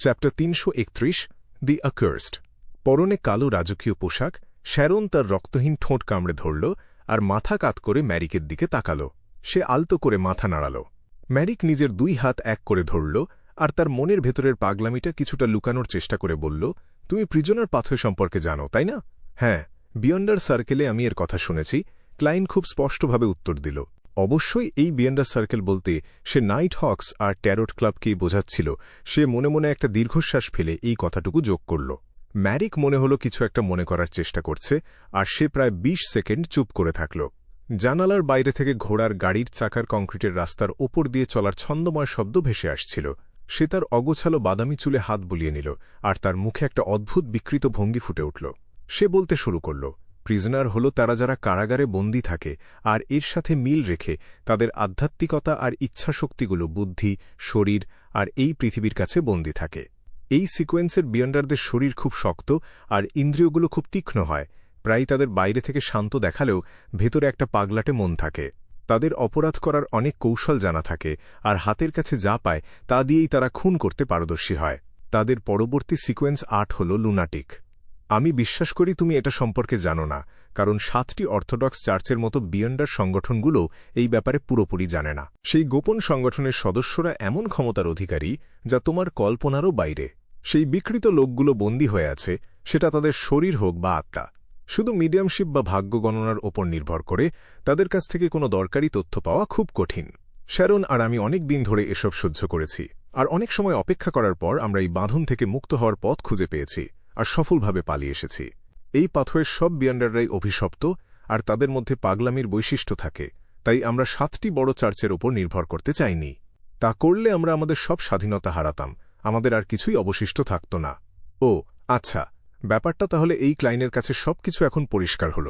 Chapter ৩৩১ দি অ্যাকার্সড। পরনে কালো রাজকীয় পোশাক, শ্যারন তার রক্তহীন ঠোঁট কামড়ে ধরল আর মাথা কাত করে ম্যারিকের দিকে তাকাল। সে আলতো করে মাথা নাড়াল। ম্যারিক নিজের 2 হাত এক করে ধরল আর তার মনের ভেতরের পাগলামিটা কিছুটা লুকানোর চেষ্টা করে বলল, তুমি প্রিজনার পাথওয়ে সম্পর্কে জানো, তাই না? হ্যাঁ, বিয়ন্ডার সার্কেলে আমি এর কথা শুনেছি। ক্লাইন খুব স্পষ্টভাবে উত্তর দিল। অবশ্যই এই বিয়ন্ডার সার্কেল বলতে সে নাইট হকস আর ট্যারোট ক্লাবকেই বোঝাচ্ছিল। সে মনে মনে একটা দীর্ঘশ্বাস ফেলে এই কথাটুকু যোগ করল। ম্যারিক মনে হলো কিছু একটা মনে করার চেষ্টা করছে, আর সে প্রায় 20 সেকেন্ড চুপ করে থাকল। জানালার বাইরে থেকে ঘোড়ার গাড়ির চাকার কংক্রিটের রাস্তার ওপর দিয়ে চলার ছন্দময় শব্দ ভেসে আসছিল। সে তার অগোছালো বাদামি চুলে হাত বুলিয়ে নিল, আর তার মুখে একটা অদ্ভুত বিকৃত ভঙ্গি ফুটে উঠল। সে বলতে শুরু করল, প্রিজনার হল তারা যারা কারাগারে বন্দী থাকে আর এর সাথে মিল রেখে তাদের আধ্যাত্মিকতা আর ইচ্ছাশক্তিগুলো বুদ্ধি, শরীর আর এই পৃথিবীর কাছে বন্দী থাকে। এই সিকোয়েন্সের বিয়ন্ডারদের শরীর খুব শক্ত আর ইন্দ্রিয়গুলো খুব তীক্ষ্ণ হয়। প্রায় তাদের বাইরে থেকে শান্ত দেখালেও ভেতরে একটা পাগলাটে মন থাকে। তাদের অপরাধ করার অনেক কৌশল জানা থাকে, আর হাতের কাছে যা পায় তা দিয়েই তারা খুন করতে পারদর্শী হয়। তাদের পরবর্তী সিকোয়েন্স 8 হল লুনাটিক। আমি বিশ্বাস করি তুমি এটা সম্পর্কে জানো না, কারণ 7টি অর্থোডক্স চার্চের মতো বিয়ন্ডার সংগঠনগুলো এই ব্যাপারে পুরোপুরি জানে না। সেই গোপন সংগঠনের সদস্যরা এমন ক্ষমতার অধিকারী যা তোমার কল্পনারও বাইরে। সেই বিকৃত লোকগুলো বন্দী হয়ে আছে, সেটা তাদের শরীর হোক বা আত্মা। শুধু মিডিয়ামশিপ বা ভাগ্য গণনার ওপর নির্ভর করে তাদের কাছ থেকে কোনো দরকারি তথ্য পাওয়া খুব কঠিন। শ্যারন আর আমি অনেক দিন ধরে এসব সহ্য করেছি, আর অনেক সময় অপেক্ষা করার পর আমরা এই বাঁধন থেকে মুক্ত হওয়ার পথ খুঁজে পেয়েছি আর সফলভাবে পালিয়ে এসেছি। এই পাথওয়ের সব বিয়ন্ডাররাই অভিশপ্ত, আর তাদের মধ্যে পাগলামির বৈশিষ্ট্য থাকে। তাই আমরা 7টি বড় চার্চের ওপর নির্ভর করতে চাইনি। তা করলে আমরা আমাদের সব স্বাধীনতা হারাতাম, আমাদের আর কিছুই অবশিষ্ট থাকত না। ও আচ্ছা, ব্যাপারটা তাহলে এই ক্লাইনের কাছে সবকিছু এখন পরিষ্কার হল।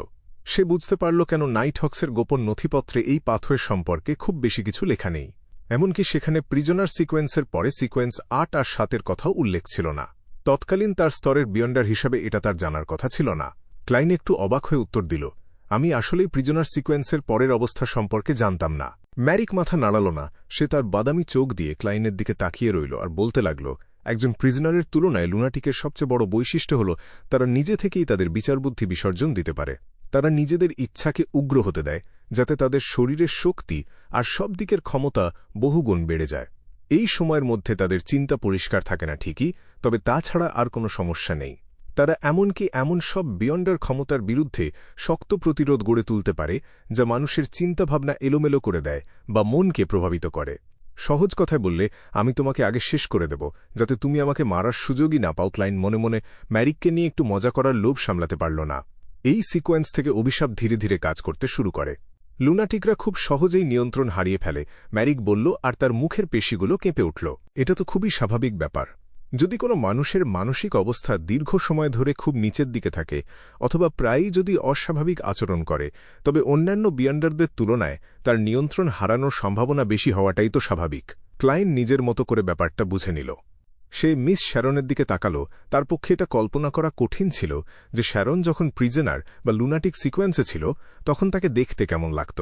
সে বুঝতে পারল কেন নাইট হক্সের গোপন নথিপত্রে এই পাথওয়ে সম্পর্কে খুব বেশি কিছু লেখা নেই। এমনকি সেখানে প্রিজনার সিকোয়েন্সের পরে সিকোয়েন্স 8 আর 7-এর কথাও উল্লেখ ছিল না। তৎকালীন তার স্তরের বিয়ন্ডার হিসাবে এটা তার জানার কথা ছিল না। ক্লাইন একটু অবাক হয়ে উত্তর দিল, আমি আসলেই প্রিজনার সিকোয়েন্সের পরের অবস্থা সম্পর্কে জানতাম না। ম্যারিক মাথা নাড়াল না। সে তার বাদামি চোখ দিয়ে ক্লাইনের দিকে তাকিয়ে রইল আর বলতে লাগল, একজন প্রিজনারের তুলনায় লুনাটিকের সবচেয়ে বড় বৈশিষ্ট্য হল তারা নিজে থেকেই তাদের বিচারবুদ্ধি বিসর্জন দিতে পারে। তারা নিজেদের ইচ্ছাকে উগ্র হতে দেয়, যাতে তাদের শরীরের শক্তি আর সব দিকের ক্ষমতা বহুগুণ বেড়ে যায়। এই সময়ের মধ্যে তাদের চিন্তা পরিষ্কার থাকে না ঠিকই, তবে তাছাড়া আর কোনো সমস্যা নেই। তারা এমনকি এমন সব বিয়ন্ডার ক্ষমতার বিরুদ্ধে শক্ত প্রতিরোধ গড়ে তুলতে পারে যা মানুষের চিন্তাভাবনা এলোমেলো করে দেয় বা মনকে প্রভাবিত করে। সহজ কথায় বললে, আমি তোমাকে আগে শেষ করে দেব যাতে তুমি আমাকে মারার সুযোগই না পাও। ক্লাইন মনে মনে ম্যারিককে নিয়ে একটু মজা করার লোভ সামলাতে পারল না। এই সিকোয়েন্স থেকে অভিশাপ ধীরে ধীরে কাজ করতে শুরু করে। লুনাটিকরা খুব সহজেই নিয়ন্ত্রণ হারিয়ে ফেলে, ম্যারিক বলল, আর তার মুখের পেশিগুলো কেঁপে উঠল। এটা তো খুবই স্বাভাবিক ব্যাপার। যদি কোনো মানুষের মানসিক অবস্থা দীর্ঘ সময় ধরে খুব নিচের দিকে থাকে, অথবা প্রায়ই যদি অস্বাভাবিক আচরণ করে, তবে অন্যান্য বিয়ন্ডারদের তুলনায় তার নিয়ন্ত্রণ হারানোর সম্ভাবনা বেশি হওয়াটাই তো স্বাভাবিক। ক্লাইন নিজের মতো করে ব্যাপারটা বুঝে নিল। সে মিস শ্যারনের দিকে তাকাল। তার পক্ষে এটা কল্পনা করা কঠিন ছিল যে শ্যারন যখন প্রিজনার বা লুনাটিক সিকোয়েন্সে ছিল তখন তাকে দেখতে কেমন লাগত।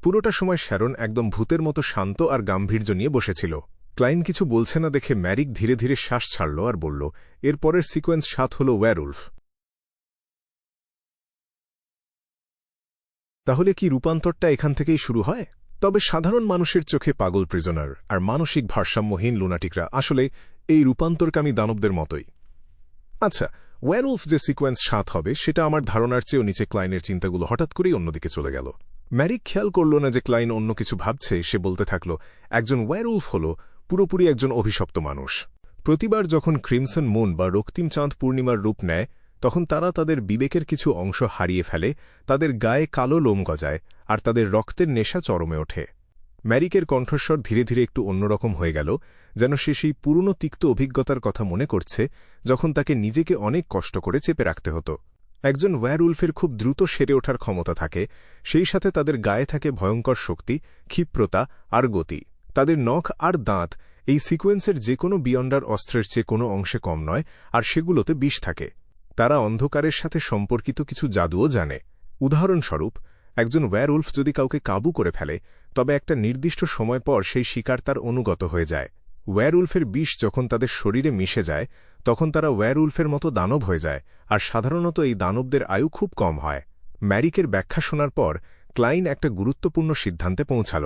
পুরোটা সময় শ্যারন একদম ভূতের মতো শান্ত আর গাম্ভীর্য নিয়ে বসেছিল। ক্লাইন কিছু বলছে না দেখে ম্যারিক ধীরে ধীরে শ্বাস ছাড়ল আর বলল, এর পরের সিকোয়েন্স 7 হল ওয়্যারউলফ। তাহলে কি রূপান্তরটা এখান থেকেই শুরু হয়? তবে সাধারণ মানুষের চোখে পাগল প্রিজনার আর মানসিক ভারসাম্যহীন লুনাটিকরা আসলে এই রূপান্তরকামী দানবদের মতোই। আচ্ছা, ওয়্যারউলফ যে সিকোয়েন্স 7 হবে সেটা আমার ধারণার চেয়েও নিচে। ক্লাইনের চিন্তাগুলো হঠাৎ করেই অন্যদিকে চলে গেল। ম্যারিক খেয়াল করল না যে ক্লাইন অন্য কিছু ভাবছে। সে বলতে থাকল, একজন ওয়্যারউলফ হল পুরোপুরি একজন অভিশপ্ত মানুষ। প্রতিবার যখন ক্রিমসন মুন বা রক্তিম চাঁদ পূর্ণিমার রূপ নেয়, তখন তারা তাদের বিবেকের কিছু অংশ হারিয়ে ফেলে, তাদের গায়ে কালো লোম গজায়, আর তাদের রক্তের নেশা চরমে ওঠে। ম্যারিকের কণ্ঠস্বর ধীরে ধীরে একটু অন্যরকম হয়ে গেল, যেন সে সেই পুরনো তিক্ত অভিজ্ঞতার কথা মনে করছে যখন তাকে নিজেকে অনেক কষ্ট করে চেপে রাখতে হতো। একজন ওয়্যারউলফের খুব দ্রুত সেরে ওঠার ক্ষমতা থাকে, সেই সাথে তাদের গায়ে থাকে ভয়ঙ্কর শক্তি, ক্ষিপ্রতা আর গতি। তাদের নখ আর দাঁত এই সিকোয়েন্সের যে কোনো বিয়ন্ডার অস্ত্রের চেয়ে কোনো অংশে কম নয়, আর সেগুলোতে বিষ থাকে। তারা অন্ধকারের সাথে সম্পর্কিত কিছু জাদুও জানে। উদাহরণস্বরূপ, একজন ওয়্যারউলফ যদি কাউকে কাবু করে ফেলে, তবে একটা নির্দিষ্ট সময় পর সেই শিকার তার অনুগত হয়ে যায়। ওয়্যারউলফের বিষ যখন তাদের শরীরে মিশে যায় তখন তারা ওয়্যারউলফের মতো দানব হয়ে যায়, আর সাধারণত এই দানবদের আয়ু খুব কম হয়। ম্যারিকের ব্যাখ্যা শোনার পর ক্লাইন একটা গুরুত্বপূর্ণ সিদ্ধান্তে পৌঁছাল।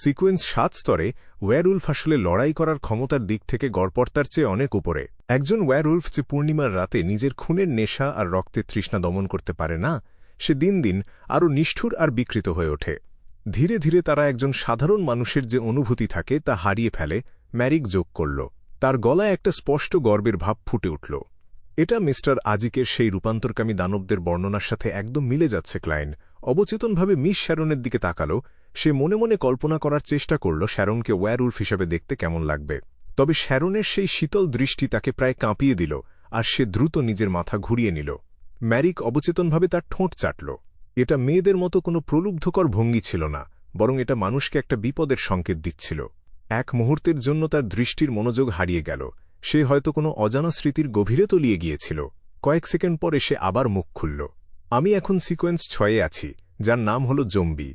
সিকোয়েন্স 7 স্তরে ওয়্যারউলফ আসলে লড়াই করার ক্ষমতার দিক থেকে গড়পড়তার চেয়ে অনেক উপরে। একজন ওয়্যারউলফ যে পূর্ণিমার রাতে নিজের খুনের নেশা আর রক্তের তৃষ্ণা দমন করতে পারে না, সে দিন দিন আরও নিষ্ঠুর আর বিকৃত হয়ে ওঠে। ধীরে ধীরে তারা একজন সাধারণ মানুষের যে অনুভূতি থাকে তা হারিয়ে ফেলে, ম্যারিক যোগ করল। তার গলায় একটা স্পষ্ট গর্বের ভাব ফুটে উঠল। এটা মিস্টার আজিকের সেই রূপান্তরকামী দানবদের বর্ণনার সাথে একদম মিলে যাচ্ছে। ক্লাইন অবচেতনভাবে মিস শ্যারনের দিকে তাকাল। সে মনে মনে কল্পনা করার চেষ্টা করল শ্যারনকে ওয়্যারউলফ হিসেবে দেখতে কেমন লাগবে। তবে শ্যারনের সেই শীতল দৃষ্টি তাকে প্রায় কাঁপিয়ে দিল, আর সে দ্রুত নিজের মাথা ঘুরিয়ে নিল। ম্যারিক অবচেতনভাবে তার ঠোঁট চাটল। এটা মেয়েদের মতো কোনো প্রলুব্ধকর ভঙ্গি ছিল না, বরং এটা মানুষকে একটা বিপদের সংকেত দিচ্ছিল। এক মুহূর্তের জন্য তার দৃষ্টির মনোযোগ হারিয়ে গেল। সে হয়তো কোনো অজানা স্মৃতির গভীরে তলিয়ে গিয়েছিল। কয়েক সেকেন্ড পরে সে আবার মুখ খুলল। আমি এখন সিকোয়েন্স 6-এ আছি, যার নাম হল জম্বি।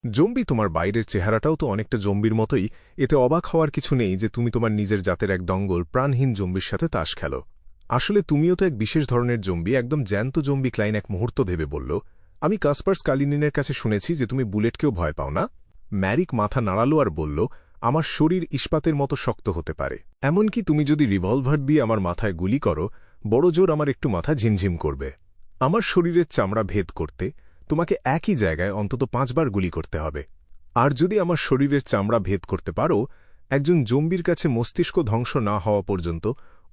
জম্বি, তোমার বাইরের চেহারাটাও তো অনেকটা জম্বির মতোই। এতে অবাক হওয়ার কিছু নেই যে তুমি তোমার নিজের জাতের এক দঙ্গল প্রাণহীন জম্বির সাথে তাস খেলো। আসলে তুমিও তো এক বিশেষ ধরনের জম্বি, একদম জ্যান্ত জম্বি। ক্লাইন এক মুহূর্ত ভেবে বলল, আমি কাসপার্স কালিনিনের কাছে শুনেছি যে তুমি বুলেটকেও ভয় পাও না। ম্যারিক মাথা নাড়ালো আর বলল, আমার শরীর ইস্পাতের মতো শক্ত হতে পারে। এমনকি তুমি যদি রিভলভার দিয়ে আমার মাথায় গুলি করো, বড় জোর আমার একটু মাথা ঝিমঝিম করবে। আমার শরীরের চামড়া ভেদ করতে তোমাকে একই জায়গায় অন্তত 5 বার গুলি করতে হবে। আর যদি আমার শরীরের চামড়া ভেদ করতে পারো, একজন জম্বির কাছে মস্তিষ্ক ধ্বংস না হওয়া পর্যন্ত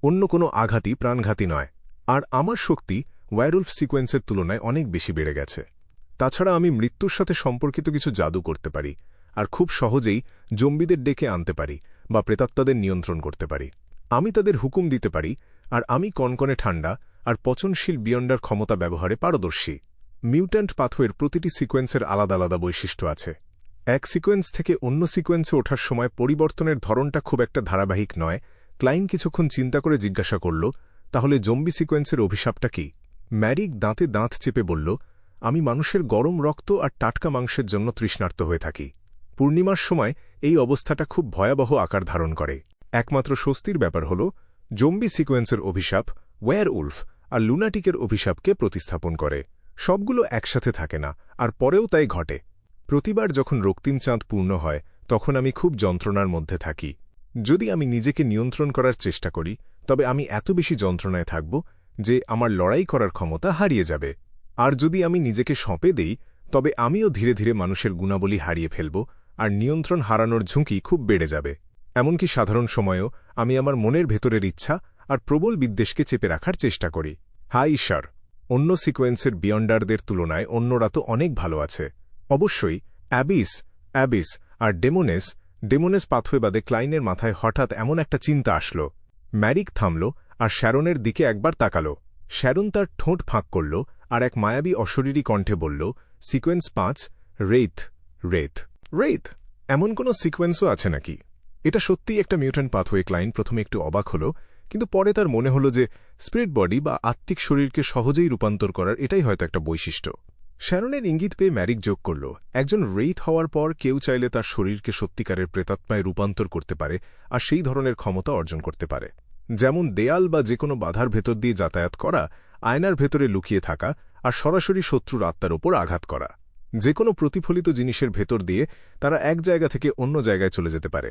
অন্য কোনো আঘাতই প্রাণঘাতী নয়। আর আমার শক্তি ওয়্যারউলফ সিকোয়েন্সের তুলনায় অনেক বেশি বেড়ে গেছে। তাছাড়া আমি মৃত্যুর সাথে সম্পর্কিত কিছু জাদু করতে পারি, আর খুব সহজেই জম্বিদের ডেকে আনতে পারি বা প্রেতাত্মাদের নিয়ন্ত্রণ করতে পারি। আমি তাদের হুকুম দিতে পারি, আর আমি কনকনে ঠান্ডা আর পচনশীল বিয়ন্ডার ক্ষমতা ব্যবহারে পারদর্শী। মিউট্যান্ট পাথওয়ের প্রতিটি সিকোয়েন্সের আলাদা আলাদা বৈশিষ্ট্য আছে। এক সিকোয়েন্স থেকে অন্য সিকোয়েন্সে ওঠার সময় পরিবর্তনের ধরনটা খুব একটা ধারাবাহিক নয়। ক্লাইন কিছুক্ষণ চিন্তা করে জিজ্ঞাসা করল, তাহলে জম্বি সিকোয়েন্সের অভিশাপটা কি? ম্যারিক দাঁতে দাঁত চেপে বলল, আমি মানুষের গরম রক্ত আর টাটকা মাংসের জন্য তৃষ্ণার্ত হয়ে থাকি। পূর্ণিমার সময় এই অবস্থাটা খুব ভয়াবহ আকার ধারণ করে। একমাত্র স্বস্তির ব্যাপার হল জম্বি সিকোয়েন্সের অভিশাপ ওয়্যারউলফ আর লুনাটিকের অভিশাপকে প্রতিস্থাপন করে। সবগুলো একসাথে থাকে না, আর পরেও তাই ঘটে। প্রতিবার যখন রক্তিম চাঁদ পূর্ণ হয় তখন আমি খুব যন্ত্রণার মধ্যে থাকি। যদি আমি নিজেকে নিয়ন্ত্রণ করার চেষ্টা করি, তবে আমি এত বেশি যন্ত্রণায় থাকব যে আমার লড়াই করার ক্ষমতা হারিয়ে যাবে। আর যদি আমি নিজেকে সঁপে দেই, তবে আমিও ধীরে ধীরে মানুষের গুণাবলী হারিয়ে ফেলব, আর নিয়ন্ত্রণ হারানোর ঝুঁকি খুব বেড়ে যাবে। এমনকি সাধারণ সময়েও আমি আমার মনের ভেতরের ইচ্ছা আর প্রবল বিদ্বেষকে চেপে রাখার চেষ্টা করি। হাই ঈশ্বর, অন্য সিকোয়েন্সের বিয়ন্ডারদের তুলনায় অন্যরা তো অনেক ভালো আছে। অবশ্যই অ্যাবিস আর ডেমোনেস পাথওয়ে বাদে। ক্লাইনের মাথায় হঠাৎ এমন একটা চিন্তা আসল। ম্যারিক থামল আর শ্যারনের দিকে একবার তাকাল। শ্যারন তার ঠোঁট ফাঁক করল আর এক মায়াবী অশরীরী কণ্ঠে বলল, সিকোয়েন্স 5, রেইথ। এমন কোনো সিকোয়েন্সও আছে নাকি? এটা সত্যিই একটা মিউট্যান্ট পাথওয়ে। ক্লাইন প্রথমে একটু অবাক হল, কিন্তু পরে তার মনে হল যে স্পিরিট বডি বা আত্মিক শরীরকে সহজেই রূপান্তর করার এটাই হয়তো একটা বৈশিষ্ট্য। শ্যারনের ইঙ্গিত পেয়ে ম্যারিক যোগ করল, একজন রেইথ হওয়ার পর কেউ চাইলে তার শরীরকে সত্যিকারের প্রেতাত্মায় রূপান্তর করতে পারে আর সেই ধরনের ক্ষমতা অর্জন করতে পারে। যেমন দেয়াল বা যে কোনো বাধার ভেতর দিয়ে যাতায়াত করা, আয়নার ভেতরে লুকিয়ে থাকা, আর সরাসরি শত্রুর আত্মার ওপর আঘাত করা। যে কোনো প্রতিফলিত জিনিসের ভেতর দিয়ে তারা এক জায়গা থেকে অন্য জায়গায় চলে যেতে পারে।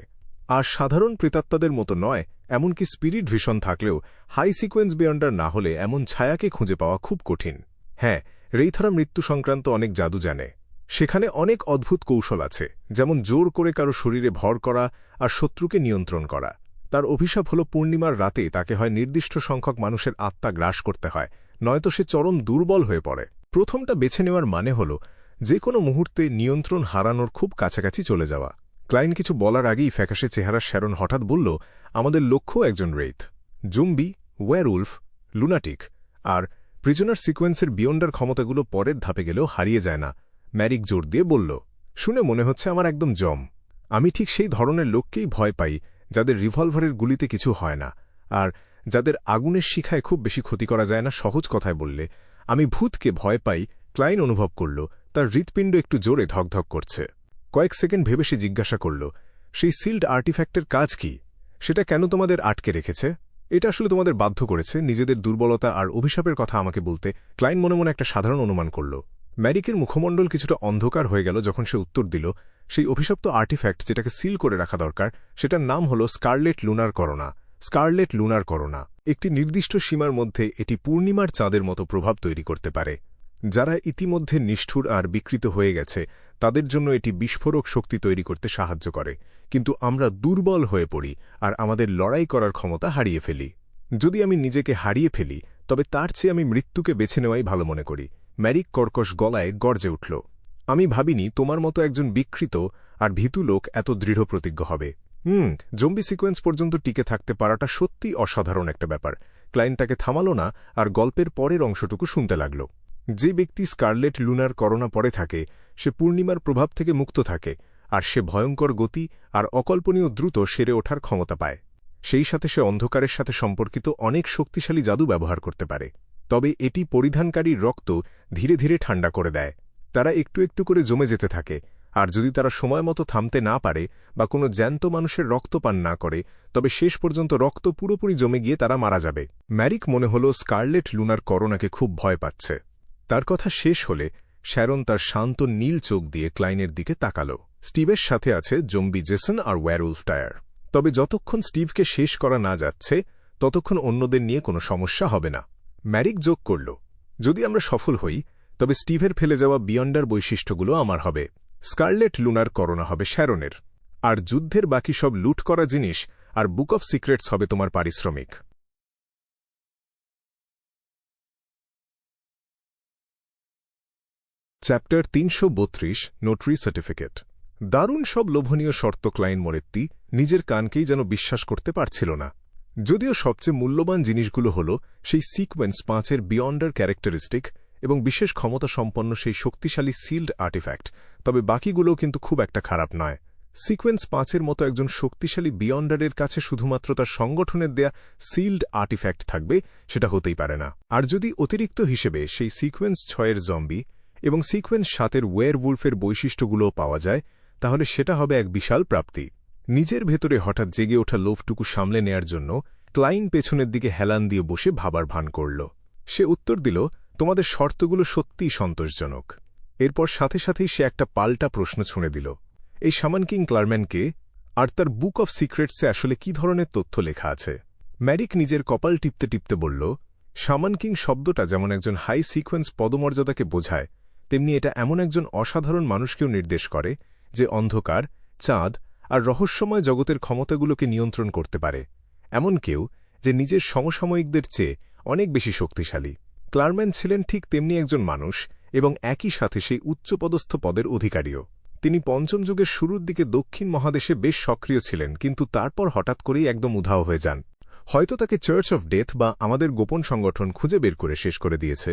আর সাধারণ প্রেতাত্মাদের মতো নয়, এমনকি স্পিরিট ভিশন থাকলেও হাই সিকোয়েন্স বিয়ন্ডার না হলে এমন ছায়াকে খুঁজে পাওয়া খুব কঠিন। হ্যাঁ, রেইথরা মৃত্যু সংক্রান্ত অনেক জাদু জানে। সেখানে অনেক অদ্ভুত কৌশল আছে, যেমন জোর করে কারো শরীরে ভর করা আর শত্রুকে নিয়ন্ত্রণ করা। তার অভিশাপ হল পূর্ণিমার রাতে তাকে হয় নির্দিষ্ট সংখ্যক মানুষের আত্মা গ্রাস করতে হয়, নয়তো সে চরম দুর্বল হয়ে পড়ে। প্রথমটা বেছে নেওয়ার মানে হল যে কোনো মুহূর্তে নিয়ন্ত্রণ হারানোর খুব কাছাকাছি চলে যাওয়া। ক্লাইন কিছু বলার আগেই ফ্যাকাশে চেহারার শ্যারন হঠাৎ বলল, আমাদের লক্ষ্য একজন রেইথ, জম্বি, ওয়্যারউলফ, লুনাটিক আর প্রিজনার সিকোয়েন্সের বিয়ন্ডার ক্ষমতাগুলো পরের ধাপে গেলেও হারিয়ে যায় না। ম্যারিক জোর দিয়ে বলল, শুনে মনে হচ্ছে আমার একদম জম। আমি ঠিক সেই ধরনের লোককেই ভয় পাই যাদের রিভলভারের গুলিতে কিছু হয় না, আর যাদের আগুনের শিখায় খুব বেশি ক্ষতি করা যায় না। সহজ কথায় বললে, আমি ভূতকে ভয় পাই। ক্লাইন অনুভব করল তার হৃৎপিণ্ড একটু জোরে ধকধক করছে। কয়েক সেকেন্ড ভেবে সে জিজ্ঞাসা করল, সেই সিল্ড আর্টিফ্যাক্টের কাজ কি? সেটা কেন তোমাদের আটকে রেখেছে? এটা আসলে তোমাদের বাধ্য করেছে নিজেদের দুর্বলতা আর অভিশাপের কথা আমাকে বলতে। ক্লাইন মনে মনে একটা সাধারণ অনুমান করল। ম্যারিকের মুখমণ্ডল কিছুটা অন্ধকার হয়ে গেল যখন সে উত্তর দিল, সেই অভিশপ্ত আর্টিফ্যাক্ট যেটাকে সিল করে রাখা দরকার সেটার নাম হল scarlet lunar corona. Scarlet lunar corona. একটি নির্দিষ্ট সীমার মধ্যে এটি পূর্ণিমার চাঁদের মতো প্রভাব তৈরি করতে পারে। যারা ইতিমধ্যে নিষ্ঠুর আর বিকৃত হয়ে গেছে তাদের জন্য এটি বিস্ফোরক শক্তি তৈরি করতে সাহায্য করে, কিন্তু আমরা দুর্বল হয়ে পড়ি আর আমাদের লড়াই করার ক্ষমতা হারিয়ে ফেলি। যদি আমি নিজেকে হারিয়ে ফেলি তবে তার চেয়ে আমি মৃত্যুকে বেছে নেওয়াই ভালো মনে করি। ম্যারিক কর্কশ গলায় গর্জে উঠল, আমি ভাবিনি তোমার মতো একজন বিকৃত আর ভীতু লোক এত দৃঢ় প্রতিজ্ঞ হবে। জম্বি সিকোয়েন্স পর্যন্ত টিকে থাকতে পারাটা সত্যিই অসাধারণ একটা ব্যাপার। ক্লাইন তাকে থামাল না আর গল্পের পরের অংশটুকু শুনতে লাগল। যে ব্যক্তি স্কারলেট লুনার করোনা পরে থাকে সে পূর্ণিমার প্রভাব থেকে মুক্ত থাকে, আর সে ভয়ঙ্কর গতি আর অকল্পনীয় দ্রুত সেরে ওঠার ক্ষমতা পায়। সেই সাথে সে অন্ধকারের সাথে সম্পর্কিত অনেক শক্তিশালী জাদু ব্যবহার করতে পারে। তবে এটি পরিধানকারীর রক্ত ধীরে ধীরে ঠান্ডা করে দেয়। তারা একটু একটু করে জমে যেতে থাকে, আর যদি তারা সময়মতো থামতে না পারে বা কোনো জ্যান্ত মানুষের রক্ত পান না করে তবে শেষ পর্যন্ত রক্ত পুরোপুরি জমে গিয়ে তারা মারা যাবে। ম্যারিক মনে হল স্কারলেট লুনার করোনাকে খুব ভয় পাচ্ছে। তার কথা শেষ হলে শ্যারন তার শান্ত নীল চোখ দিয়ে ক্লাইনের দিকে তাকাল। স্টিভের সাথে আছে জম্বি জেসন আর ওয়্যারউলফ টায়ার। তবে যতক্ষণ স্টিভকে শেষ করা না যাচ্ছে ততক্ষণ অন্যদের নিয়ে কোনো সমস্যা হবে না। ম্যারিক যোগ করল, যদি আমরা সফল হই তবে স্টিভের ফেলে যাওয়া বিয়ন্ডার বৈশিষ্ট্যগুলো আমার হবে। স্কারলেট লুনার করোনা হবে শ্যারনের, আর যুদ্ধের বাকি সব লুট করা জিনিস আর বুক অফ সিক্রেটস হবে তোমার পারিশ্রমিক। Chapter ৩৩২ notary certificate. দারুণ সব লোভনীয় শর্ত ক্লাইন মোরেত্তি নিজের কানকেই যেন বিশ্বাস করতে পারছিল না। যদিও সবচেয়ে মূল্যবান জিনিসগুলো হল সেই সিকোয়েন্স ৫-এর বিয়ন্ডার ক্যারেক্টারিস্টিক এবং বিশেষ ক্ষমতা সম্পন্ন সেই শক্তিশালী সিল্ড আর্টিফ্যাক্ট, তবে বাকিগুলোও কিন্তু খুব একটা খারাপ নয়। সিকোয়েন্স ৫-এর মতো একজন শক্তিশালী বিয়ন্ডারের কাছে শুধুমাত্র তার সংগঠনের দেয়া সিল্ড আর্টিফ্যাক্ট থাকবে সেটা হতেই পারে না। আর যদি অতিরিক্ত হিসেবে সেই সিকোয়েন্স ৬-এর জম্বি এবং সিকোয়েন্স ৭-এর ওয়্যারউলফের বৈশিষ্ট্যগুলোও পাওয়া যায় তাহলে সেটা হবে এক বিশাল প্রাপ্তি। নিজের ভেতরে হঠাৎ জেগে ওঠা লোভটুকু সামলে নেয়ার জন্য ক্লাইন পেছনের দিকে হেলান দিয়ে বসে ভাবার ভান করল। সে উত্তর দিল, তোমাদের শর্তগুলো সত্যিই সন্তোষজনক। এরপর সাথে সাথেই সে একটা পাল্টা প্রশ্ন ছুঁড়ে দিল, এই শামান কিং ক্লারম্যানকে আর তার বুক অফ সিক্রেটসে আসলে কি ধরনের তথ্য লেখা আছে? ম্যারিক নিজের কপাল টিপতে টিপতে বলল, শামান কিং শব্দটা যেমন একজন হাই সিকোয়েন্স পদমর্যাদাকে বোঝায় তেমনি এটা এমন একজন অসাধারণ মানুষকেও নির্দেশ করে যে অন্ধকার, চাঁদ আর রহস্যময় জগতের ক্ষমতাগুলোকে নিয়ন্ত্রণ করতে পারে। এমন কেউ যে নিজের সমসাময়িকদের চেয়ে অনেক বেশি শক্তিশালী। ক্লারম্যান ছিলেন ঠিক তেমনি একজন মানুষ এবং একই সাথে সেই উচ্চপদস্থ পদের অধিকারীও। তিনি পঞ্চম যুগের শুরুর দিকে দক্ষিণ মহাদেশে বেশ সক্রিয় ছিলেন, কিন্তু তারপর হঠাৎ করেই একদম উধাও হয়ে যান। হয়তো তাকে চার্চ অফ ডেথ বা আমাদের গোপন সংগঠন খুঁজে বের করে শেষ করে দিয়েছে,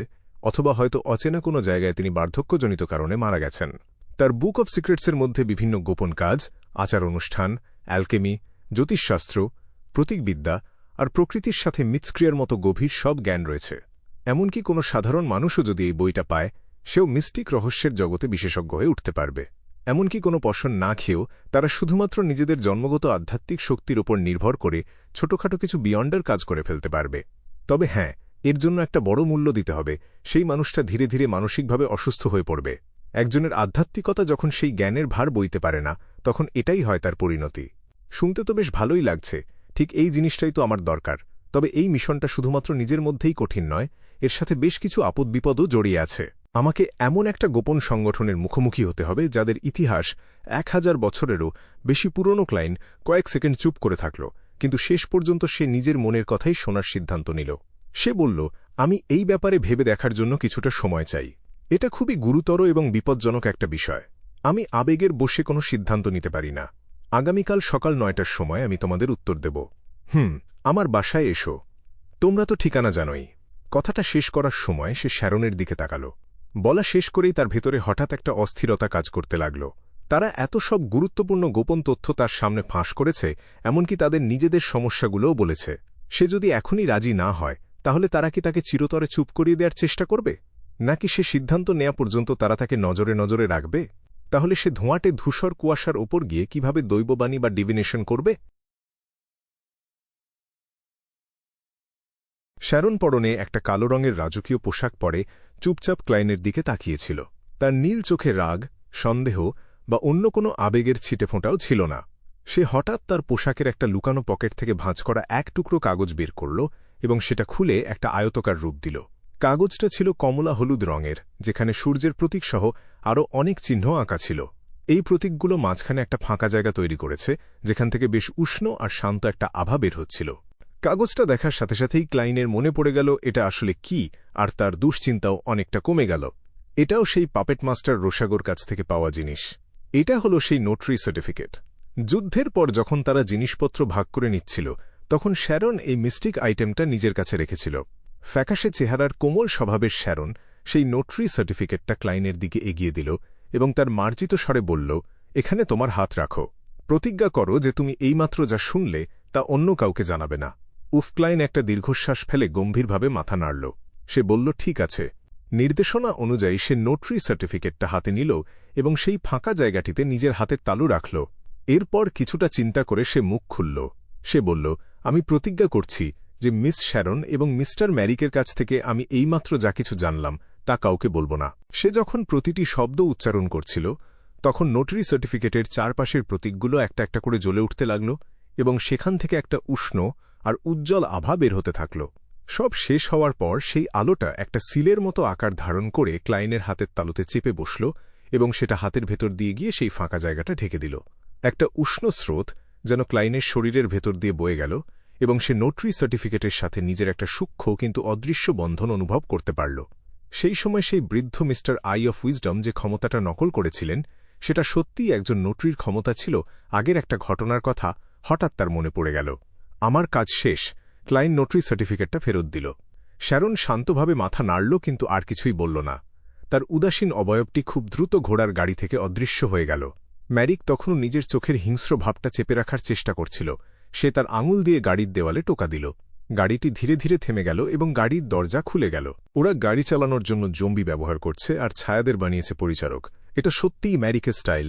অথবা হয়তো অচেনা কোনো জায়গায় তিনি বার্ধক্যজনিত কারণে মারা গেছেন। তার বুক অব সিক্রেটসের মধ্যে বিভিন্ন গোপন কাজ, আচার অনুষ্ঠান, অ্যালকেমি, জ্যোতিষশাস্ত্র, প্রতীকবিদ্যা আর প্রকৃতির সাথে মিথস্ক্রিয়ার মতো গভীর সব জ্ঞান রয়েছে। এমনকি কোনো সাধারণ মানুষও যদি এই বইটা পায় সেও মিস্টিক রহস্যের জগতে বিশেষজ্ঞ হয়ে উঠতে পারবে। এমনকি কোনো পশন না খেয়েও তারা শুধুমাত্র নিজেদের জন্মগত আধ্যাত্মিক শক্তির ওপর নির্ভর করে ছোটখাটো কিছু বিয়ন্ডার কাজ করে ফেলতে পারবে। তবে হ্যাঁ, এর জন্য একটা বড় মূল্য দিতে হবে। সেই মানুষটা ধীরে ধীরে মানসিকভাবে অসুস্থ হয়ে পড়বে। একজনের আধ্যাত্মিকতা যখন সেই জ্ঞানের ভার বইতে পারে না তখন এটাই হয় তার পরিণতি। শুনতে তো বেশ ভালোই লাগছে, ঠিক এই জিনিসটাই তো আমার দরকার। তবে এই মিশনটা শুধুমাত্র নিজের মধ্যেই কঠিন নয়, এর সাথে বেশ কিছু আপদ বিপদও জড়িয়ে আছে। আমাকে এমন একটা গোপন সংগঠনের মুখোমুখি হতে হবে যাদের ইতিহাস ১০০০ বছরেরও বেশি পুরনো। ক্লাইন কয়েক সেকেন্ড চুপ করে থাকল, কিন্তু শেষ পর্যন্ত সে নিজের মনের কথাই শোনার সিদ্ধান্ত নিল। সে বলল, আমি এই ব্যাপারে ভেবে দেখার জন্য কিছুটা সময় চাই। এটা খুবই গুরুতর এবং বিপজ্জনক একটা বিষয়। আমি আবেগের বসে কোনো সিদ্ধান্ত নিতে পারি না। আগামীকাল সকাল ৯টার সময় আমি তোমাদের উত্তর দেব। আমার বাসায় এসো। তোমরা তো ঠিকানা জানোই। কথাটা শেষ করার সময় সে শ্যারনের দিকে তাকাল। বলা শেষ করেই তার ভেতরে হঠাৎ একটা অস্থিরতা কাজ করতে লাগল। তারা এত সব গুরুত্বপূর্ণ গোপন তথ্য তার সামনে ফাঁস করেছে, এমনকি তাদের নিজেদের সমস্যাগুলোও বলেছে। সে যদি এখনই রাজি না হয় তাহলে তারা কি তাকে চিরতরে চুপ করিয়ে দেওয়ার চেষ্টা করবে, নাকি সে সিদ্ধান্ত নেওয়া পর্যন্ত তারা তাকে নজরে নজরে রাখবে? তাহলে সে ধোঁয়াটে ধূসর কুয়াশার ওপর গিয়ে কিভাবে দৈববাণী বা ডিভিনেশন করবে? শ্যারন পরনে একটা কালো রঙের রাজকীয় পোশাক পরে চুপচাপ ক্লাইনের দিকে তাকিয়েছিল। তার নীল চোখে রাগ, সন্দেহ বা অন্য কোনো আবেগের ছিটেফোঁটাও ছিল না। সে হঠাৎ তার পোশাকের একটা লুকানো পকেট থেকে ভাঁজ করা এক টুকরো কাগজ বের করল এবং সেটা খুলে একটা আয়তকার রূপ দিল। কাগজটা ছিল কমলা হলুদ রঙের, যেখানে সূর্যের প্রতীকসহ আরও অনেক চিহ্ন আঁকা ছিল। এই প্রতীকগুলো মাঝখানে একটা ফাঁকা জায়গা তৈরি করেছে, যেখান থেকে বেশ উষ্ণ আর শান্ত একটা আভা বের হচ্ছিল। কাগজটা দেখার সাথে সাথেই ক্লাইনের মনে পড়ে গেল এটা আসলে কি, আর তার দুশ্চিন্তাও অনেকটা কমে গেল। এটাও সেই পাপেট মাস্টার রোসাগোর কাছ থেকে পাওয়া জিনিস। এটা হলো সেই নোটরি সার্টিফিকেট। যুদ্ধের পর যখন তারা জিনিসপত্র ভাগ করে নিচ্ছিল, তখন শ্যারন এই মিস্টিক আইটেমটা নিজের কাছে রেখেছিল। ফ্যাকাশে চেহারার কোমল স্বভাবের শ্যারন সেই নোটরি সার্টিফিকেটটা ক্লাইনের দিকে এগিয়ে দিল এবং তার মার্জিত স্বরে বলল, এখানে তোমার হাত রাখো। প্রতিজ্ঞা করো যে তুমি এইমাত্র যা শুনলে তা অন্য কাউকে জানাবে না। ক্লাইন একটা দীর্ঘশ্বাস ফেলে গম্ভীরভাবে মাথা নাড়ল। সে বলল, ঠিক আছে। নির্দেশনা অনুযায়ী সে নোটরি সার্টিফিকেটটা হাতে নিল এবং সেই ফাঁকা জায়গাটিতে নিজের হাতের তালু রাখল। এরপর কিছুটা চিন্তা করে সে মুখ খুলল। সে বলল, আমি প্রতিজ্ঞা করছি যে মিস শ্যারন এবং মিস্টার ম্যারিকের কাছ থেকে আমি এইমাত্র যা কিছু জানলাম তা কাউকে বলব না। সে যখন প্রতিটি শব্দ উচ্চারণ করছিল, তখন নোটরি সার্টিফিকেটের চারপাশের প্রতীকগুলো একটা একটা করে জ্বলে উঠতে লাগল এবং সেখান থেকে একটা উষ্ণ আর উজ্জ্বল আভা বের হতে থাকল। সব শেষ হওয়ার পর সেই আলোটা একটা সিলের মতো আকার ধারণ করে ক্লাইনের হাতের তালুতে চেপে বসল এবং সেটা হাতের ভেতর দিয়ে গিয়ে সেই ফাঁকা জায়গাটা ঢেকে দিল। একটা উষ্ণ স্রোত যেন ক্লাইনের শরীরের ভেতর দিয়ে বয়ে গেল এবং সে নোটরি সার্টিফিকেটের সাথে নিজের একটা সূক্ষ্ম কিন্তু অদৃশ্য বন্ধন অনুভব করতে পারল। সেই সময় সেই বৃদ্ধ মিস্টার আই অফ উইজডম যে ক্ষমতাটা নকল করেছিলেন, সেটা সত্যিই একজন নোটরির ক্ষমতা ছিল। আগের একটা ঘটনার কথা হঠাৎ তার মনে পড়ে গেল। আমার কাজ শেষ। ক্লাইন নোটরি সার্টিফিকেটটা ফেরত দিল। শ্যারন শান্তভাবে মাথা নাড়ল, কিন্তু আর কিছুই বলল না। তার উদাসীন অবয়বটি খুব দ্রুত ঘোড়ার গাড়ি থেকে অদৃশ্য হয়ে গেল। ম্যারিক তখনও নিজের চোখের হিংস্র ভাবটা চেপে রাখার চেষ্টা করছিল। সে তার আঙুল দিয়ে গাড়ির দেওয়ালে টোকা দিল। গাড়িটি ধীরে ধীরে থেমে গেল এবং গাড়ির দরজা খুলে গেল। ওরা গাড়ি চালানোর জন্য জম্বি ব্যবহার করছে আর ছায়াদের বানিয়েছে পরিচারক। এটা সত্যিই ম্যারিকের স্টাইল।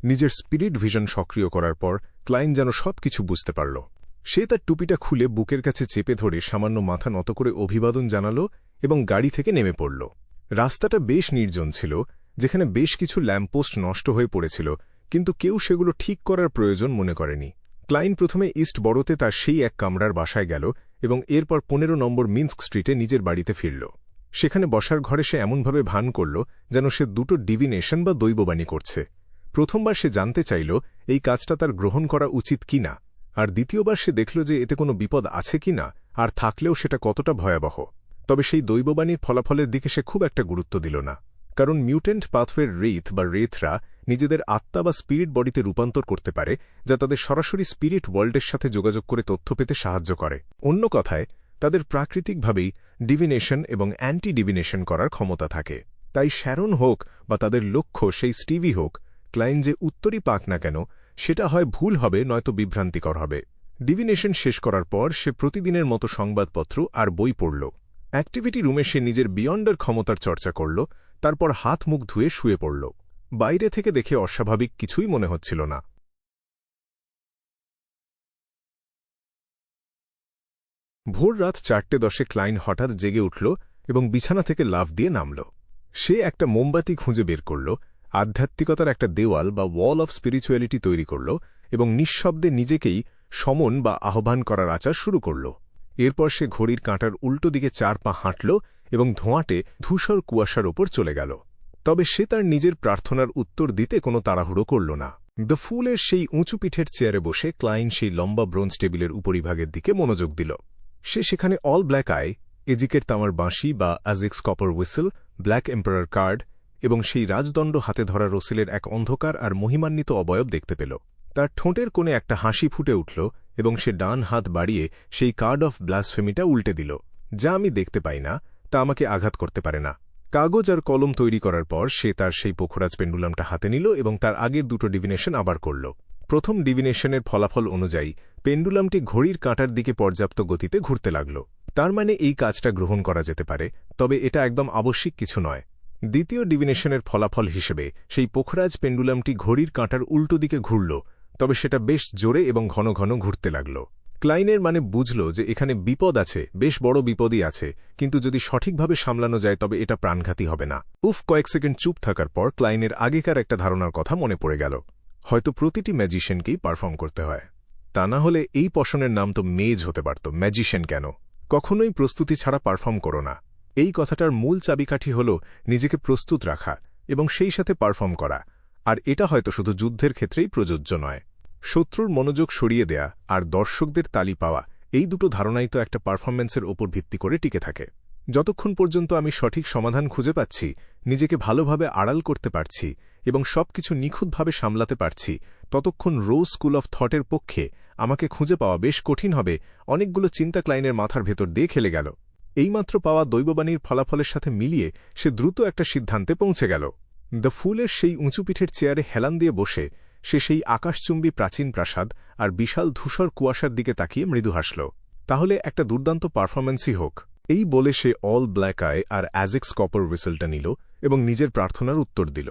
নিজের স্পিরিট ভিশন সক্রিয় করার পর ক্লাইন যেন সবকিছু বুঝতে পারল। সে তার টুপিটা খুলে বুকের কাছে চেপে ধরে সামান্য মাথা নত করে অভিবাদন জানাল এবং গাড়ি থেকে নেমে পড়ল। রাস্তাটা বেশ নির্জন ছিল, যেখানে বেশ কিছু ল্যাম্পপোস্ট নষ্ট হয়ে পড়েছিল, কিন্তু কেউ সেগুলো ঠিক করার প্রয়োজন মনে করেনি। ক্লাইন প্রথমে ইস্ট বড়োতে তার সেই এক কামরার বাসায় গেল এবং এরপর 15 নম্বর মিন্স্ক স্ট্রিটে নিজের বাড়িতে ফিরল। সেখানে বসার ঘরে সে এমনভাবে ভান করল যেন সে দুটো ডিভিনেশন বা দৈববাণী করছে। প্রথমবার সে জানতে চাইল এই কাজটা তার গ্রহণ করা উচিত কিনা, আর দ্বিতীয়বার সে দেখল যে এতে কোনো বিপদ আছে কিনা, আর থাকলেও সেটা কতটা ভয়াবহ। তবে সেই দৈববাণীর ফলাফলের দিকে সে খুব একটা গুরুত্ব দিল না, কারণ মিউটেন্ট পাথওয়ের রেথ বা রেথরা নিজেদের আত্মা বা স্পিরিট বডিতে রূপান্তর করতে পারে, যা তাদের সরাসরি স্পিরিট ওয়ার্ল্ডের সাথে যোগাযোগ করে তথ্য পেতে সাহায্য করে। অন্য কথায়, তাদের প্রাকৃতিকভাবেই ডিভিনেশন এবং অ্যান্টি ডিভিনেশন করার ক্ষমতা থাকে। তাই শ্যারন হোক বা তাদের লক্ষ্য সেই স্টিভি হোক, ক্লাইন যে উত্তরই পাক না কেন, সেটা হয় ভুল হবে নয়তো বিভ্রান্তিকর হবে। ডিভিনেশন শেষ করার পর সে প্রতিদিনের মতো সংবাদপত্র আর বই পড়ল। অ্যাক্টিভিটি রুমে সে নিজের বিয়ন্ডার ক্ষমতার চর্চা করল, তারপর হাত মুখ ধুয়ে শুয়ে পড়ল। বাইরে থেকে দেখে অস্বাভাবিক কিছুই মনে হচ্ছিল না। ভোর রাত 4:10 ক্লাইন হঠাৎ জেগে উঠল এবং বিছানা থেকে লাফ দিয়ে নামল। সে একটা মোমবাতি খুঁজে বের করল, আধ্যাত্মিকতার একটা দেওয়াল বা ওয়াল অফ স্পিরিচুয়ালিটি তৈরি করল এবং নিঃশব্দে নিজেকেই সমন বা আহ্বান করার আচার শুরু করল। এরপর সে ঘড়ির কাঁটার উল্টো দিকে 4 পা হাঁটল এবং ধোঁয়াটে ধূসর কুয়াশার ওপর চলে গেল। তবে সে তার নিজের প্রার্থনার উত্তর দিতে কোনো তাড়াহুড়ো করল না। দ্য ফুলের সেই উঁচু পিঠের চেয়ারে বসে ক্লাইন সেই লম্বা ব্রোঞ্জ টেবিলের উপরিভাগের দিকে মনোযোগ দিল। সে সেখানে অল ব্ল্যাক আই, এজিকের তামার বাঁশি বা Azik's copper whistle, black emperor card এবং সেই রাজদণ্ড হাতে ধরা রসিলের এক অন্ধকার আর মহিমান্বিত অবয়ব দেখতে পেল। তার ঠোঁটের কোণে একটা হাসি ফুটে উঠল এবং সে ডান হাত বাড়িয়ে সেই কার্ড অফ ব্লাসফেমিটা উল্টে দিল। যা আমি দেখতে পাই না, তা আমাকে আঘাত করতে পারে না। কাগজ আর কলম তৈরি করার পর সে তার সেই পোখরাজ পেন্ডুলামটা হাতে নিল এবং তার আগের দুটো ডিভিনেশন আবার করল। প্রথম ডিভিনেশনের ফলাফল অনুযায়ী পেন্ডুলামটি ঘড়ির কাঁটার দিকে পর্যাপ্ত গতিতে ঘুরতে লাগল। তার মানে এই কাজটা গ্রহণ করা যেতে পারে, তবে এটা একদম আবশ্যিক কিছু নয়। দ্বিতীয় ডিভিনেশনের ফলাফল হিসেবে সেই পোখরাজ পেন্ডুলামটি ঘড়ির কাঁটার উল্টো দিকে ঘুরল, তবে সেটা বেশ জোরে এবং ঘন ঘন ঘুরতে লাগল। ক্লাইনের বুঝল যে এখানে বিপদ আছে, বেশ বড় বিপদই আছে, কিন্তু যদি সঠিকভাবে সামলানো যায় তবে এটা প্রাণঘাতী হবে না। কয়েক সেকেন্ড চুপ থাকার পর ক্লাইনের আগেকার একটা ধারণার কথা মনে পড়ে গেল। হয়তো প্রতিটি ম্যাজিশিয়ানকেই পারফর্ম করতে হয়, তা না হলে এই পশনের নাম তো মেজ হতে পারত, ম্যাজিশিয়ান কেন? কখনোই প্রস্তুতি ছাড়া পারফর্ম করো না। এই কথাটার মূল চাবিকাঠি হল নিজেকে প্রস্তুত রাখা এবং সেই সাথে পারফর্ম করা, আর এটা হয়তো শুধু যুদ্ধের ক্ষেত্রেই প্রযোজ্য নয়। শত্রুর মনোযোগ সরিয়ে দেয়া আর দর্শকদের তালি পাওয়া, এই দুটো ধারণাই তো একটা পারফরম্যান্সের ওপর ভিত্তি করে টিকে থাকে। যতক্ষণ পর্যন্ত আমি সঠিক সমাধান খুঁজে পাচ্ছি, নিজেকে ভালোভাবে আড়াল করতে পারছি এবং সবকিছু নিখুঁতভাবে সামলাতে পারছি, ততক্ষণ রোজ স্কুল অফ থটের পক্ষে আমাকে খুঁজে পাওয়া বেশ কঠিন হবে। অনেকগুলো চিন্তা ক্লাইনের মাথার ভেতর দিয়ে খেলে গেল। এইমাত্র পাওয়া দৈববাণীর ফলাফলের সাথে মিলিয়ে সে দ্রুত একটা সিদ্ধান্তে পৌঁছে গেল। দ্য ফুলের সেই উঁচু পিঠের চেয়ারে হেলান দিয়ে বসে সে সেই আকাশচুম্বী প্রাচীন প্রাসাদ আর বিশাল ধূসর কুয়াশার দিকে তাকিয়ে মৃদু হাসল। তাহলে একটা দুর্দান্ত পারফরম্যান্সই হোক, এই বলে সে অল ব্ল্যাক আই আর অ্যাজেক্স কপার হুইসেলটা নিল এবং নিজের প্রার্থনার উত্তর দিল।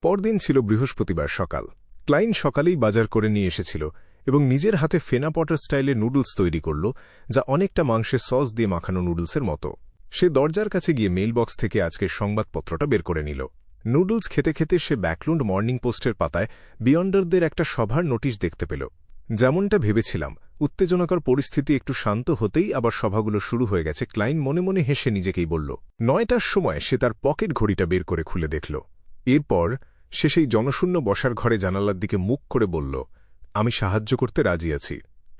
পরদিন ছিল বৃহস্পতিবার সকাল। ক্লাইন সকালেই বাজার করে নিয়ে এসেছিল এবং নিজের হাতে ফেনা পটার স্টাইলে নুডলস তৈরি করল, যা অনেকটা মাংসের সস দিয়ে মাখানো নুডলসের মতো। সে দরজার কাছে গিয়ে মেইলবক্স থেকে আজকের সংবাদপত্রটা বের করে নিল। নুডলস খেতে খেতে সে ব্যাকলুন্ড মর্নিং পোস্টের পাতায় বিয়ন্ডারদের একটা সভার নোটিশ দেখতে পেল। যেমনটা ভেবেছিলাম, উত্তেজনাকর পরিস্থিতি একটু শান্ত হতেই আবার সভাগুলো শুরু হয়ে গেছে। ক্লাইন মনে মনে হেসে নিজেকেই বলল। 9টার সময় সে তার পকেট ঘড়িটা বের করে খুলে দেখল। এরপর সে সেই জনশূন্য বসার ঘরে জানালার দিকে মুখ করে বলল, আমি সাহায্য করতে রাজি আছি।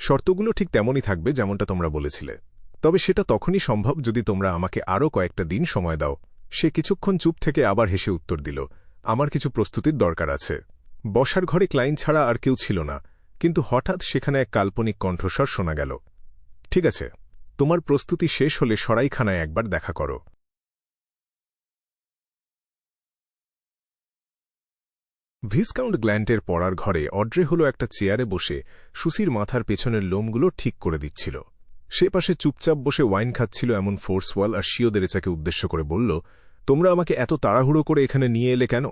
শর্তগুলো ঠিক তেমনই থাকবে যেমনটা তোমরা বলেছিলে, তবে সেটা তখনই সম্ভব যদি তোমরা আমাকে আরও কয়েকটা দিন সময় দাও। সে কিছুক্ষণ চুপ থেকে আবার হেসে উত্তর দিল, আমার কিছু প্রস্তুতির দরকার আছে। বসার ঘরে ক্লাইন ছাড়া আর কেউ ছিল না, কিন্তু হঠাৎ সেখানে এক কাল্পনিক কণ্ঠস্বর শোনা গেল, ঠিক আছে, তোমার প্রস্তুতি শেষ হলে সরাইখানায় একবার দেখা করো। ভিসকাউন্ট গ্ল্যান্টের পড়ার ঘরে অড্রে হলো একটা চেয়ারে বসে সুসির মাথার পেছনের লোমগুলো ঠিক করে দিচ্ছিল। সে পাশে চুপচাপ বসে ওয়াইন খাচ্ছিল এমন ফোর্সওয়াল আর শিওদেরেচাকে উদ্দেশ্য করে বলল, তোমরা আমাকে এত তাড়াহুড়ো করে এখানে নিয়ে এলে কেন?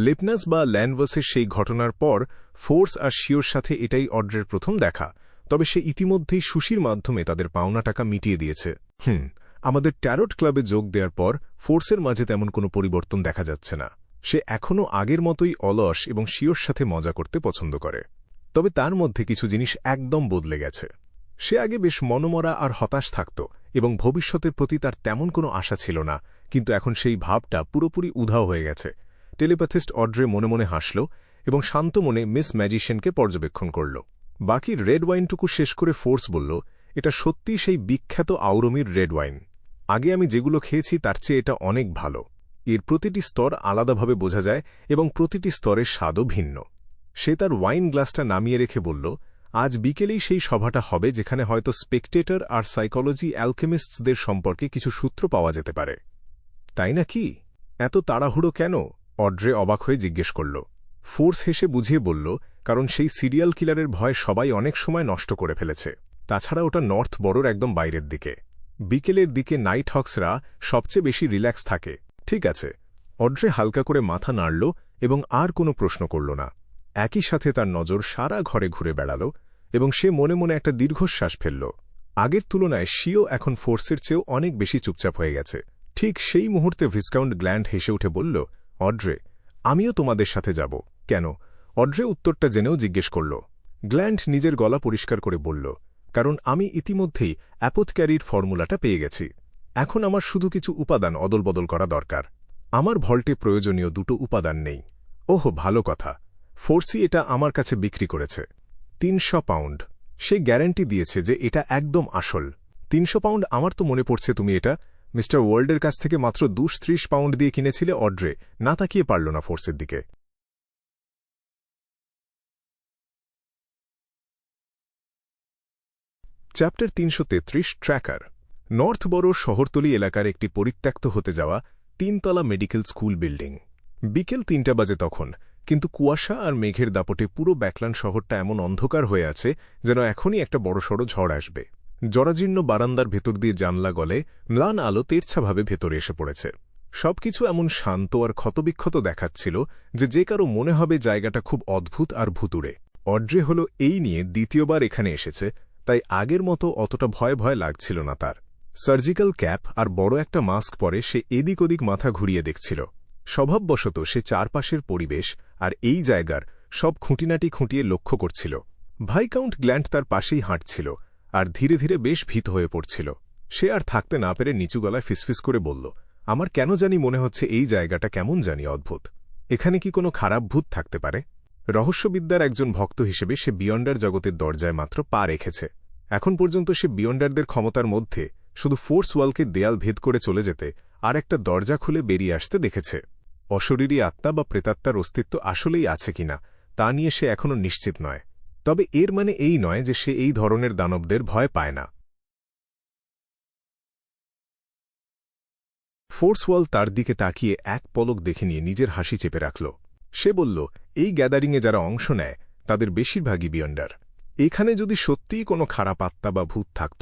লেপনাস বা ল্যান্ডভাসের সেই ঘটনার পর ফোর্স আর শিওর সাথে এটাই অড্রের প্রথম দেখা, তবে সে ইতিমধ্যেই সুসির মাধ্যমে তাদের পাওনা টাকা মিটিয়ে দিয়েছে। আমাদের ট্যারোট ক্লাবে যোগ দেওয়ার পর ফোর্সের মাঝে তেমন কোনো পরিবর্তন দেখা যাচ্ছে না। সে এখনও আগের মতোই অলস এবং শিওর সাথে মজা করতে পছন্দ করে, তবে তার মধ্যে কিছু জিনিস একদম বদলে গেছে। সে আগে বেশ মনমরা আর হতাশ থাকত এবং ভবিষ্যতের প্রতি তার তেমন কোনো আশা ছিল না, কিন্তু এখন সেই ভাবটা পুরোপুরি উধাও হয়ে গেছে। টেলিপ্যাথিস্ট অড্রে মনে মনে হাসল এবং শান্ত মনে মিস ম্যাজিশিয়ানকে পর্যবেক্ষণ করল। বাকি রেড ওয়াইনটুকু শেষ করে ফোর্স বলল, এটা সত্যি সেই বিখ্যাত আউরমির রেড ওয়াইন। আগে আমি যেগুলো খেয়েছি তার চেয়ে এটা অনেক ভালো। এর প্রতিটি স্তর আলাদাভাবে বোঝা যায় এবং প্রতিটি স্তরের স্বাদও ভিন্ন। সে তার ওয়াইন গ্লাসটা নামিয়ে রেখে বলল, আজ বিকেলেই সেই সভাটা হবে যেখানে হয়তো স্পেকটেটর আর সাইকোলজি অ্যালকেমিস্টসদের সম্পর্কে কিছু সূত্র পাওয়া যেতে পারে। তাই না কি? এত তাড়াহুড়ো কেন? অড্রে অবাক হয়ে জিজ্ঞেস করল। ফোর্স হেসে বুঝিয়ে বলল, কারণ সেই সিরিয়াল কিলারের ভয় সবাই অনেক সময় নষ্ট করে ফেলেছে। তাছাড়া ওটা নর্থ বরোর একদম বাইরের দিকে। বিকেলের দিকে নাইট হক্সরা সবচেয়ে বেশি রিল্যাক্স থাকে। ঠিক আছে। অড্রে হালকা করে মাথা নাড়ল এবং আর কোনো প্রশ্ন করল না। একই সাথে তার নজর সারা ঘরে ঘুরে বেড়াল এবং সে মনে মনে একটা দীর্ঘশ্বাস ফেলল। আগের তুলনায় শিও এখন ফোর্সের চেয়েও অনেক বেশি চুপচাপ হয়ে গেছে। ঠিক সেই মুহূর্তে ভিসকাউন্ট গ্ল্যান্ড হেসে উঠে বলল, অড্রে, আমিও তোমাদের সাথে যাব। কেন? অড্রে উত্তরটা জেনেও জিজ্ঞেস করল। গ্ল্যান্ড নিজের গলা পরিষ্কার করে বলল, কারণ আমি ইতিমধ্যেই অ্যাপোথক্যারির ফর্মুলাটা পেয়ে গেছি। এখন আমার শুধু কিছু উপাদান অদলবদল করা দরকার। আমার ভল্টে প্রয়োজনীয় দুটো উপাদান নেই। ওহ, ভালো কথা। ফোর্সি এটা আমার কাছে বিক্রি করেছে 300 পাউন্ড। সে গ্যারান্টি দিয়েছে যে এটা একদম আসল। 300 পাউন্ড? আমার তো মনে পড়ছে তুমি এটা মিস্টার ওয়ার্ল্ডের কাছ থেকে মাত্র 230 পাউন্ড দিয়ে কিনেছিলে। অড্রে না তাকিয়ে পারল না ফোর্সের দিকে। Chapter 333 tracker. নর্থ বরো শহরতলি এলাকার একটি পরিত্যক্ত হতে যাওয়া 3তলা মেডিকেল স্কুল বিল্ডিং। বিকেল 3টা বাজে তখন, কিন্তু কুয়াশা আর মেঘের দাপটে পুরো ব্যাকল্যান্ড শহরটা এমন অন্ধকার হয়ে আছে যেন এখনই একটা বড়সড় ঝড় আসবে। জরাজীর্ণ বারান্দার ভেতর দিয়ে জানলা গলে ম্লান আলো তেরছাভাবে ভেতরে এসে পড়েছে। সবকিছু এমন শান্ত আর ক্ষতবিক্ষত দেখাচ্ছিল যে কারো মনে হবে জায়গাটা খুব অদ্ভুত আর ভুতুড়ে। অড্রে হল এই নিয়ে দ্বিতীয়বার এখানে এসেছে, তাই আগের মতো অতটা ভয় ভয় লাগছিল না তার। সার্জিক্যাল ক্যাপ আর বড় একটা মাস্ক পরে সে এদিক ওদিক মাথা ঘুরিয়ে দেখছিল। স্বভাববশত সে চারপাশের পরিবেশ আর এই জায়গার সব খুঁটিনাটি খুঁটিয়ে লক্ষ্য করছিল। ভাইকাউন্ট গ্ল্যান্ট তার পাশেই হাঁটছিল আর ধীরে ধীরে বেশ ভীত হয়ে পড়ছিল। সে আর থাকতে না পেরে নিচু গলায় ফিসফিস করে বলল, আমার কেন জানি মনে হচ্ছে এই জায়গাটা কেমন জানি অদ্ভুত। এখানে কি কোনো খারাপ ভূত থাকতে পারে? রহস্যবিদ্যার একজন ভক্ত হিসেবে সে বিয়ন্ডার জগতের দরজায় মাত্র পা রেখেছে। এখন পর্যন্ত সে বিয়ন্ডারদের ক্ষমতার মধ্যে শুধু ফোর্স ওয়ালকে দেয়াল ভেদ করে চলে যেতে আর একটা দরজা খুলে বেরিয়ে আসতে দেখেছে। অশরীরী আত্মা বা প্রেতাত্মার অস্তিত্ব আসলেই আছে কিনা তা নিয়ে সে এখনও নিশ্চিত নয়। তবে এর মানে এই নয় যে সে এই ধরনের দানবদের ভয় পায় না। ফোর্স ওয়াল তার দিকে তাকিয়ে এক পলক দেখে নিয়ে নিজের হাসি চেপে রাখল। সে বলল, এই গ্যাদারিংয়ে যারা অংশ নেয় তাদের বেশিরভাগই বিয়ন্ডার। এখানে যদি সত্যিই কোনো খারাপ আত্মা বা ভূত থাকত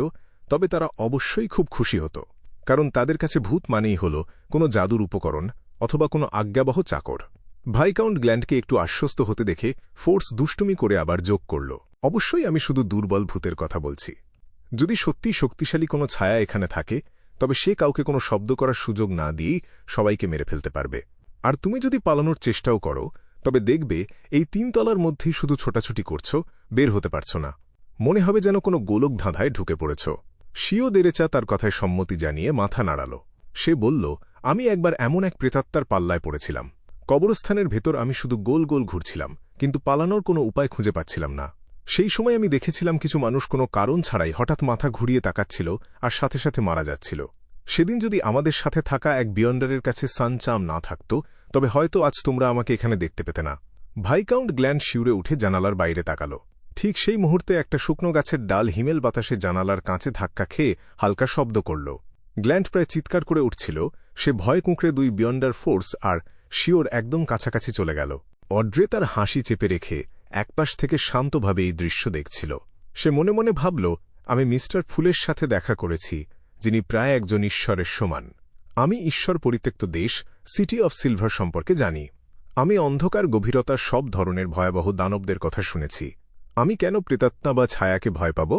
তবে তারা অবশ্যই খুব খুশি হতো, কারণ তাদের কাছে ভূত মানেই হল কোনো জাদুর উপকরণ অথবা কোনো আজ্ঞাবহ চাকর। ভাইকাউন্ট গ্ল্যান্টকে একটু আশ্বস্ত হতে দেখে ফোর্স দুষ্টুমি করে আবার যোগ করল, অবশ্যই আমি শুধু দুর্বল ভূতের কথা বলছি। যদি সত্যিই শক্তিশালী কোনো ছায়া এখানে থাকে তবে সে কাউকে কোনো শব্দ করার সুযোগ না দিয়েই সবাইকে মেরে ফেলতে পারবে। আর তুমি যদি পালানোর চেষ্টাও করো তবে দেখবে এই 3 তলার মধ্যেই শুধু ছোটাছুটি করছ, বের হতে পারছ না। মনে হবে যেন কোনো গোলক ধাঁধায় ঢুকে পড়েছ। শিও দেরেচা তার কথায় সম্মতি জানিয়ে মাথা নাড়াল। সে বলল, আমি একবার এমন এক প্রেতাত্মার পাল্লায় পড়েছিলাম। কবরস্থানের ভেতর আমি শুধু গোল গোল ঘুরছিলাম, কিন্তু পালানোর কোনো উপায় খুঁজে পাচ্ছিলাম না। সেই সময় আমি দেখেছিলাম কিছু মানুষ কোনো কারণ ছাড়াই হঠাৎ মাথা ঘুরিয়ে তাকাচ্ছিল আর সাথে সাথে মারা যাচ্ছিল। সেদিন যদি আমাদের সাথে থাকা এক বিয়ন্ডারের কাছে সানচাম না থাকত তবে হয়তো আজ তোমরা আমাকে এখানে দেখতে পেতে না। ভাইকাউন্ট গ্ল্যান্ট শিউরে উঠে জানালার বাইরে তাকাল। ঠিক সেই মুহূর্তে একটা শুকনো গাছের ডাল হিমেল বাতাসে জানালার কাঁচে ধাক্কা খেয়ে হালকা শব্দ করল। গ্ল্যান্ট প্রায় চিৎকার করে উঠছিল। সে ভয় কুঁকড়ে 2 বিয়ন্ডার ফোর্স আর শিওর একদম কাছাকাছি চলে গেল। অড্রে তার হাসি চেপে রেখে একপাশ থেকে শান্তভাবে এই দৃশ্য দেখছিল। সে মনে মনে ভাবল, আমি মিস্টার ফুলের সাথে দেখা করেছি, যিনি প্রায় একজন ঈশ্বরের সমান। আমি ঈশ্বর পরিত্যক্ত দেশ সিটি অফ সিলভার সম্পর্কে জানি। আমি অন্ধকার গভীরতার সব ধরনের ভয়াবহ দানবদের কথা শুনেছি। আমি কেন প্রেতাত্মা বা ছায়াকে ভয় পাব?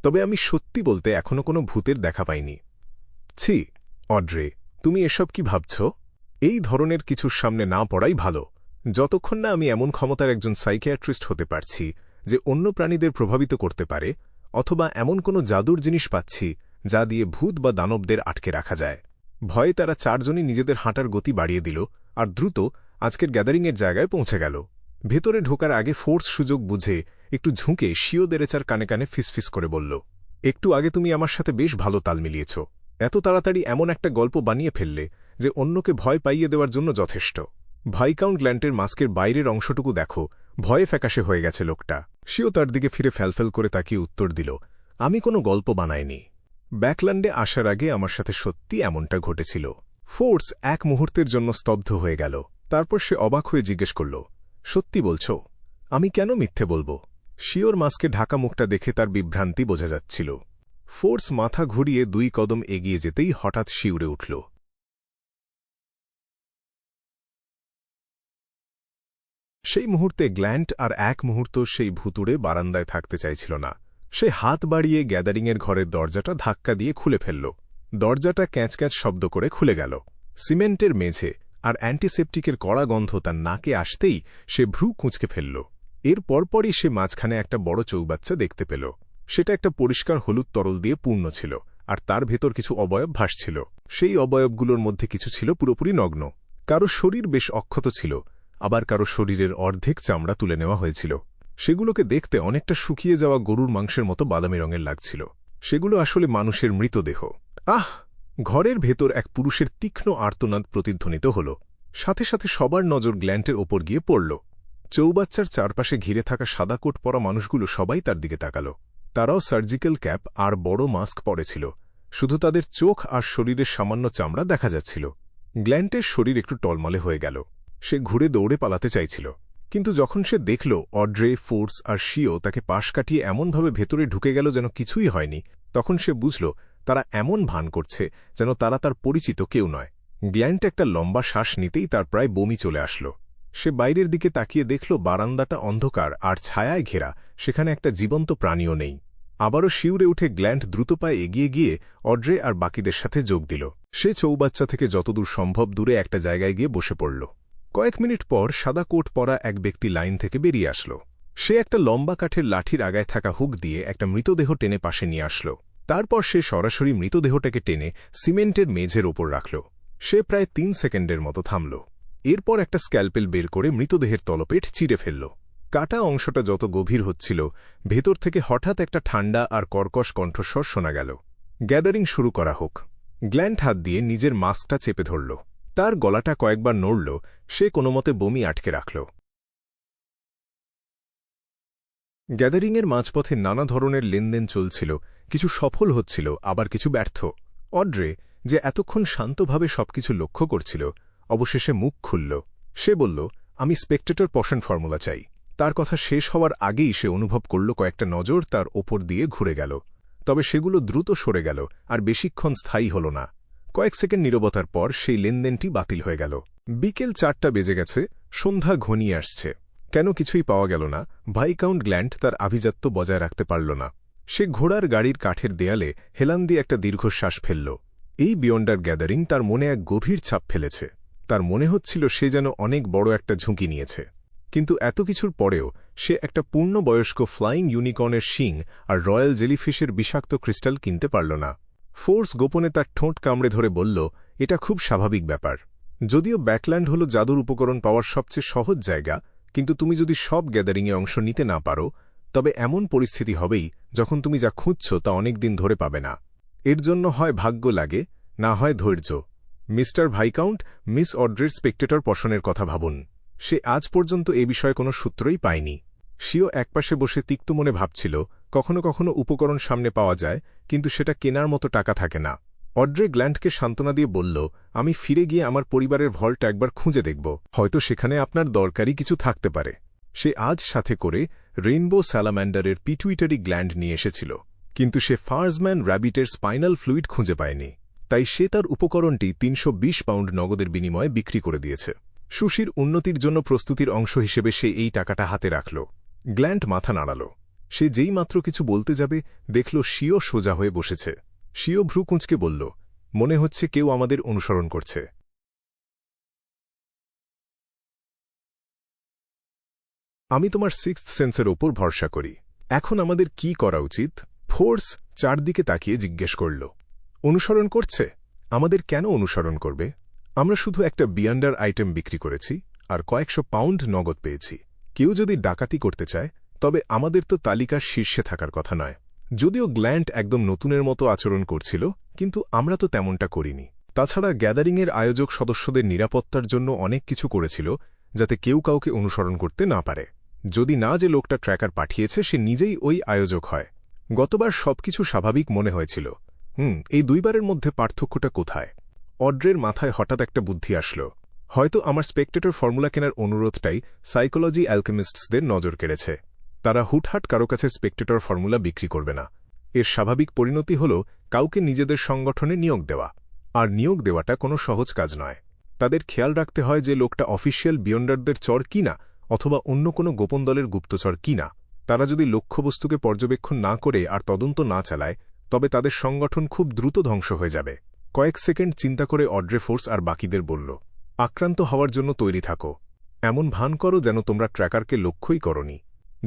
তবে আমি সত্যি বলতে এখনও কোনো ভূতের দেখা পাইনি। ছি, অড্রে, তুমি এসব কি ভাবছ? এই ধরনের কিছুর সামনে না পড়াই ভালো। যতক্ষণ না আমি এমন ক্ষমতার একজন সাইকিয়াট্রিস্ট হতে পারছি যে অন্য প্রাণীদের প্রভাবিত করতে পারে, অথবা এমন কোনো জাদুর জিনিস পাচ্ছি যা দিয়ে ভূত বা দানবদের আটকে রাখা যায়। ভয়ে তারা 4 জনই নিজেদের হাঁটার গতি বাড়িয়ে দিল আর দ্রুত আজকের গ্যাদারিংয়ের জায়গায় পৌঁছে গেল। ভেতরে ঢোকার আগে ফোর্স সুযোগ বুঝে একটু ঝুঁকে শিও দেরেচার কানে কানে ফিসফিস করে বলল, একটু আগে তুমি আমার সাথে বেশ ভালো তাল মিলিয়েছ। এত তাড়াতাড়ি এমন একটা গল্প বানিয়ে ফেললে যে অন্যকে ভয় পাইয়ে দেওয়ার জন্য যথেষ্ট। ভাইকাউন্ট গ্ল্যান্টের মাস্কের বাইরের অংশটুকু দেখো, ভয়ে ফ্যাকাশে হয়ে গেছে লোকটা। শিও তার দিকে ফিরে ফ্যালফ্যাল করে তাকিয়ে উত্তর দিল, আমি কোনো গল্প বানাইনি। ব্যাকল্যান্ডে আসার আগে আমার সাথে সত্যি এমনটা ঘটেছিল। ফোর্স এক মুহূর্তের জন্য স্তব্ধ হয়ে গেল। তারপর সে অবাক হয়ে জিজ্ঞেস করল, সত্যি বলছ? আমি কেন মিথ্যে বলব? শিওর মাস্কে ঢাকা মুখটা দেখে তার বিভ্রান্তি বোঝা যাচ্ছিল। ফোর্স মাথা ঘুরিয়ে 2 কদম এগিয়ে যেতেই হঠাৎ শিউরে উঠল। সেই মুহূর্তে গ্ল্যান্ট আর এক মুহূর্ত সেই ভুতুড়ে বারান্দায় থাকতে চাইছিল না। সে হাত বাড়িয়ে গ্যাদারিংয়ের ঘরের দরজাটা ধাক্কা দিয়ে খুলে ফেলল। দরজাটা ক্যাঁচ শব্দ করে খুলে গেল। সিমেন্টের মেঝে আর অ্যান্টিসেপটিকের কড়া গন্ধ তার নাকে আসতেই সে ভ্রু কুঁচকে ফেলল। এর পরপরই সে মাঝখানে একটা বড় চৌবাচ্চা দেখতে পেল। সেটা একটা পরিষ্কার হলুদ তরল দিয়ে পূর্ণ ছিল, আর তার ভেতর কিছু অবয়ব ভাসছিল। সেই অবয়বগুলোর মধ্যে কিছু ছিল পুরোপুরি নগ্ন। কারো শরীর বেশ অক্ষত ছিল, আবার কারো শরীরের অর্ধেক চামড়া তুলে নেওয়া হয়েছিল। সেগুলোকে দেখতে অনেকটা শুকিয়ে যাওয়া গরুর মাংসের মতো বাদামি রঙের লাগছিল। সেগুলো আসলে মানুষের মৃতদেহ। আহ! ঘরের ভেতর এক পুরুষের তীক্ষ্ণ আর্তনাদ প্রতিধ্বনিত হল। সাথে সাথে সবার নজর গ্ল্যান্টের ওপর গিয়ে পড়ল। চৌবাচ্চার চারপাশে ঘিরে থাকা সাদা কোট পরা মানুষগুলো সবাই তার দিকে তাকাল। তারাও সার্জিক্যাল ক্যাপ আর বড় মাস্ক পরেছিল, শুধু তাদের চোখ আর শরীরের সামান্য চামড়া দেখা যাচ্ছিল। গ্ল্যান্টের শরীর একটু টলমলে হয়ে গেল। সে ঘুরে দৌড়ে পালাতে চাইছিল, কিন্তু যখন সে দেখল অড্রে, ফোর্স আর শিও তাকে পাশ কাটিয়ে এমনভাবে ভেতরে ঢুকে গেল যেন কিছুই হয়নি, তখন সে বুঝল তারা এমন ভান করছে যেন তারা তার পরিচিত কেউ নয়। গ্ল্যান্ট একটা লম্বা শ্বাস নিতেই তার প্রায় বমি চলে আসল। সে বাইরের দিকে তাকিয়ে দেখল বারান্দাটা অন্ধকার আর ছায়ায় ঘেরা, সেখানে একটা জীবন্ত প্রাণীও নেই। আবারও শিউরে উঠে গ্ল্যান্ট দ্রুত পায়ে এগিয়ে গিয়ে অড্রে আর বাকিদের সাথে যোগ দিল। সে চৌবাচ্চা থেকে যতদূর সম্ভব দূরে একটা জায়গায় গিয়ে বসে পড়ল। কয়েক মিনিট পর সাদা কোট পরা এক ব্যক্তি লাইন থেকে বেরিয়ে আসল। সে একটা লম্বা কাঠের লাঠির আগায় থাকা হুক দিয়ে একটা মৃতদেহ টেনে পাশে নিয়ে আসল। তারপর সে সরাসরি মৃতদেহটাকে টেনে সিমেন্টের মেঝের ওপর রাখল। সে প্রায় 3 সেকেন্ডের মতো থামল। এরপর একটা স্ক্যালপেল বের করে মৃতদেহের তলপেট চিরে ফেলল। কাটা অংশটা যত গভীর হচ্ছিল, ভেতর থেকে হঠাৎ একটা ঠান্ডা আর কর্কশ কণ্ঠস্বর শোনা গেল, গ্যাদারিং শুরু করা হোক। গ্ল্যান্ট হাত দিয়ে নিজের মাস্কটা চেপে ধরল। তার গলাটা কয়েকবার নড়ল, সে কোনোমতে বমি আটকে রাখল। গ্যাদারিংয়ের মাঝপথে নানা ধরনের লেনদেন চলছিল, কিছু সফল হচ্ছিল, আবার কিছু ব্যর্থ। অড্রে, যে এতক্ষণ শান্তভাবে সবকিছু লক্ষ্য করছিল, অবশেষে মুখ খুলল। সে বলল, আমি স্পেকটেটর পশন ফর্মুলা চাই। তার কথা শেষ হওয়ার আগেই সে অনুভব করল কয়েকটা নজর তার ওপর দিয়ে ঘুরে গেল। তবে সেগুলো দ্রুত সরে গেল আর বেশিক্ষণ স্থায়ী হল না। কয়েক সেকেন্ড নীরবতার পর সেই লেনদেনটি বাতিল হয়ে গেল। বিকেল 4টা বেজে গেছে, সন্ধ্যা ঘনিয়ে আসছে। কেন কিছুই পাওয়া গেল না, ভাইকাউন্ট গ্ল্যান্ট তার আভিজাত্য বজায় রাখতে পারল না। সে ঘোড়ার গাড়ির কাঠের দেয়ালে হেলান দিয়ে একটা দীর্ঘশ্বাস ফেলল। এই বিয়ন্ডার গ্যাদারিং তার মনে এক গভীর ছাপ ফেলেছে। তার মনে হচ্ছিল সে যেন অনেক বড় একটা ঝুঁকি নিয়েছে। কিন্তু এত কিছুর পরেও সে একটা পূর্ণবয়স্ক ফ্লাইং ইউনিকর্নের শিং আর রয়্যাল জেলিফিশের বিষাক্ত ক্রিস্টাল কিনতে পারল না। ফোর্স গোপনে তার ঠোঁট কামড়ে ধরে বলল, এটা খুব স্বাভাবিক ব্যাপার। যদিও ব্যাকল্যান্ড হল জাদুর উপকরণ পাওয়ার সবচেয়ে সহজ জায়গা, কিন্তু তুমি যদি সব গ্যাদারিংয়ে অংশ নিতে না পারো, তবে এমন পরিস্থিতি হবেই যখন তুমি যা খুঁজছ তা অনেক দিন ধরে পাবে না। এর জন্য হয় ভাগ্য লাগে, না হয় ধৈর্য। মিস্টার ভাইকাউন্ট, মিস অড্রের স্পেকটেটর পশনের কথা ভাবুন। সে আজ পর্যন্ত এ বিষয়ে কোনো সূত্রই পায়নি। সেও একপাশে বসে তিক্ত মনে ভাবছিল, কখনো কখনো উপকরণ সামনে পাওয়া যায়, কিন্তু সেটা কেনার মতো টাকা থাকে না। অড্রে গ্ল্যান্টকে সান্ত্বনা দিয়ে বলল, আমি ফিরে গিয়ে আমার পরিবারের ভল্টটা একবার খুঁজে দেখব, হয়তো সেখানে আপনার দরকারি কিছু থাকতে পারে। সে আজ সাথে করে রেইনবো স্যালাম্যান্ডারের পিটুইটারি গ্ল্যান্ড নিয়ে এসেছিল, কিন্তু সে ফার্জম্যান র্যাবিটের স্পাইনাল ফ্লুইড খুঁজে পায়নি। তাই সে তার উপকরণটি ৩২০ পাউন্ড নগদের বিনিময়ে বিক্রি করে দিয়েছে। সুশির উন্নতির জন্য প্রস্তুতির অংশ হিসেবে সে এই টাকাটা হাতে রাখল। গ্ল্যান্ট মাথা নাড়াল। সে যেই মাত্র কিছু বলতে যাবে, দেখল শিও সোজা হয়ে বসেছে। শিও ভ্রু কুঁচকে বলল, মনে হচ্ছে কেউ আমাদের অনুসরণ করছে। আমি তোমার সিক্সথ সেন্সের ওপর ভরসা করি। এখন আমাদের কি করা উচিত? ফোর্স চারদিকে তাকিয়ে জিজ্ঞেস করল। অনুসরণ করছে? আমাদের কেন অনুসরণ করবে? আমরা শুধু একটা বিয়ান্ডার আইটেম বিক্রি করেছি আর কয়েকশো পাউন্ড নগদ পেয়েছি। কেউ যদি ডাকাতি করতে চায়, তবে আমাদের তো তালিকার শীর্ষে থাকার কথা নয়। যদিও গ্ল্যান্ট একদম নতুনের মতো আচরণ করছিল, কিন্তু আমরা তো তেমনটা করিনি। তাছাড়া গ্যাদারিংয়ের আয়োজক সদস্যদের নিরাপত্তার জন্য অনেক কিছু করেছিল, যাতে কেউ কাউকে অনুসরণ করতে না পারে। যদি না যে লোকটা ট্র্যাকার পাঠিয়েছে সে নিজেই ওই আয়োজক হয়। গতবার সবকিছু স্বাভাবিক মনে হয়েছিল। এই দুইবারের মধ্যে পার্থক্যটা কোথায়? অড্রের মাথায় হঠাৎ একটা বুদ্ধি আসল। হয়তো আমার স্পেকটেটর ফর্মুলা কেনার অনুরোধটাই সাইকোলজি অ্যালকেমিস্টসদের নজর কেড়েছে। তারা হুটহাট কারো কাছে স্পেকটেটর ফর্মুলা বিক্রি করবে না। এর স্বাভাবিক পরিণতি হল কাউকে নিজেদের সংগঠনে নিয়োগ দেওয়া। আর নিয়োগ দেওয়াটা কোনো সহজ কাজ নয়। তাদের খেয়াল রাখতে হয় যে লোকটা অফিসিয়াল বিয়ন্ডারদের চর কিনা, অথবা অন্য কোনো গোপন দলের গুপ্তচর কিনা। তারা যদি লক্ষ্যবস্তুকে পর্যবেক্ষণ না করে আর তদন্ত না চালায়, তবে তাদের সংগঠন খুব দ্রুত ধ্বংস হয়ে যাবে। কয়েক সেকেন্ড চিন্তা করে অড্রে ফোর্স আর বাকিদের বলল, আক্রান্ত হওয়ার জন্য তৈরি থাকো। এমন ভান করো যেন তোমরা ট্র্যাকারকে লক্ষ্যই করনি।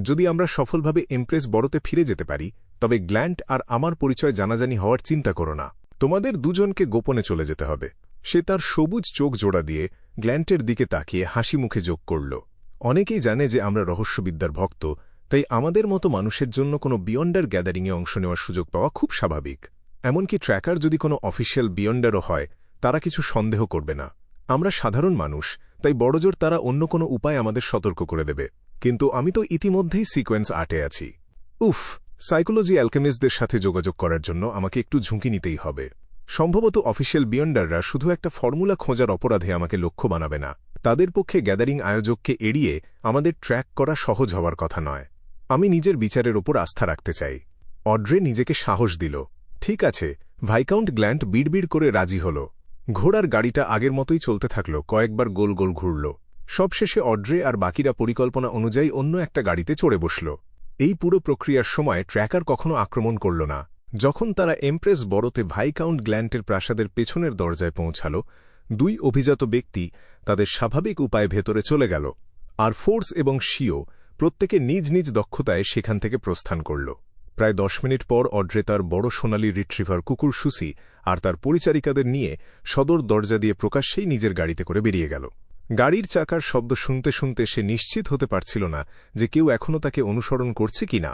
যদি আমরা সফলভাবে এমপ্রেস বড়তে ফিরে যেতে পারি, তবে গ্ল্যান্ট আর আমার পরিচয় জানাজানি হওয়ার চিন্তা করো না। তোমাদের দুজনকে গোপনে চলে যেতে হবে। সে তার সবুজ চোখ জোড়া দিয়ে গ্ল্যান্টের দিকে তাকিয়ে হাসি মুখে যোগ করল, অনেকেই জানে যে আমরা রহস্যবিদ্যার ভক্ত, তাই আমাদের মতো মানুষের জন্য কোনো বিয়ন্ডার গ্যাদারিংয়ে অংশ নেওয়ার সুযোগ পাওয়া খুব স্বাভাবিক। এমনকি ট্র্যাকার যদি কোনো অফিসিয়াল বিয়ন্ডারও হয়, তারা কিছু সন্দেহ করবে না। আমরা সাধারণ মানুষ, তাই বড়জোর তারা অন্য কোনো উপায় আমাদের সতর্ক করে দেবে। কিন্তু আমি তো ইতিমধ্যেই সিকোয়েন্স আটে আছি। সাইকোলজি অ্যালকেমিস্টদের সাথে যোগাযোগ করার জন্য আমাকে একটু ঝুঁকি নিতেই হবে। সম্ভবত অফিসিয়াল বিয়ন্ডাররা শুধু একটা ফর্মুলা খোঁজার অপরাধে আমাকে লক্ষ্য বানাবে না। তাদের পক্ষে গ্যাদারিং আয়োজককে এড়িয়ে আমাদের ট্র্যাক করা সহজ হওয়ার কথা নয়। আমি নিজের বিচারের ওপর আস্থা রাখতে চাই। অড্রে নিজেকে সাহস দিল। ঠিক আছে, ভাইকাউন্ট গ্ল্যান্ট বিড়বিড় করে রাজি হল। ঘোড়ার গাড়িটা আগের মতোই চলতে থাকল, কয়েকবার গোল গোল ঘুরল। সবশেষে অড্রে আর বাকিরা পরিকল্পনা অনুযায়ী অন্য একটা গাড়িতে চড়ে বসল। এই পুরো প্রক্রিয়ার সময় ট্র্যাকার কখনো আক্রমণ করল না। যখন তারা এমপ্রেস বড়তে ভাইকাউন্ট গ্ল্যান্টের প্রাসাদের পেছনের দরজায় পৌঁছাল, দুই অভিজাত ব্যক্তি তাদের স্বাভাবিক উপায়ে ভেতরে চলে গেল, আর ফোর্স এবং শিও প্রত্যেকে নিজ নিজ দক্ষতায় সেখান থেকে প্রস্থান করল। প্রায় 10 মিনিট পর অড্রে তার বড় সোনালি রিট্রিভার কুকুর সুসি আর তার পরিচারিকাদের নিয়ে সদর দরজা দিয়ে প্রকাশ্যেই নিজের গাড়িতে করে বেরিয়ে গেল। গাড়ির চাকার শব্দ শুনতে শুনতে সে নিশ্চিত হতে পারছিল না যে কেউ এখনও তাকে অনুসরণ করছে কিনা।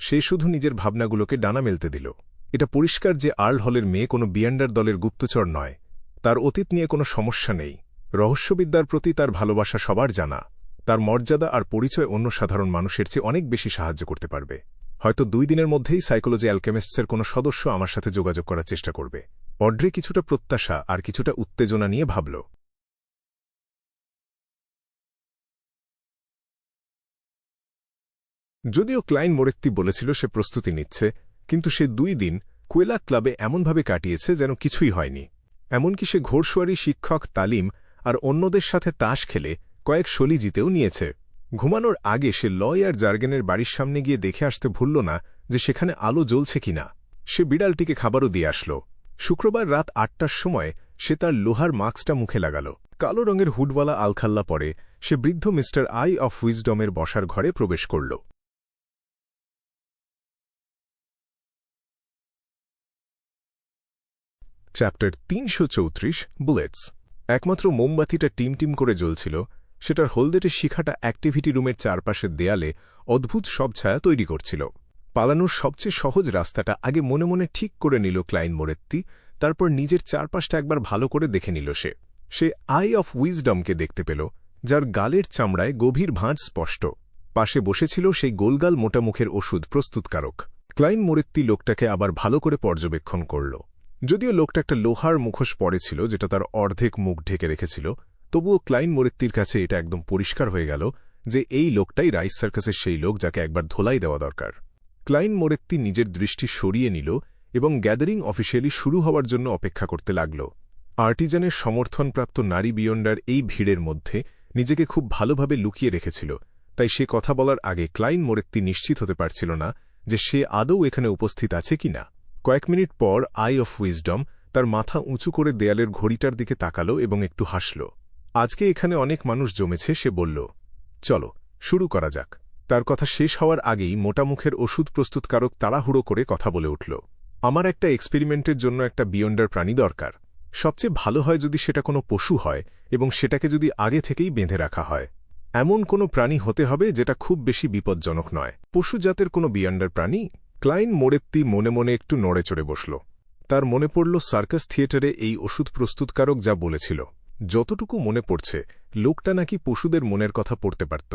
সে শুধু নিজের ভাবনাগুলোকে ডানা মেলতে দিল। এটা পরিষ্কার যে আর্ল হলের মেয়ে কোনো বিয়ান্ডার দলের গুপ্তচর নয়। তার অতীত নিয়ে কোনো সমস্যা নেই। রহস্যবিদ্যার প্রতি তার ভালোবাসা সবার জানা। তার মর্যাদা আর পরিচয় অন্য সাধারণ মানুষের চেয়ে অনেক বেশি সাহায্য করতে পারবে। হয়তো 2 দিনের মধ্যেই সাইকোলজি অ্যালকেমিস্টসের কোনো সদস্য আমার সাথে যোগাযোগ করার চেষ্টা করবে। অড্রে কিছুটা প্রত্যাশা আর কিছুটা উত্তেজনা নিয়ে ভাবল। যদিও ক্লাইন মোরেত্তি বলেছিল সে প্রস্তুতি নিচ্ছে, কিন্তু সে 2 দিন কোয়েলা ক্লাবে এমনভাবে কাটিয়েছে যেন কিছুই হয়নি। এমনকি সে ঘোড়সওয়ারি শিক্ষক, তালিম আর অন্যদের সাথে তাস খেলে কয়েক শলি জিতেও নিয়েছে। ঘুমানোর আগে সে লয়ার জার্গেনের বাড়ির সামনে গিয়ে দেখে আসতে ভুলল না যে সেখানে আলো জ্বলছে কিনা। সে বিড়ালটিকে খাবারও দিয়ে আসল। শুক্রবার রাত 8টার সময় সে তার লোহার মাস্কটা মুখে লাগাল। কালো রঙের হুডওয়ালা আলখাল্লা পরে সে বৃদ্ধ মিস্টার আই অফ উইজডমের বসার ঘরে প্রবেশ করল। Chapter 334 bullets. একমাত্র মোমবাতিটা টিমটিম করে জ্বলছিল। সেটার হলদেটে শিখাটা অ্যাক্টিভিটি রুমের চারপাশের দেয়ালে অদ্ভুত সব ছায়া তৈরি করছিল। পালানোর সবচেয়ে সহজ রাস্তাটা আগে মনে মনে ঠিক করে নিল ক্লাইন মোরেত্তি। তারপর নিজের চারপাশটা একবার ভালো করে দেখে নিল। সে আই অফ উইজডমকে দেখতে পেল, যার গালের চামড়ায় গভীর ভাঁজ স্পষ্ট। পাশে বসেছিল সেই গোলগাল মোটা মুখের ওষুধ প্রস্তুতকারক। ক্লাইন মোরেত্তি লোকটাকে আবার ভালো করে পর্যবেক্ষণ করল। যদিও লোকটা একটা লোহার মুখোশ পরেছিল যেটা তার অর্ধেক মুখ ঢেকে রেখেছিল, তবুও ক্লাইন মোরেত্তির কাছে এটা একদম পরিষ্কার হয়ে গেল যে এই লোকটাই রাইস সার্কাসের সেই লোক যাকে একবার ধোলাই দেওয়া দরকার। ক্লাইন মোরেত্তি নিজের দৃষ্টি সরিয়ে নিল এবং গ্যাদারিং অফিসিয়ালি শুরু হওয়ার জন্য অপেক্ষা করতে লাগল। আর্টিজানের সমর্থনপ্রাপ্ত নারী বিয়ন্ডার এই ভিড়ের মধ্যে নিজেকে খুব ভালোভাবে লুকিয়ে রেখেছিল, তাই সে কথা বলার আগে ক্লাইন মোরেত্তি নিশ্চিত হতে পারছিল না যে সে আদৌ এখানে উপস্থিত আছে কিনা। কয়েক মিনিট পর আই অফ উইজডম তার মাথা উঁচু করে দেয়ালের ঘড়িটার দিকে তাকাল এবং একটু হাসল। আজকে এখানে অনেক মানুষ জমেছে, সে বলল। চলো শুরু করা যাক। তার কথা শেষ হওয়ার আগেই মোটা মুখের ওষুধ প্রস্তুতকারক তাড়াহুড়ো করে কথা বলে উঠল। আমার একটা এক্সপেরিমেন্টের জন্য একটা বিয়ন্ডার প্রাণী দরকার। সবচেয়ে ভালো হয় যদি সেটা কোনো পশু হয় এবং সেটাকে যদি আগে থেকেই বেঁধে রাখা হয়। এমন কোনো প্রাণী হতে হবে যেটা খুব বেশি বিপজ্জনক নয়। পশু জাতের কোনো বিয়ন্ডার প্রাণী? ক্লাইন মোরেত্তি মনে মনে একটু নড়ে চড়ে বসল। তার মনে পড়ল সার্কাস থিয়েটারে এই ওষুধ প্রস্তুতকারক যা বলেছিল। যতটুকু মনে পড়ছে, লোকটা নাকি পশুদের মনের কথা পড়তে পারত।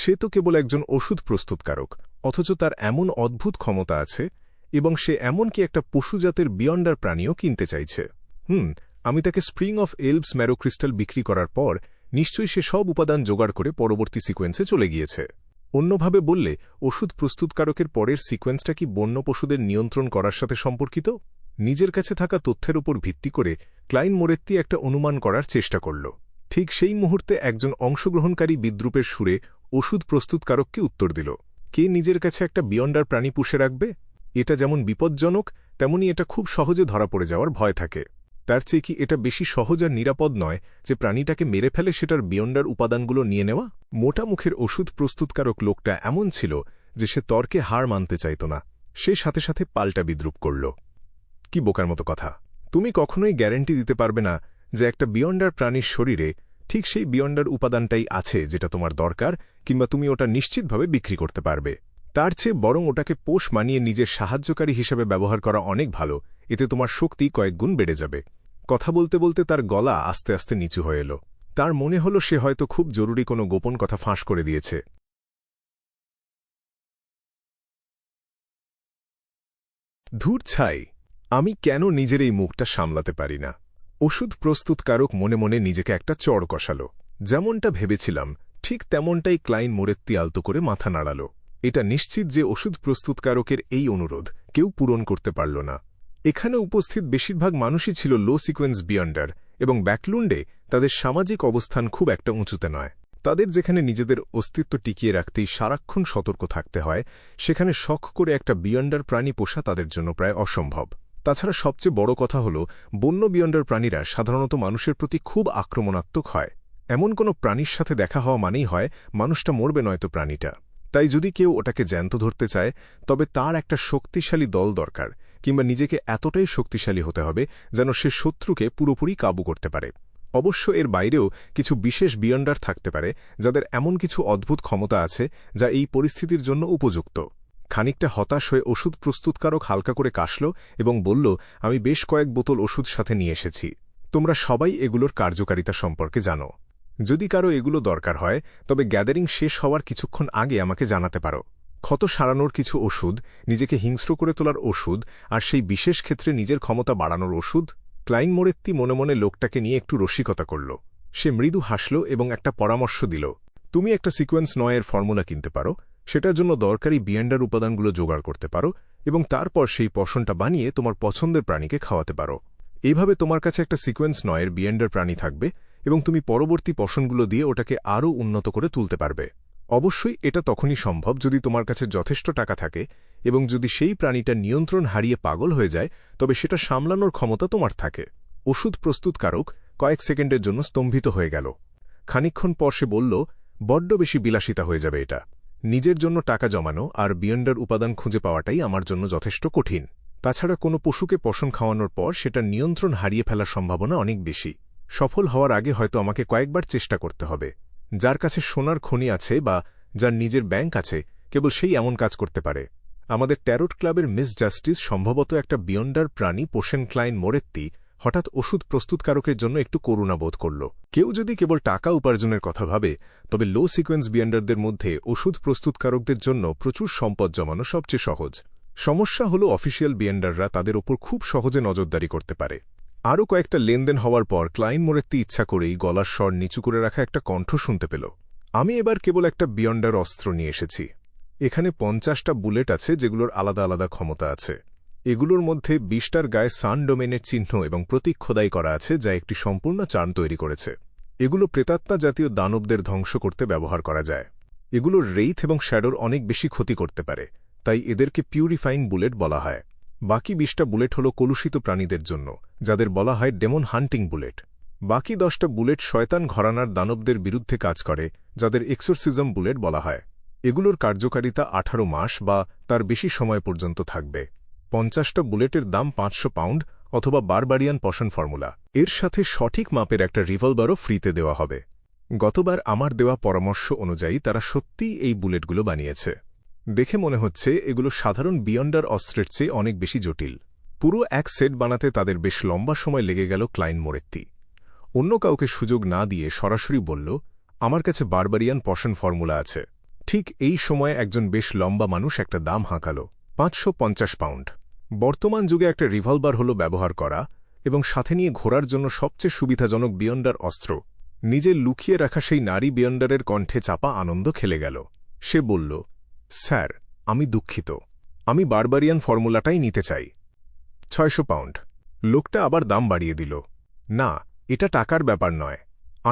সে তো কেবল একজন ওষুধ প্রস্তুতকারক, অথচ তার এমন অদ্ভুত ক্ষমতা আছে, এবং সে এমনকি একটা পশুজাতের বিয়ন্ডার প্রাণীও কিনতে চাইছে। আমি তাকে স্প্রিং অফ এলভস ম্যারোক্রিস্টাল বিক্রি করার পর নিশ্চয়ই সে সব উপাদান জোগাড় করে পরবর্তী সিকোয়েন্সে চলে গিয়েছে। অন্যভাবে বললে, ওষুধ প্রস্তুতকারকের পরের সিকোয়েন্সটা কি বন্য পশুদের নিয়ন্ত্রণ করার সাথে সম্পর্কিত? নিজের কাছে থাকা তথ্যের উপর ভিত্তি করে ক্লাইন মোরেত্তি একটা অনুমান করার চেষ্টা করল। ঠিক সেই মুহূর্তে একজন অংশগ্রহণকারী বিদ্রূপের সুরে ওষুধ প্রস্তুতকারককে উত্তর দিল। কে নিজের কাছে একটা বিয়ন্ডার প্রাণী পুষে রাখবে? এটা যেমন বিপজ্জনক, তেমনি এটা খুব সহজে ধরা পড়ে যাওয়ার ভয় থাকে। তার চেয়ে কি এটা বেশি সহজ আর নিরাপদ নয় যে প্রাণীটাকে মেরে ফেলে সেটার বিয়ন্ডার উপাদানগুলো নিয়ে নেওয়া? মোটা মুখের ওষুধ প্রস্তুতকারক লোকটা এমন ছিল যে সে তর্কে হার মানতে চাইত না। সে সাথে সাথে পাল্টা বিদ্রূপ করল। কি বোকার মতো কথা! তুমি কখনোই গ্যারান্টি দিতে পারবে না যে একটা বিয়ন্ডার প্রাণীর শরীরে ঠিক সেই বিয়ন্ডার উপাদানটাই আছে যেটা তোমার দরকার, কিংবা তুমি ওটা নিশ্চিতভাবে বিক্রি করতে পারবে। তার চেয়ে বরং ওটাকে পোষ মানিয়ে নিজের সাহায্যকারী হিসেবে ব্যবহার করা অনেক ভালো। এতে তোমার শক্তি কয়েক গুণ বেড়ে যাবে। কথা বলতে বলতে তার গলা আস্তে আস্তে নিচু হয়ে এল। তার মনে হল সে হয়তো খুব জরুরি কোনো গোপন কথা ফাঁস করে দিয়েছে। ধুর ছাই, আমি কেন নিজের এই মুখটা সামলাতে পারি না? ওষুধ প্রস্তুতকারক মনে মনে নিজেকে একটা চড় কষাল। যেমনটা ভেবেছিলাম ঠিক তেমনটাই ক্লাইন মোরেত্তি আলতো করে মাথা নাড়াল। এটা নিশ্চিত যে ওষুধ প্রস্তুতকারকের এই অনুরোধ কেউ পূরণ করতে পারল না। এখানে উপস্থিত বেশিরভাগ মানুষই ছিল লো সিকোয়েন্স বিয়ন্ডার, এবং ব্যাকলুন্ডে তাদের সামাজিক অবস্থান খুব একটা উঁচুতে নয়। তাদের যেখানে নিজেদের অস্তিত্ব টিকিয়ে রাখতেই সারাক্ষণ সতর্ক থাকতে হয়, সেখানে শখ করে একটা বিয়ন্ডার প্রাণী পোষা তাদের জন্য প্রায় অসম্ভব। তাছাড়া সবচেয়ে বড় কথা হল, বন্য বিয়ন্ডার প্রাণীরা সাধারণত মানুষের প্রতি খুব আক্রমণাত্মক হয়। এমন কোনো প্রাণীর সাথে দেখা হওয়া মানেই হয় মানুষটা মরবে নয়তো প্রাণীটা। তাই যদি কেউ ওটাকে জ্যান্ত ধরতে চায়, তবে তার একটা শক্তিশালী দল দরকার, কিংবা নিজেকে এতটাই শক্তিশালী হতে হবে যেন সে শত্রুকে পুরোপুরি কাবু করতে পারে। অবশ্য এর বাইরেও কিছু বিশেষ বিয়ন্ডার থাকতে পারে যাদের এমন কিছু অদ্ভুত ক্ষমতা আছে যা এই পরিস্থিতির জন্য উপযুক্ত। খানিকটা হতাশ হয়ে ওষুধ প্রস্তুতকারক হালকা করে কাশল এবং বলল, আমি বেশ কয়েক বোতল ওষুধ সাথে নিয়ে এসেছি। তোমরা সবাই এগুলোর কার্যকারিতা সম্পর্কে জানো। যদি কারো এগুলো দরকার হয়, তবে গ্যাদারিং শেষ হওয়ার কিছুক্ষণ আগে আমাকে জানাতে পারো। ক্ষত সারানোর কিছু ওষুধ, নিজেকে হিংস্র করে তোলার ওষুধ, আর সেই বিশেষ ক্ষেত্রে নিজের ক্ষমতা বাড়ানোর ওষুধ। ক্লাইন মোরেত্তি মনে মনে লোকটাকে নিয়ে একটু রসিকতা করল। সে মৃদু হাসল এবং একটা পরামর্শ দিল, তুমি একটা সিকোয়েন্স ৯-এর ফর্মুলা কিনতে পারো, সেটার জন্য দরকারি বিয়ন্ডার উপাদানগুলো জোগাড় করতে পারো, এবং তারপর সেই পশনটা বানিয়ে তোমার পছন্দের প্রাণীকে খাওয়াতে পারো। এইভাবে তোমার কাছে একটা সিকোয়েন্স ৯-এর বিয়ন্ডার প্রাণী থাকবে, এবং তুমি পরবর্তী পশনগুলো দিয়ে ওটাকে আরও উন্নত করে তুলতে পারবে। অবশ্যই এটা তখনই সম্ভব যদি তোমার কাছে যথেষ্ট টাকা থাকে, এবং যদি সেই প্রাণীটা নিয়ন্ত্রণ হারিয়ে পাগল হয়ে যায়, তবে সেটা সামলানোর ক্ষমতা তোমার থাকে। ওষুধ প্রস্তুতকারক কয়েক সেকেন্ডের জন্য স্তম্ভিত হয়ে গেল। খানিকক্ষণ পর সে বলল, বড্ড বেশি বিলাসিতা হয়ে যাবে এটা। নিজের জন্য টাকা জমানো আর বিয়ন্ডার উপাদান খুঁজে পাওয়াটাই আমার জন্য যথেষ্ট কঠিন। তাছাড়া কোনো পশুকে পশম খাওয়ানোর পর সেটা নিয়ন্ত্রণ হারিয়ে ফেলার সম্ভাবনা অনেক বেশি। সফল হওয়ার আগে হয়তো আমাকে কয়েকবার চেষ্টা করতে হবে। যার কাছে সোনার খনি আছে বা যার নিজের ব্যাংক আছে, কেবল সেই এমন কাজ করতে পারে। আমাদের ট্যারোট ক্লাবের মিস জাস্টিস সম্ভবত একটা বিয়ন্ডার প্রাণী পোষেন। ক্লাইন মোরেত্তি হঠাৎ ওষুধ প্রস্তুতকারকের জন্য একটু করুণা বোধ করল। কেউ যদি কেবল টাকা উপার্জনের কথা ভাবে, তবে লো সিকোয়েন্স বিয়ন্ডারদের মধ্যে ওষুধ প্রস্তুতকারকদের জন্য প্রচুর সম্পদ জমানো সবচেয়ে সহজ। সমস্যা হল অফিসিয়াল বিয়ন্ডাররা তাদের ওপর খুব সহজে নজরদারি করতে পারে। আরও কয়েকটা লেনদেন হওয়ার পর ক্লাইন মোরেত্তি ইচ্ছা করেই গলার স্বর নিচু করে রাখা একটা কণ্ঠ শুনতে পেল। আমি এবার কেবল একটা বিয়ন্ডার অস্ত্র নিয়ে এসেছি। এখানে 50টা বুলেট আছে যেগুলোর আলাদা আলাদা ক্ষমতা আছে। এগুলোর মধ্যে 20টার গায়ে সান ডোমেনের চিহ্ন এবং প্রতীক খোদাই করা আছে, যা একটি সম্পূর্ণ চার্ম তৈরি করেছে। এগুলো প্রেতাত্মা জাতীয় দানবদের ধ্বংস করতে ব্যবহার করা যায়। এগুলোর রেইথ এবং শ্যাডোর অনেক বেশি ক্ষতি করতে পারে, তাই এদেরকে পিউরিফাইং বুলেট বলা হয়। বাকি 20টা বুলেট হল কলুষিত প্রাণীদের জন্য, যাদের বলা হয় ডেমন হান্টিং বুলেট। বাকি 10টা বুলেট শয়তান ঘরানার দানবদের বিরুদ্ধে কাজ করে, যাদের এক্সোরসিজম বুলেট বলা হয়। এগুলোর কার্যকারিতা 18 মাস বা তার বেশি সময় পর্যন্ত থাকবে। 50টা বুলেটের দাম 500 পাউন্ড অথবা বারবারিয়ান পশন ফর্মুলা। এর সাথে সঠিক মাপের একটা রিভলভারও ফ্রিতে দেওয়া হবে। গতবার আমার দেওয়া পরামর্শ অনুযায়ী তারা সত্যিই এই বুলেটগুলো বানিয়েছে। দেখে মনে হচ্ছে এগুলো সাধারণ বিয়ন্ডার অস্ত্রের চেয়ে অনেক বেশি জটিল। পুরো এক সেট বানাতে তাদের বেশ লম্বা সময় লেগে গেল। ক্লাইন মোরেত্তি অন্য কাউকে সুযোগ না দিয়ে সরাসরি বলল, আমার কাছে বারবারিয়ান পশন ফর্মুলা আছে। ঠিক এই সময়ে একজন বেশ লম্বা মানুষ একটা দাম হাঁকাল, 550 পাউন্ড। বর্তমান যুগে একটা রিভলভার হল ব্যবহার করা এবং সাথে নিয়ে ঘোরার জন্য সবচেয়ে সুবিধাজনক বিয়ন্ডার অস্ত্র। নিজের লুকিয়ে রাখা সেই নারী বিয়ন্ডারের কণ্ঠে চাপা আনন্দ খেলে গেল। সে বলল, স্যার, আমি দুঃখিত, আমি বারবারিয়ান ফর্মুলাটাই নিতে চাই। 600 পাউন্ড। লোকটা আবার দাম বাড়িয়ে দিল। না, এটা টাকার ব্যাপার নয়।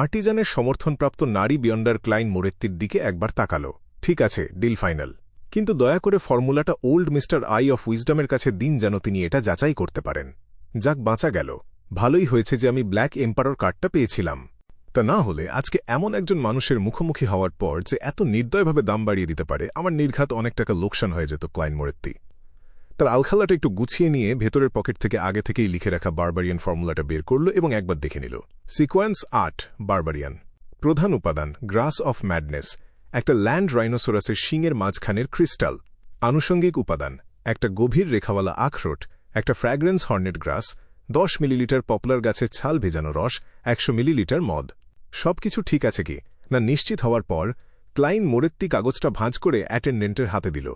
আর্টিজানের সমর্থনপ্রাপ্ত নারী বিয়ন্ডার ক্লাইন মোরেত্তির দিকে একবার তাকাল। ঠিক আছে, ডিল ফাইনাল। কিন্তু দয়া করে ফর্মুলাটা ওল্ড মিস্টার আই অফ উইজডমের কাছে দিন যেন তিনি এটা যাচাই করতে পারেন। যাক, বাঁচা গেল। ভালোই হয়েছে যে আমি ব্ল্যাক এম্পারর কার্ডটা পেয়েছিলাম। তা না হলে আজকে এমন একজন মানুষের মুখোমুখি হওয়ার পর যে এত নির্দয়ভাবে দাম বাড়িয়ে দিতে পারে, আমার নির্ঘাত অনেক টাকা লোকসান হয়ে যেত। ক্লাইন মোরেত্তি তার আলখাল্লাটা একটু গুছিয়ে নিয়ে ভেতরের পকেট থেকে আগে থেকেই লিখে রাখা বারবারিয়ান ফর্মুলাটা বের করল এবং একবার দেখে নিল। Sequence 8 barbarian. প্রধান উপাদান গ্রাস অফ ম্যাডনেস, একটা ল্যান্ড রাইনোসোরাসের শিংয়ের মাঝখানের ক্রিস্টাল। আনুষঙ্গিক উপাদান একটা গভীর রেখাওয়ালা আখরোট, একটা ফ্র্যাগ্রেন্স হর্নেট গ্রাস, 10 মিলিলিটার পপুলার গাছের ছাল ভেজানো রস, 100 মিলিলিটার মদ। সবকিছু ঠিক আছে কি না নিশ্চিত হওয়ার পর ক্লাইন মোরেত্তি কাগজটা ভাঁজ করে অ্যাটেন্ডেন্টের হাতে দিল।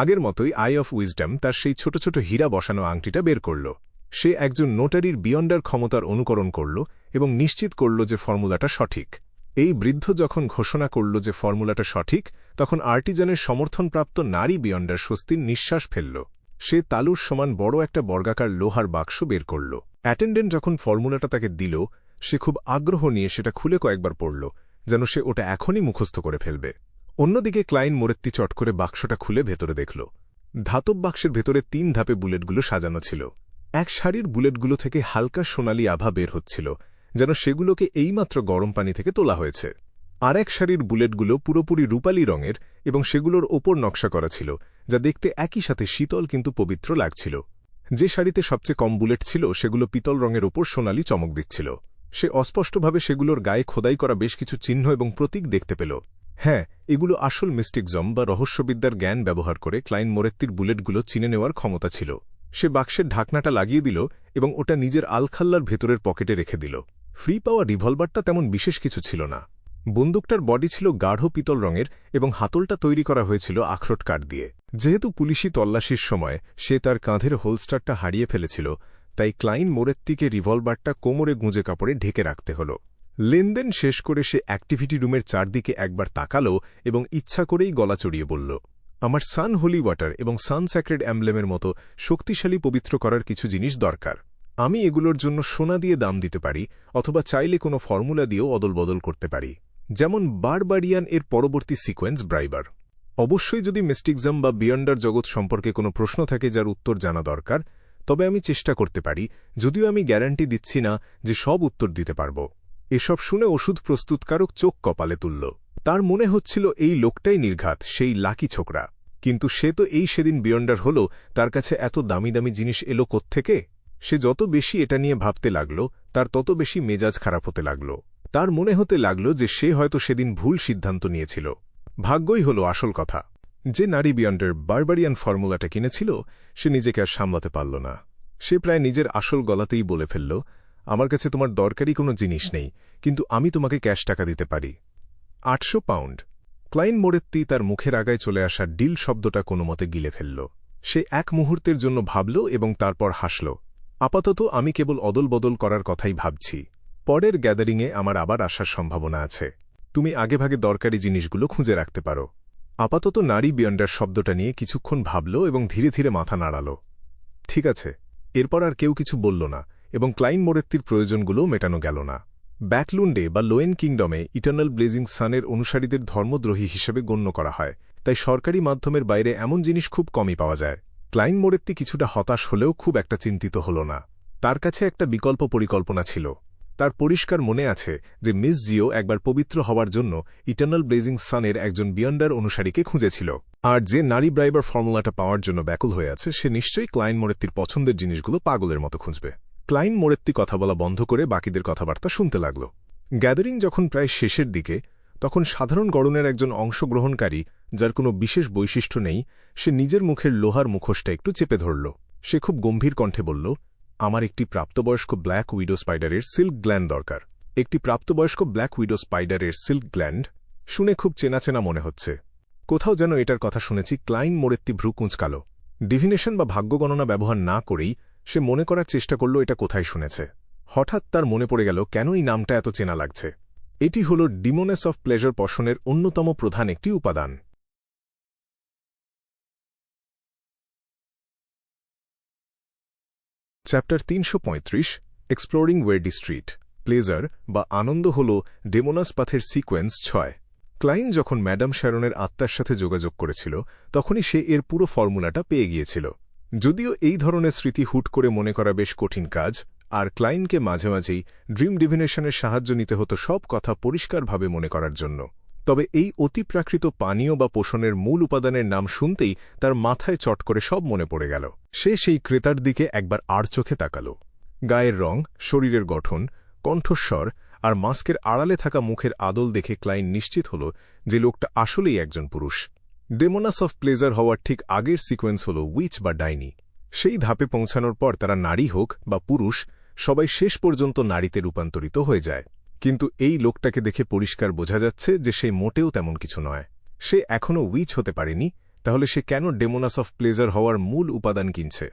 আগের মতোই আই অফ উইজডম তার সেই ছোট ছোট হীরা বসানো আংটিটা বের করল। সে একজন নোটারির বিয়ন্ডার ক্ষমতার অনুকরণ করল এবং নিশ্চিত করল যে ফর্মুলাটা সঠিক। এই বৃদ্ধ যখন ঘোষণা করল যে ফর্মুলাটা সঠিক, তখন আর্টিজানের সমর্থনপ্রাপ্ত নারী বিয়ন্ডার স্বস্তির নিঃশ্বাস ফেলল। সে তালুর সমান বড় একটা বর্গাকার লোহার বাক্স বের করল। অ্যাটেন্ডেন্ট যখন ফর্মুলাটা তাকে দিল, সে খুব আগ্রহ নিয়ে সেটা খুলে কয়েকবার পড়ল, যেন সে ওটা এখনই মুখস্থ করে ফেলবে। অন্যদিকে ক্লাইন মোরেত্তি চট করে বাক্সটা খুলে ভেতরে দেখল। ধাতব বাক্সের ভেতরে 3 ধাপে বুলেটগুলো সাজানো ছিল। এক সারির বুলেটগুলো থেকে হালকা সোনালি আভা বের হচ্ছিল, যেন সেগুলোকে এইমাত্র গরম পানি থেকে তোলা হয়েছে। আর এক সারির বুলেটগুলো পুরোপুরি রূপালী রঙের এবং সেগুলোর ওপর নকশা করা ছিল, যা দেখতে একই সাথে শীতল কিন্তু পবিত্র লাগছিল। যে সারিতে সবচেয়ে কম বুলেট ছিল সেগুলো পিতল রঙের ওপর সোনালি চমক দিচ্ছিল। সে অস্পষ্টভাবে সেগুলোর গায়ে খোদাই করা বেশ কিছু চিহ্ন এবং প্রতীক দেখতে পেল। হ্যাঁ, এগুলো আসল মিস্টিকজম বা রহস্যবিদ্যার জ্ঞান ব্যবহার করে ক্লাইন মোরেত্তির বুলেটগুলো চিনে নেওয়ার ক্ষমতা ছিল। সে বাক্সের ঢাকনাটা লাগিয়ে দিল এবং ওটা নিজের আলখাল্লার ভেতরের পকেটে রেখে দিল। ফ্রি পাওয়া রিভলভারটা তেমন বিশেষ কিছু ছিল না। বন্দুকটার বডি ছিল গাঢ় পিতল রঙের এবং হাতলটা তৈরি করা হয়েছিল আখরোট কাঠ দিয়ে। যেহেতু পুলিশি তল্লাশির সময় সে তার কাঁধের হোলস্টারটা হারিয়ে ফেলেছিল, তাই ক্লাইন মোরেত্তিকে রিভলভারটা কোমরে গুঁজে কাপড়ে ঢেকে রাখতে হল। লেনদেন শেষ করে সে অ্যাক্টিভিটি রুমের চারদিকে একবার তাকাল এবং ইচ্ছা করেই গলা চড়িয়ে বলল, আমার সান হোলি ওয়াটার এবং সান স্যাক্রেড অ্যাম্বলেমের মতো শক্তিশালী পবিত্র করার কিছু জিনিস দরকার। আমি এগুলোর জন্য সোনা দিয়ে দাম দিতে পারি, অথবা চাইলে কোনো ফর্মুলা দিয়েও অদলবদল করতে পারি, যেমন বারবারিয়ান এর পরবর্তী সিকোয়েন্স ব্রাইবার। অবশ্যই যদি মিস্টিকজম বা বিয়ন্ডার জগৎ সম্পর্কে কোনো প্রশ্ন থাকে যার উত্তর জানা দরকার, তবে আমি চেষ্টা করতে পারি, যদিও আমি গ্যারান্টি দিচ্ছি না যে সব উত্তর দিতে পারব। এসব শুনে ওষুধ প্রস্তুতকারক চোখ কপালে তুলল। তার মনে হচ্ছিল এই লোকটাই নির্ঘাত, সেই লাকি ছোকরা। কিন্তু সে তো এই সেদিন বিয়ন্ডার হল, তার কাছে এত দামি দামি জিনিস এলো কোত্থেকে? সে যত বেশি এটা নিয়ে ভাবতে লাগল, তার তত বেশি মেজাজ খারাপ হতে লাগল। তার মনে হতে লাগল যে সে হয়তো সেদিন ভুল সিদ্ধান্ত নিয়েছিল। ভাগ্যই হল আসল কথা। যে নারী বিয়ন্ডার বারবারিয়ান ফর্মুলাটা কিনেছিল, সে নিজেকে আর সামলাতে পারল না। সে প্রায় নিজের আসল গলাতেই বলে ফেলল, আমার কাছে তোমার দরকারি কোনো জিনিস নেই, কিন্তু আমি তোমাকে ক্যাশ টাকা দিতে পারি। 800 পাউন্ড। ক্লাইন মোরেত্তি তার মুখের আগায় চলে আসা ডিল শব্দটা কোনোমতে গিলে ফেলল। সে এক মুহূর্তের জন্য ভাবল এবং তারপর হাসল। আপাতত আমি কেবল অদলবদল করার কথাই ভাবছি। পরের গ্যাদারিংয়ে আমার আবার আসার সম্ভাবনা আছে। তুমি আগেভাগে দরকারি জিনিসগুলো খুঁজে রাখতে পারো। আপাতত নারী বিয়ন্ডার শব্দটা নিয়ে কিছুক্ষণ ভাবল এবং ধীরে ধীরে মাথা নাড়াল। ঠিক আছে। এরপর আর কেউ কিছু বলল না এবং ক্লাইন মোরেত্তির প্রয়োজনগুলোও মেটানো গেল না। ব্যাকলুন্ডে বা লোয়েন কিংডমে ইটার্নাল ব্লেজিং সানের অনুসারীদের ধর্মদ্রোহী হিসেবে গণ্য করা হয়, তাই সরকারি মাধ্যমের বাইরে এমন জিনিস খুব কমই পাওয়া যায়। ক্লাইন মোরেত্তি কিছুটা হতাশ হলেও খুব একটা চিন্তিত হল না। তার কাছে একটা বিকল্প পরিকল্পনা ছিল। তার পরিষ্কার মনে আছে যে মিস জিও একবার পবিত্র হওয়ার জন্য ইটার্নাল ব্লেজিং সানের একজন বিয়ন্ডার অনুসারীকে খুঁজেছিল। আর যে নারী ব্রাইবার ফর্মুলাটা পাওয়ার জন্য ব্যাকুল হয়ে আছে, সে নিশ্চয়ই ক্লাইন মোরেত্তির পছন্দের জিনিসগুলো পাগলের মতো খুঁজবে। ক্লাইন মোরেত্তি কথা বলা বন্ধ করে বাকিদের কথাবার্তা শুনতে লাগল। গ্যাদারিং যখন প্রায় শেষের দিকে, তখন সাধারণ গড়নের একজন অংশগ্রহণকারী, যার কোনো বিশেষ বৈশিষ্ট্য নেই, সে নিজের মুখের লোহার মুখোশটা একটু চেপে ধরল। সে খুব গম্ভীর কণ্ঠে বলল, আমার একটি প্রাপ্তবয়স্ক ব্ল্যাক উইডো স্পাইডারের সিল্ক গ্ল্যান্ড দরকার। একটি প্রাপ্তবয়স্ক ব্ল্যাক উইডো স্পাইডারের সিল্ক গ্ল্যান্ড শুনে খুব চেনা চেনা মনে হচ্ছে। কোথাও যেন এটার কথা শুনেছি। ক্লাইন মোরেত্তি ভ্রু কুঁচকাল। ডিভিনেশন বা ভাগ্য গণনা ব্যবহার না করেই সে মনে করার চেষ্টা করল এটা কোথায় শুনেছে। হঠাৎ তার মনে পড়ে গেল কেন এই নামটা এত চেনা লাগছে। এটি হল ডিমোনেস অফ প্লেজার পশনের অন্যতম প্রধান একটি উপাদান। চ্যাপ্টার 335, এক্সপ্লোরিং ওয়েডি স্ট্রিট। প্লেজার বা আনন্দ হল ডেমোনাস পাথের সিকোয়েন্স 6। ক্লাইন যখন ম্যাডাম শ্যারনের আত্মার সাথে যোগাযোগ করেছিল, তখনই সে এর পুরো ফর্মুলাটা পেয়ে গিয়েছিল। যদিও এই ধরনের স্মৃতি হুট করে মনে করা বেশ কঠিন কাজ, আর ক্লাইনকে মাঝে মাঝেই ড্রিম ডিভিনেশনের সাহায্য নিতে হতো সব কথা পরিষ্কারভাবে মনে করার জন্য। তবে এই অতিপ্রাকৃত পানীয় বা পোষণের মূল উপাদানের নাম শুনতেই তার মাথায় চট করে সব মনে পড়ে গেল। সে সেই ক্রেতার দিকে একবার আর চোখে তাকাল। গায়ের রং, শরীরের গঠন, কণ্ঠস্বর আর মাস্কের আড়ালে থাকা মুখের আদল দেখে ক্লাইন নিশ্চিত হল যে লোকটা আসলেই একজন পুরুষ। ডেমোনাস অফ প্লেজার হওয়ার ঠিক আগের সিকোয়েন্স হল উইচ বা ডাইনি। সেই ধাপে পৌঁছানোর পর তারা নারী হোক বা পুরুষ, সবাই শেষ পর্যন্ত নারীতে রূপান্তরিত হয়ে যায়। কিন্তু এই লোকটাকে দেখে পরিষ্কার বোঝা যাচ্ছে যে সে মোটেও তেমন কিছু নয়। সে এখনও উইচ হতে পারেনি, তাহলে সে কেন ডেমোনাস অফ প্লেজার হওয়ার মূল উপাদান কিনছে?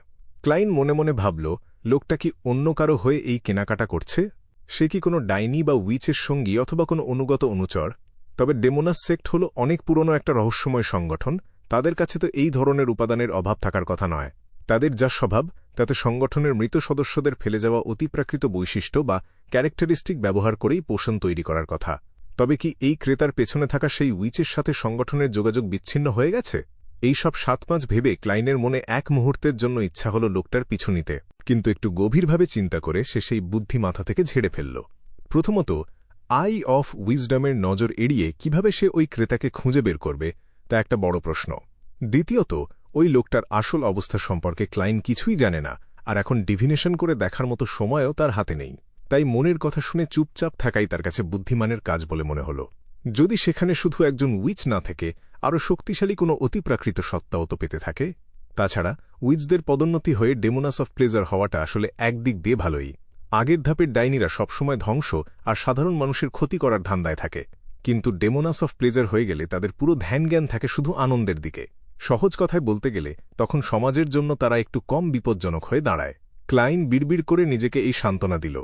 ক্লাইন মনে মনে ভাবল, লোকটা কি অন্য কারো হয়ে এই কেনাকাটা করছে? সে কি কোনো ডাইনি বা উইচের সঙ্গী অথবা কোনো অনুগত অনুচর? তবে ডেমোনাস সেক্ট হল অনেক পুরনো একটা রহস্যময় সংগঠন। তাদের কাছে তো এই ধরনের উপাদানের অভাব থাকার কথা নয়। তাদের যা স্বভাব তাতে সংগঠনের মৃত সদস্যদের ফেলে যাওয়া অতিপ্রাকৃত বৈশিষ্ট্য বা ক্যারেক্টারিস্টিক ব্যবহার করেই পোষণ তৈরি করার কথা। তবে কি এই ক্রেতার পেছনে থাকা সেই উইচের সাথে সংগঠনের যোগাযোগ বিচ্ছিন্ন হয়ে গেছে? এই সব ৭ মাস ভেবে ক্লাইনের মনে এক মুহূর্তের জন্য ইচ্ছা হল লোকটার পিছু নিতে, কিন্তু একটু গভীরভাবে চিন্তা করে সে সেই বুদ্ধি মাথা থেকে ঝেড়ে ফেলল। প্রথমত, আই অফ উইজডমের নজর এড়িয়ে কিভাবে সে ওই ক্রেতাকে খুঁজে বের করবে তা একটা বড় প্রশ্ন। দ্বিতীয়ত, ওই লোকটার আসল অবস্থা সম্পর্কে ক্লাইন কিছুই জানে না, আর এখন ডিভিনেশন করে দেখার মতো সময়ও তার হাতে নেই। তাই মনের কথা শুনে চুপচাপ থাকাই তার কাছে বুদ্ধিমানের কাজ বলে মনে হল। যদি সেখানে শুধু একজন উইচ না থেকে আরও শক্তিশালী কোনো অতিপ্রাকৃত সত্তাও তো পেতে থাকে। তাছাড়া উইচদের পদোন্নতি হয়ে ডেমোনাস অফ প্লেজার হওয়াটা আসলে একদিক দিয়ে ভালোই। আগের ধাপের ডাইনিরা সবসময় ধ্বংস আর সাধারণ মানুষের ক্ষতি করার ধান্দায় থাকে, কিন্তু ডেমোনাস অফ প্লেজার হয়ে গেলে তাদের পুরো ধ্যানজ্ঞান থাকে শুধু আনন্দের দিকে। সহজ কথায় বলতে গেলে তখন সমাজের জন্য তারা একটু কম বিপজ্জনক হয়ে দাঁড়ায়। ক্লাইন বিড়বিড় করে নিজেকে এই সান্ত্বনা দিল।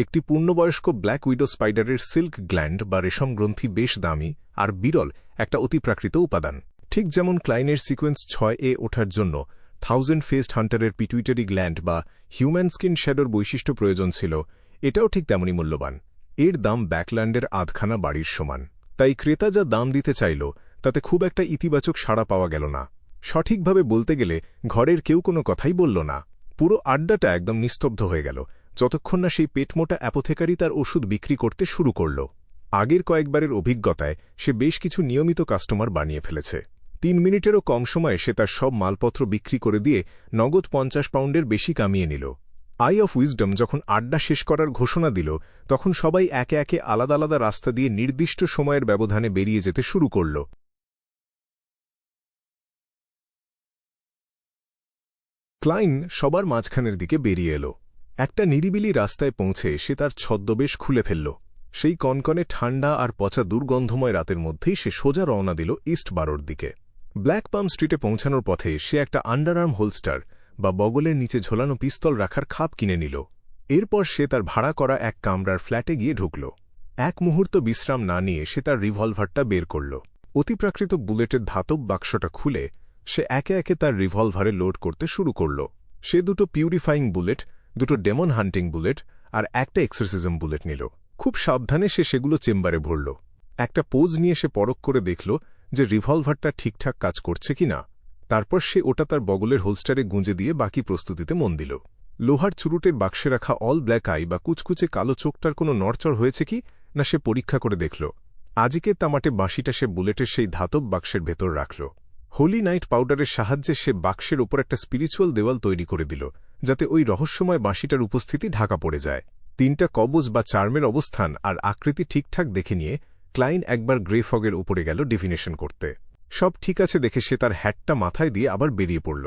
একটি পূর্ণবয়স্ক ব্ল্যাক উইডো স্পাইডারের সিল্ক গ্ল্যান্ড বা রেশম গ্রন্থি বেশ দামি আর বিরল একটা অতিপ্রাকৃত উপাদান। ঠিক যেমন ক্লাইনের সিকোয়েন্স 6A ওঠার জন্য 1000 ফেসড হান্টারের পিটুইটারি গ্ল্যান্ড বা হিউম্যান স্কিন শ্যাডোর বৈশিষ্ট্য প্রয়োজন ছিল, এটাও ঠিক তেমনই মূল্যবান। এর দাম ব্যাকল্যান্ডের আধখানা বাড়ির সমান। তাই ক্রেতা যা দাম দিতে চাইল তাতে খুব একটা ইতিবাচক সাড়া পাওয়া গেল না। সঠিকভাবে বলতে গেলে ঘরের কেউ কোনো কথাই বলল না। পুরো আড্ডাটা একদম নিস্তব্ধ হয়ে গেল যতক্ষণ না সেই পেটমোটা অ্যাপোথেকারি তার ওষুধ বিক্রি করতে শুরু করল। আগের কয়েকবারের অভিজ্ঞতায় সে বেশ কিছু নিয়মিত কাস্টমার বানিয়ে ফেলেছে। 3 মিনিটেরও কম সময়ে সে তার সব মালপত্র বিক্রি করে দিয়ে নগদ 50 পাউন্ডের বেশি কামিয়ে নিল। আই অফ উইজডম যখন আড্ডা শেষ করার ঘোষণা দিল তখন সবাই একে একে আলাদা আলাদা রাস্তা দিয়ে নির্দিষ্ট সময়ের ব্যবধানে বেরিয়ে যেতে শুরু করল। ক্লাইন সবার মাঝখানের দিকে বেরিয়ে এলো। একটা নিরিবিলি রাস্তায় পৌঁছে সে তার ছদ্মবেশ খুলে ফেলল। সেই কনকনে ঠান্ডা আর পচা দুর্গন্ধময় রাতের মধ্যেই সে সোজা রওনা দিল ইস্ট বারোর দিকে। ব্ল্যাক পাম স্ট্রিটে পৌঁছানোর পথে সে একটা আন্ডারআর্ম হোলস্টার বা বগলের নিচে ঝোলানো পিস্তল রাখার খাপ কিনে নিল। এরপর সে তার ভাড়া করা এক কামরার ফ্ল্যাটে গিয়ে ঢুকল। এক মুহূর্ত বিশ্রাম না নিয়ে সে তার রিভলভারটা বের করল। অতিপ্রাকৃত বুলেটের ধাতব বাক্সটা খুলে সে একে একে তার রিভলভারে লোড করতে শুরু করল। সে 2টো পিউরিফাইং বুলেট, 2টো ডেমন হান্টিং বুলেট আর একটা এক্সরসিজম বুলেট নিল। খুব সাবধানে সে সেগুলো চেম্বারে ভরল। একটা পোজ নিয়ে সে পরখ করে দেখল যে রিভলভারটা ঠিকঠাক কাজ করছে কিনা। তারপর সে ওটা তার বগলের হোলস্টারে গুঁজে দিয়ে বাকি প্রস্তুতিতে মন দিল। লোহার চুরুটের বাক্সে রাখা অল ব্ল্যাক আই বা কুচকুচে কালো চোখটার কোনো নড়চড় হয়েছে কি না সে পরীক্ষা করে দেখল। আজিকে তামাটে বাঁশিটা সে বুলেটের সেই ধাতব বাক্সের ভেতর রাখল। হোলি নাইট পাউডারের সাহায্যে সে বাক্সের ওপর একটা স্পিরিচুয়াল দেওয়াল তৈরি করে দিল, যাতে ওই রহস্যময় বাঁশিটার উপস্থিতি ঢাকা পড়ে যায়। 3টা কবজ বা চার্মের অবস্থান আর আকৃতি ঠিকঠাক দেখে নিয়ে ক্লাইন একবার গ্রে ফগের উপরে গেল ডিভিনেশন করতে। সব ঠিক আছে দেখে সে তার হ্যাটটা মাথায় দিয়ে আবার বেরিয়ে পড়ল।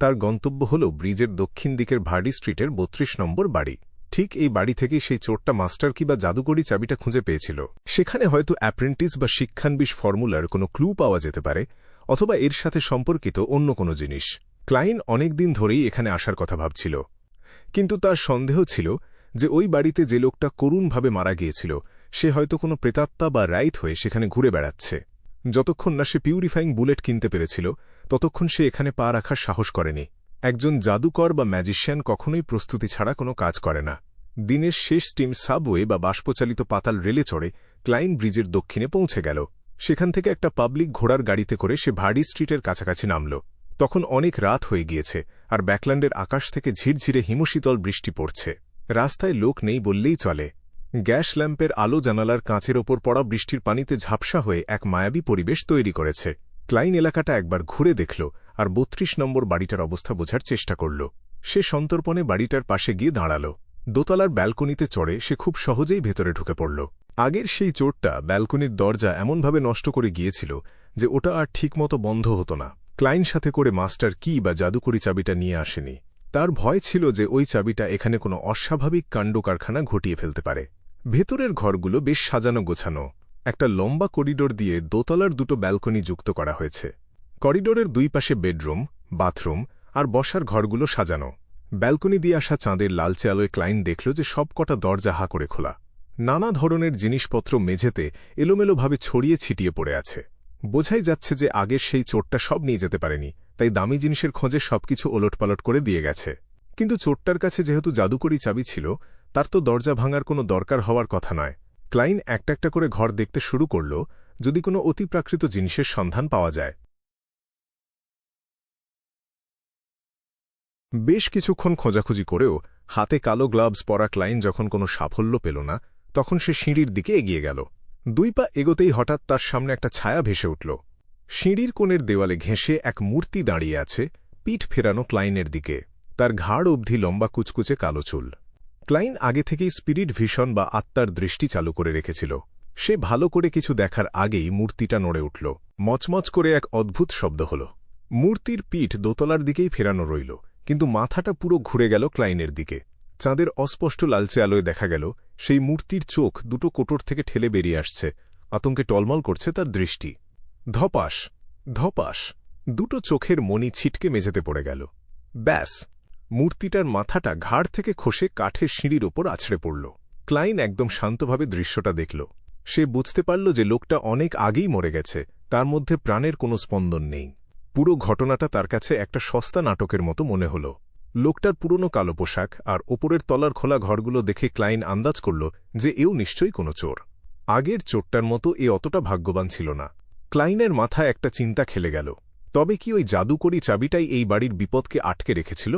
তার গন্তব্য হল ব্রিজের দক্ষিণ দিকের ভার্ডি স্ট্রিটের 32 নম্বর বাড়ি। ঠিক এই বাড়ি থেকেই সেই চোরটা মাস্টার কি বা জাদুকরি চাবিটা খুঁজে পেয়েছিল। সেখানে হয়তো অ্যাপ্রেন্টিস বা শিক্ষানবিশ ফর্মুলার কোনো ক্লু পাওয়া যেতে পারে, অথবা এর সাথে সম্পর্কিত অন্য কোনো জিনিস। ক্লাইন অনেকদিন ধরেই এখানে আসার কথা ভাবছিল, কিন্তু তার সন্দেহ ছিল যে ওই বাড়িতে যে লোকটা করুণভাবে মারা গিয়েছিল সে হয়তো কোনো প্রেতাত্মা বা রাইত হয়ে সেখানে ঘুরে বেড়াচ্ছে। যতক্ষণ না সে পিউরিফাইং বুলেট কিনতে পেরেছিল ততক্ষণ সে এখানে পা রাখার সাহস করেনি। একজন জাদুকর বা ম্যাজিশিয়ান কখনোই প্রস্তুতি ছাড়া কোনো কাজ করে না। দিনের শেষ স্টিম সাবওয়ে বা বাষ্পচালিত পাতাল রেলে চড়ে ক্লাইন ব্রিজের দক্ষিণে পৌঁছে গেল। সেখান থেকে একটা পাবলিক ঘোড়ার গাড়িতে করে সে ভার্ডি স্ট্রিটের কাছাকাছি নামল। তখন অনেক রাত হয়ে গিয়েছে আর ব্যাকল্যান্ডের আকাশ থেকে ঝিরঝিরে হিমশীতল বৃষ্টি পড়ছে। রাস্তায় লোক নেই বললেই চলে। গ্যাস ল্যাম্পের আলো জানালার কাঁচের ওপর পড়া বৃষ্টির পানিতে ঝাপসা হয়ে এক মায়াবী পরিবেশ তৈরি করেছে। ক্লাইন এলাকাটা একবার ঘুরে দেখল আর 32 নম্বর বাড়িটার অবস্থা বোঝার চেষ্টা করল। সে সন্তর্পণে বাড়িটার পাশে গিয়ে দাঁড়াল। দোতলার ব্যালকনিতে চড়ে সে খুব সহজেই ভেতরে ঢুকে পড়ল। আগের সেই চোরটা ব্যালকনির দরজা এমনভাবে নষ্ট করে গিয়েছিল যে ওটা আর ঠিকমতো বন্ধ হতো না। ক্লাইন সাথে করে মাস্টার কি বা জাদুকরি চাবিটা নিয়ে আসেনি। তার ভয় ছিল যে ওই চাবিটা এখানে কোনো অস্বাভাবিক কাণ্ডকারখানা ঘটিয়ে ফেলতে পারে। ভেতরের ঘরগুলো বেশ সাজানো গোছানো। একটা লম্বা করিডোর দিয়ে দোতলার 2টো ব্যালকনি যুক্ত করা হয়েছে। করিডোরের 2 পাশে বেডরুম, বাথরুম আর বসার ঘরগুলো সাজানো। ব্যালকনি দিয়ে আসা চাঁদের লালচে আলোয় ক্লাইন দেখল যে সব কটা দরজা হা করে খোলা। নানা ধরনের জিনিসপত্র মেঝেতে এলোমেলোভাবে ছড়িয়ে ছিটিয়ে পড়ে আছে। বোঝাই যাচ্ছে যে আগের সেই চোরটা সব নিয়ে যেতে পারেনি, তাই দামি জিনিসের খোঁজে সবকিছু ওলটপালট করে দিয়ে গেছে। কিন্তু চোরটার কাছে যেহেতু জাদুকরি চাবি ছিল, তার তো দরজা ভাঙার কোনো দরকার হওয়ার কথা নয়। ক্লাইন একটা একটা করে ঘর দেখতে শুরু করল, যদি কোনো অতিপ্রাকৃত জিনিসের সন্ধান পাওয়া যায়। বেশ কিছুক্ষণ খোঁজাখুঁজি করেও হাতে কালো গ্লাভস পরা ক্লাইন যখন কোনো সাফল্য পেল না, তখন সে সিঁড়ির দিকে এগিয়ে গেল। 2 পা এগোতেই হঠাৎ তার সামনে একটা ছায়া ভেসে উঠল। সিঁড়ির কোণের দেওয়ালে ঘেঁষে এক মূর্তি দাঁড়িয়ে আছে, পিঠ ফেরানো ক্লাইনের দিকে। তার ঘাড় অবধি লম্বা কুচকুচে কালো চুল। ক্লাইন আগে থেকেই স্পিরিট ভিশন বা আত্মার দৃষ্টি চালু করে রেখেছিল। সে ভালো করে কিছু দেখার আগেই মূর্তিটা নড়ে উঠল। মচমচ করে এক অদ্ভুত শব্দ হল। মূর্তির পিঠ দোতলার দিকেই ফেরানো রইল, কিন্তু মাথাটা পুরো ঘুরে গেল ক্লাইনের দিকে। চাঁদের অস্পষ্ট লালচে আলোয় দেখা গেল সেই মূর্তির চোখ দুটো কোটর থেকে ঠেলে বেরিয়ে আসছে। আতঙ্কে টলমল করছে তার দৃষ্টি। ধপাস ধপাস দুটো চোখের মণি ছিটকে মেঝেতে পড়ে গেল। ব্যাস, মূর্তিটার মাথাটা ঘাড় থেকে খসে কাঠের সিঁড়ির ওপর আছড়ে পড়ল। ক্লাইন একদম শান্তভাবে দৃশ্যটা দেখল। সে বুঝতে পারল যে লোকটা অনেক আগেই মরে গেছে, তার মধ্যে প্রাণের কোনো স্পন্দন নেই। পুরো ঘটনাটা তার কাছে একটা সস্তা নাটকের মতো মনে হল। লোকটার পুরনো কালো পোশাক আর ওপরের তলার খোলা ঘরগুলো দেখে ক্লাইন আন্দাজ করল যে এও নিশ্চয়ই কোনো চোর। আগের চোরটার মতো এ অতটা ভাগ্যবান ছিল না। ক্লাইনের মাথায় একটা চিন্তা খেলে গেল। তবে কি ওই জাদুকরি চাবিটাই এই বাড়ির বিপদকে আটকে রেখেছিল,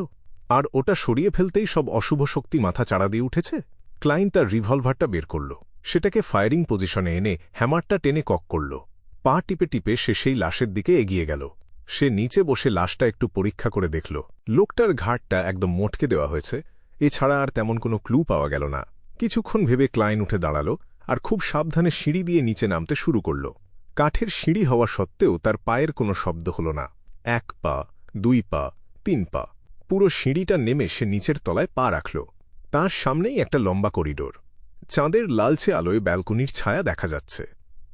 আর ওটা সরিয়ে ফেলতেই সব অশুভ শক্তি মাথা চাড়া দিয়ে উঠেছে? ক্লাইন তার রিভলভারটা বের করল। সেটাকে ফায়ারিং পজিশনে এনে হ্যামারটা টেনে কক করল। পা টিপে টিপে সে সেই লাশের দিকে এগিয়ে গেল। সে নিচে বসে লাশটা একটু পরীক্ষা করে দেখল। লোকটার ঘাড়টা একদম মোটকে দেওয়া হয়েছে, এছাড়া আর তেমন কোনো ক্লু পাওয়া গেল না। কিছুক্ষণ ভেবে ক্লাইন উঠে দাঁড়াল আর খুব সাবধানে সিঁড়ি দিয়ে নিচে নামতে শুরু করল। কাঠের সিঁড়ি হওয়া সত্ত্বেও তার পায়ের কোনো শব্দ হল না। 1 পা, 2 পা, 3 পা, পুরো সিঁড়িটা নেমে সে নিচের তলায় পা রাখল। তার সামনেই একটা লম্বা করিডোর। চাঁদের লালচে আলোয় ব্যালকনির ছায়া দেখা যাচ্ছে।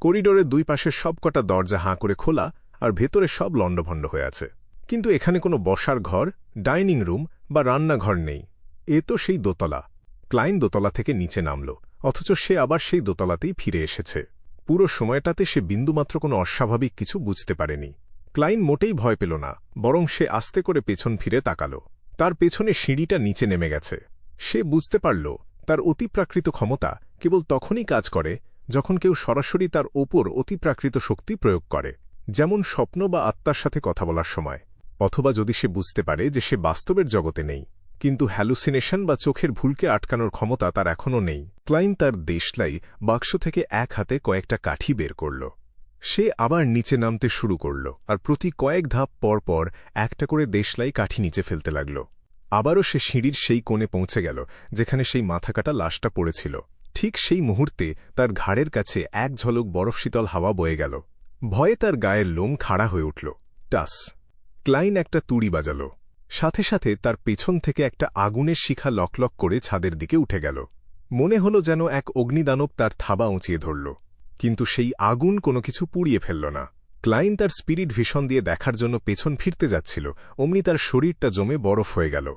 করিডোরের 2 পাশের সবকটা দরজা হাঁ করে খোলা, আর ভেতরে সব লণ্ডভণ্ড হয়ে আছে। কিন্তু এখানে কোনো বসার ঘর, ডাইনিং রুম বা রান্নাঘর নেই। এ তো সেই দোতলা। ক্লাইন দোতলা থেকে নিচে নামল, অথচ সে আবার সেই দোতলাতেই ফিরে এসেছে। পুরো সময়টাতে সে বিন্দুমাত্র কোনো অস্বাভাবিক কিছু বুঝতে পারেনি। ক্লাইন মোটেই ভয় পেল না, বরং সে আস্তে করে পেছন ফিরে তাকাল। তার পেছনে সিঁড়িটা নিচে নেমে গেছে। সে বুঝতে পারল তার অতিপ্রাকৃত ক্ষমতা কেবল তখনই কাজ করে যখন কেউ সরাসরি তার ওপর অতিপ্রাকৃত শক্তি প্রয়োগ করে, যেমন স্বপ্ন বা আত্মার সাথে কথা বলার সময়, অথবা যদি সে বুঝতে পারে যে সে বাস্তবের জগতে নেই, কিন্তু হ্যালুসিনেশন বা চোখের ভুলকে আটকানোর ক্ষমতা তার এখনও নেই। ক্লাইন তার দেশলাই বাক্স থেকে এক হাতে কয়েকটা কাঠি বের করল। সে আবার নিচে নামতে শুরু করল, আর প্রতি কয়েক ধাপ পর পর একটা করে দেশলাই কাঠি নিচে ফেলতে লাগল। আবারও সে সিঁড়ির সেই কোণে পৌঁছে গেল যেখানে সেই মাথাকাটা লাশটা পড়েছিল। ঠিক সেই মুহূর্তে তার ঘাড়ের কাছে এক ঝলক বরফশীতল হাওয়া বয়ে গেল। ভয়ে তার গায়ের লোম খাড়া হয়ে উঠল। টাস! ক্লাইন একটা তুড়ি বাজাল। সাথে সাথে তার পেছন থেকে একটা আগুনের শিখা লকলক করে ছাদের দিকে উঠে গেল। মনে হল যেন এক অগ্নিদানব তার থাবা উঁচিয়ে ধরল, কিন্তু সেই আগুন কোনো কিছু পুড়িয়ে ফেলল না। ক্লাইন তার স্পিরিট ভিশন দিয়ে দেখার জন্য পেছন ফিরতে যাচ্ছিল, অমনি তার শরীরটা জমে বরফ হয়ে গেল।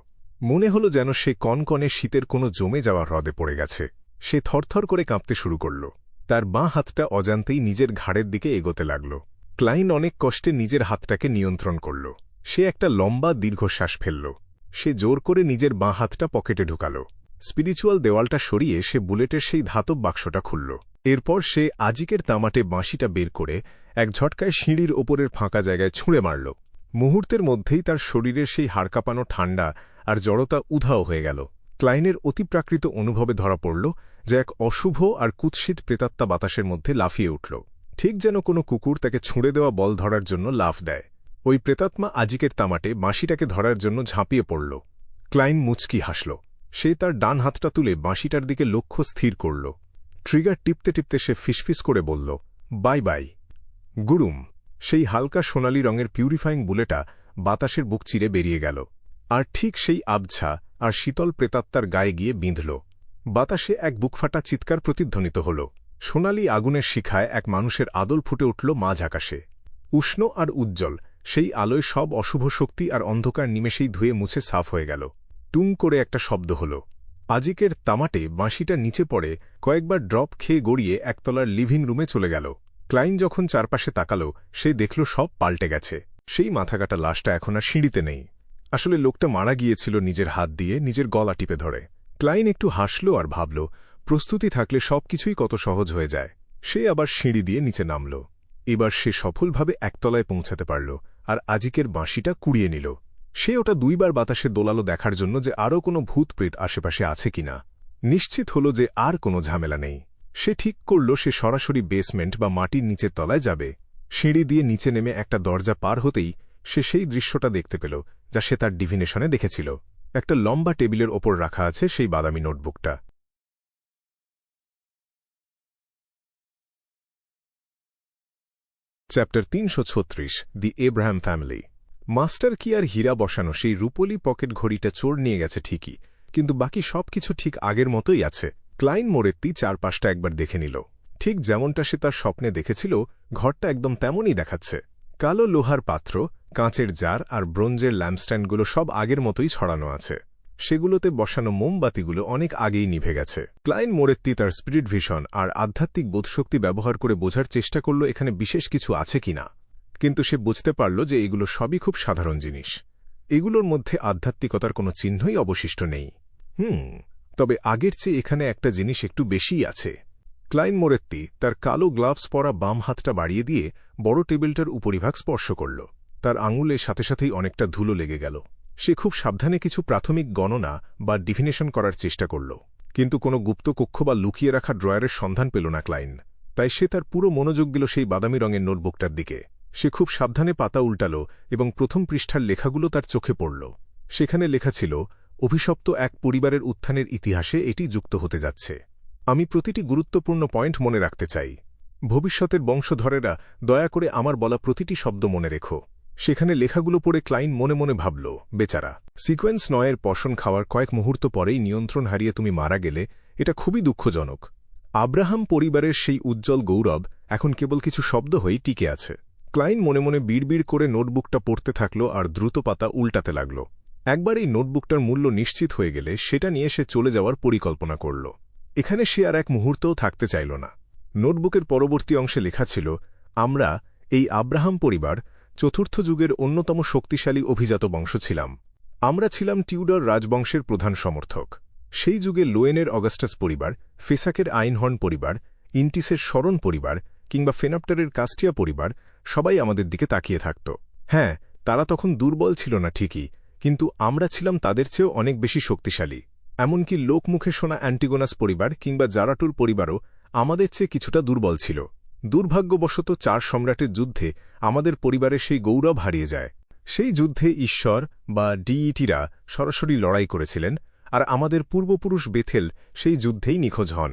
মনে হল যেন সে কনকনে শীতের কোনো জমে যাওয়া হ্রদে পড়ে গেছে। সে থরথর করে কাঁপতে শুরু করল। তার বাঁ হাতটা অজান্তেই নিজের ঘাড়ের দিকে এগোতে লাগল। ক্লাইন অনেক কষ্টে নিজের হাতটাকে নিয়ন্ত্রণ করল। সে একটা লম্বা দীর্ঘশ্বাস ফেলল। সে জোর করে নিজের বাঁ হাতটা পকেটে ঢুকাল। স্পিরিচুয়াল দেওয়ালটা সরিয়ে সে বুলেটের সেই ধাতব বাক্সটা খুলল। এরপর সে আজিকের তামাটে বাঁশিটা বের করে এক ঝটকায় সিঁড়ির ওপরের ফাঁকা জায়গায় ছুঁড়ে মারল। মুহূর্তের মধ্যেই তার শরীরের সেই হাড়কাঁপানো ঠান্ডা আর জড়তা উধাও হয়ে গেল। ক্লাইনের অতিপ্রাকৃত অনুভবে ধরা পড়ল যে এক অশুভ আর কুৎসিত প্রেতাত্মা বাতাসের মধ্যে লাফিয়ে উঠল, ঠিক যেন কোনো কুকুর তাকে ছুঁড়ে দেওয়া বল ধরার জন্য লাফ দেয়। ওই প্রেতাত্মা আজিকের তামাটে বাঁশিটাকে ধরার জন্য ঝাঁপিয়ে পড়ল। ক্লাইন মুচকি হাসল। সে তার ডান হাতটা তুলে বাঁশিটার দিকে লক্ষ্য স্থির করল। ট্রিগার টিপতে টিপতে সে ফিসফিস করে বলল, বাই বাই গুরুম। সেই হালকা সোনালি রঙের পিউরিফাইং বুলেটা বাতাসের বুক চিরে বেরিয়ে গেল, আর ঠিক সেই আবছা আর শীতল প্রেতাত্মার গায়ে গিয়ে বিঁধল। বাতাসে এক বুকফাটা চিৎকার প্রতিধ্বনিত হল। সোনালি আগুনের শিখায় এক মানুষের আদল ফুটে উঠল মাঝ আকাশে। উষ্ণ আর উজ্জ্বল সেই আলোয় সব অশুভ শক্তি আর অন্ধকার নিমেষেই ধুয়ে মুছে সাফ হয়ে গেল। টুং করে একটা শব্দ হল। আজিকের তামাটে বাঁশিটা নিচে পড়ে কয়েকবার ড্রপ খেয়ে গড়িয়ে একতলার লিভিং রুমে চলে গেল। ক্লাইন যখন চারপাশে তাকাল, সে দেখল সব পাল্টে গেছে। সেই মাথাকাটা লাশটা এখন আর সিঁড়িতে নেই। আসলে লোকটা মারা গিয়েছিল নিজের হাত দিয়ে নিজের গলা টিপে ধরে। ক্লাইন একটু হাসল আর ভাবল, প্রস্তুতি থাকলে সবকিছুই কত সহজ হয়ে যায়। সে আবার সিঁড়ি দিয়ে নিচে নামল। এবার সে সফলভাবে একতলায় পৌঁছাতে পারল আর আজিকের বাঁশিটা কুড়িয়ে নিল। সে ওটা 2 বার বাতাসে দোলালো দেখার জন্য যে আরও কোনো ভূতপ্রেত আশেপাশে আছে কিনা। নিশ্চিত হল যে আর কোনো ঝামেলা নেই। সে ঠিক করল সে সরাসরি বেসমেন্ট বা মাটির নিচের তলায় যাবে। সিঁড়ি দিয়ে নিচে নেমে একটা দরজা পার হতেই সে সেই দৃশ্যটা দেখতে পেল যা সে তার ডিভিনেশনে দেখেছিল। একটা লম্বা টেবিলের ওপর রাখা আছে সেই বাদামি নোটবুকটা। চ্যাপ্টার 336, দি এব্রাহাম ফ্যামিলি। মাস্টার কি আর হীরা বসানো সেই রূপলি পকেট ঘড়িটা চোর নিয়ে গেছে ঠিকই, কিন্তু বাকি সবকিছু ঠিক আগের মতোই আছে। ক্লাইন মোরেত্তি চারপাশটা একবার দেখে নিল। ঠিক যেমনটা সে তার স্বপ্নে দেখেছিল, ঘরটা একদম তেমনই দেখাচ্ছে। কালো লোহার পাত্র, কাঁচের জার আর ব্রোঞ্জের ল্যাম্পস্ট্যান্ডগুলো সব আগের মতোই ছড়ানো আছে। সেগুলোতে বসানো মোমবাতিগুলো অনেক আগেই নিভে গেছে। ক্লাইন মোরেত্তি তার স্পিরিট ভিশন আর আধ্যাত্মিক বোধশক্তি ব্যবহার করে বোঝার চেষ্টা করল এখানে বিশেষ কিছু আছে কিনা, কিন্তু সে বুঝতে পারল যে এগুলো সবই খুব সাধারণ জিনিস। এগুলোর মধ্যে আধ্যাত্মিকতার কোনো চিহ্নই অবশিষ্ট নেই। তবে আগের চেয়ে এখানে একটা জিনিস একটু বেশিই আছে। ক্লাইন মোরেত্তি তার কালো গ্লাভস পরা বাম হাতটা বাড়িয়ে দিয়ে বড় টেবিলটার উপরিভাগ স্পর্শ করল। তার আঙুলের সাথে সাথেই অনেকটা ধুলো লেগে গেল। সে খুব সাবধানে কিছু প্রাথমিক গণনা বা ডিফিনেশন করার চেষ্টা করল, কিন্তু কোনো গুপ্ত কক্ষ বা লুকিয়ে রাখা ড্রয়ারের সন্ধান পেল না ক্লাইন। তাই সে তার পুরো মনোযোগ দিল সেই বাদামি রঙের নোটবুকটার দিকে। সে খুব সাবধানে পাতা উল্টাল এবং প্রথম পৃষ্ঠার লেখাগুলো তার চোখে পড়ল। সেখানে লেখা ছিল, অভিশপ্ত এক পরিবারের উত্থানের ইতিহাসে এটি যুক্ত হতে যাচ্ছে। আমি প্রতিটি গুরুত্বপূর্ণ পয়েন্ট মনে রাখতে চাই। ভবিষ্যতের বংশধরেরা দয়া করে আমার বলা প্রতিটি শব্দ মনে রেখো। সেখানে লেখাগুলো পড়ে ক্লাইন মনে মনে ভাবল, বেচারা। সিকোয়েন্স 9-এর পশন খাওয়ার কয়েক মুহূর্ত পরেই নিয়ন্ত্রণ হারিয়ে তুমি মারা গেলে, এটা খুবই দুঃখজনক। আব্রাহাম পরিবারের সেই উজ্জ্বল গৌরব এখন কেবল কিছু শব্দ হয়েই টিকে আছে। ক্লাইন মনে মনে বিড়বিড় করে নোটবুকটা পড়তে থাকল আর দ্রুত পাতা উল্টাতে লাগল। একবার এই নোটবুকটার মূল্য নিশ্চিত হয়ে গেলে সেটা নিয়ে সে চলে যাওয়ার পরিকল্পনা করল। এখানে সে আর এক মুহূর্তও থাকতে চাইল না। নোটবুকের পরবর্তী অংশে লেখা ছিল, আমরা, এই আব্রাহাম পরিবার, চতুর্থ যুগের অন্যতম শক্তিশালী অভিজাত বংশ ছিলাম। আমরা ছিলাম টিউডর রাজবংশের প্রধান সমর্থক। সেই যুগে লোয়েনের অগাস্টাস পরিবার, ফেসাকের আইনহর্ন পরিবার, ইন্টিসের শরণ পরিবার কিংবা ফেনাপ্টারের কাস্টিয়া পরিবার সবাই আমাদের দিকে তাকিয়ে থাকত। হ্যাঁ, তারা তখন দুর্বল ছিল না ঠিকই, কিন্তু আমরা ছিলাম তাদের চেয়েও অনেক বেশি শক্তিশালী। এমনকি লোকমুখে শোনা অ্যান্টিগোনাস পরিবার কিংবা জারাটুর পরিবারও আমাদের চেয়ে কিছুটা দুর্বল ছিল। দুর্ভাগ্যবশত 4 সম্রাটের যুদ্ধে আমাদের পরিবারের সেই গৌরব হারিয়ে যায়। সেই যুদ্ধে ঈশ্বর বা ডিইটিরা সরাসরি লড়াই করেছিলেন, আর আমাদের পূর্বপুরুষ বেথেল সেই যুদ্ধেই নিখোঁজ হন।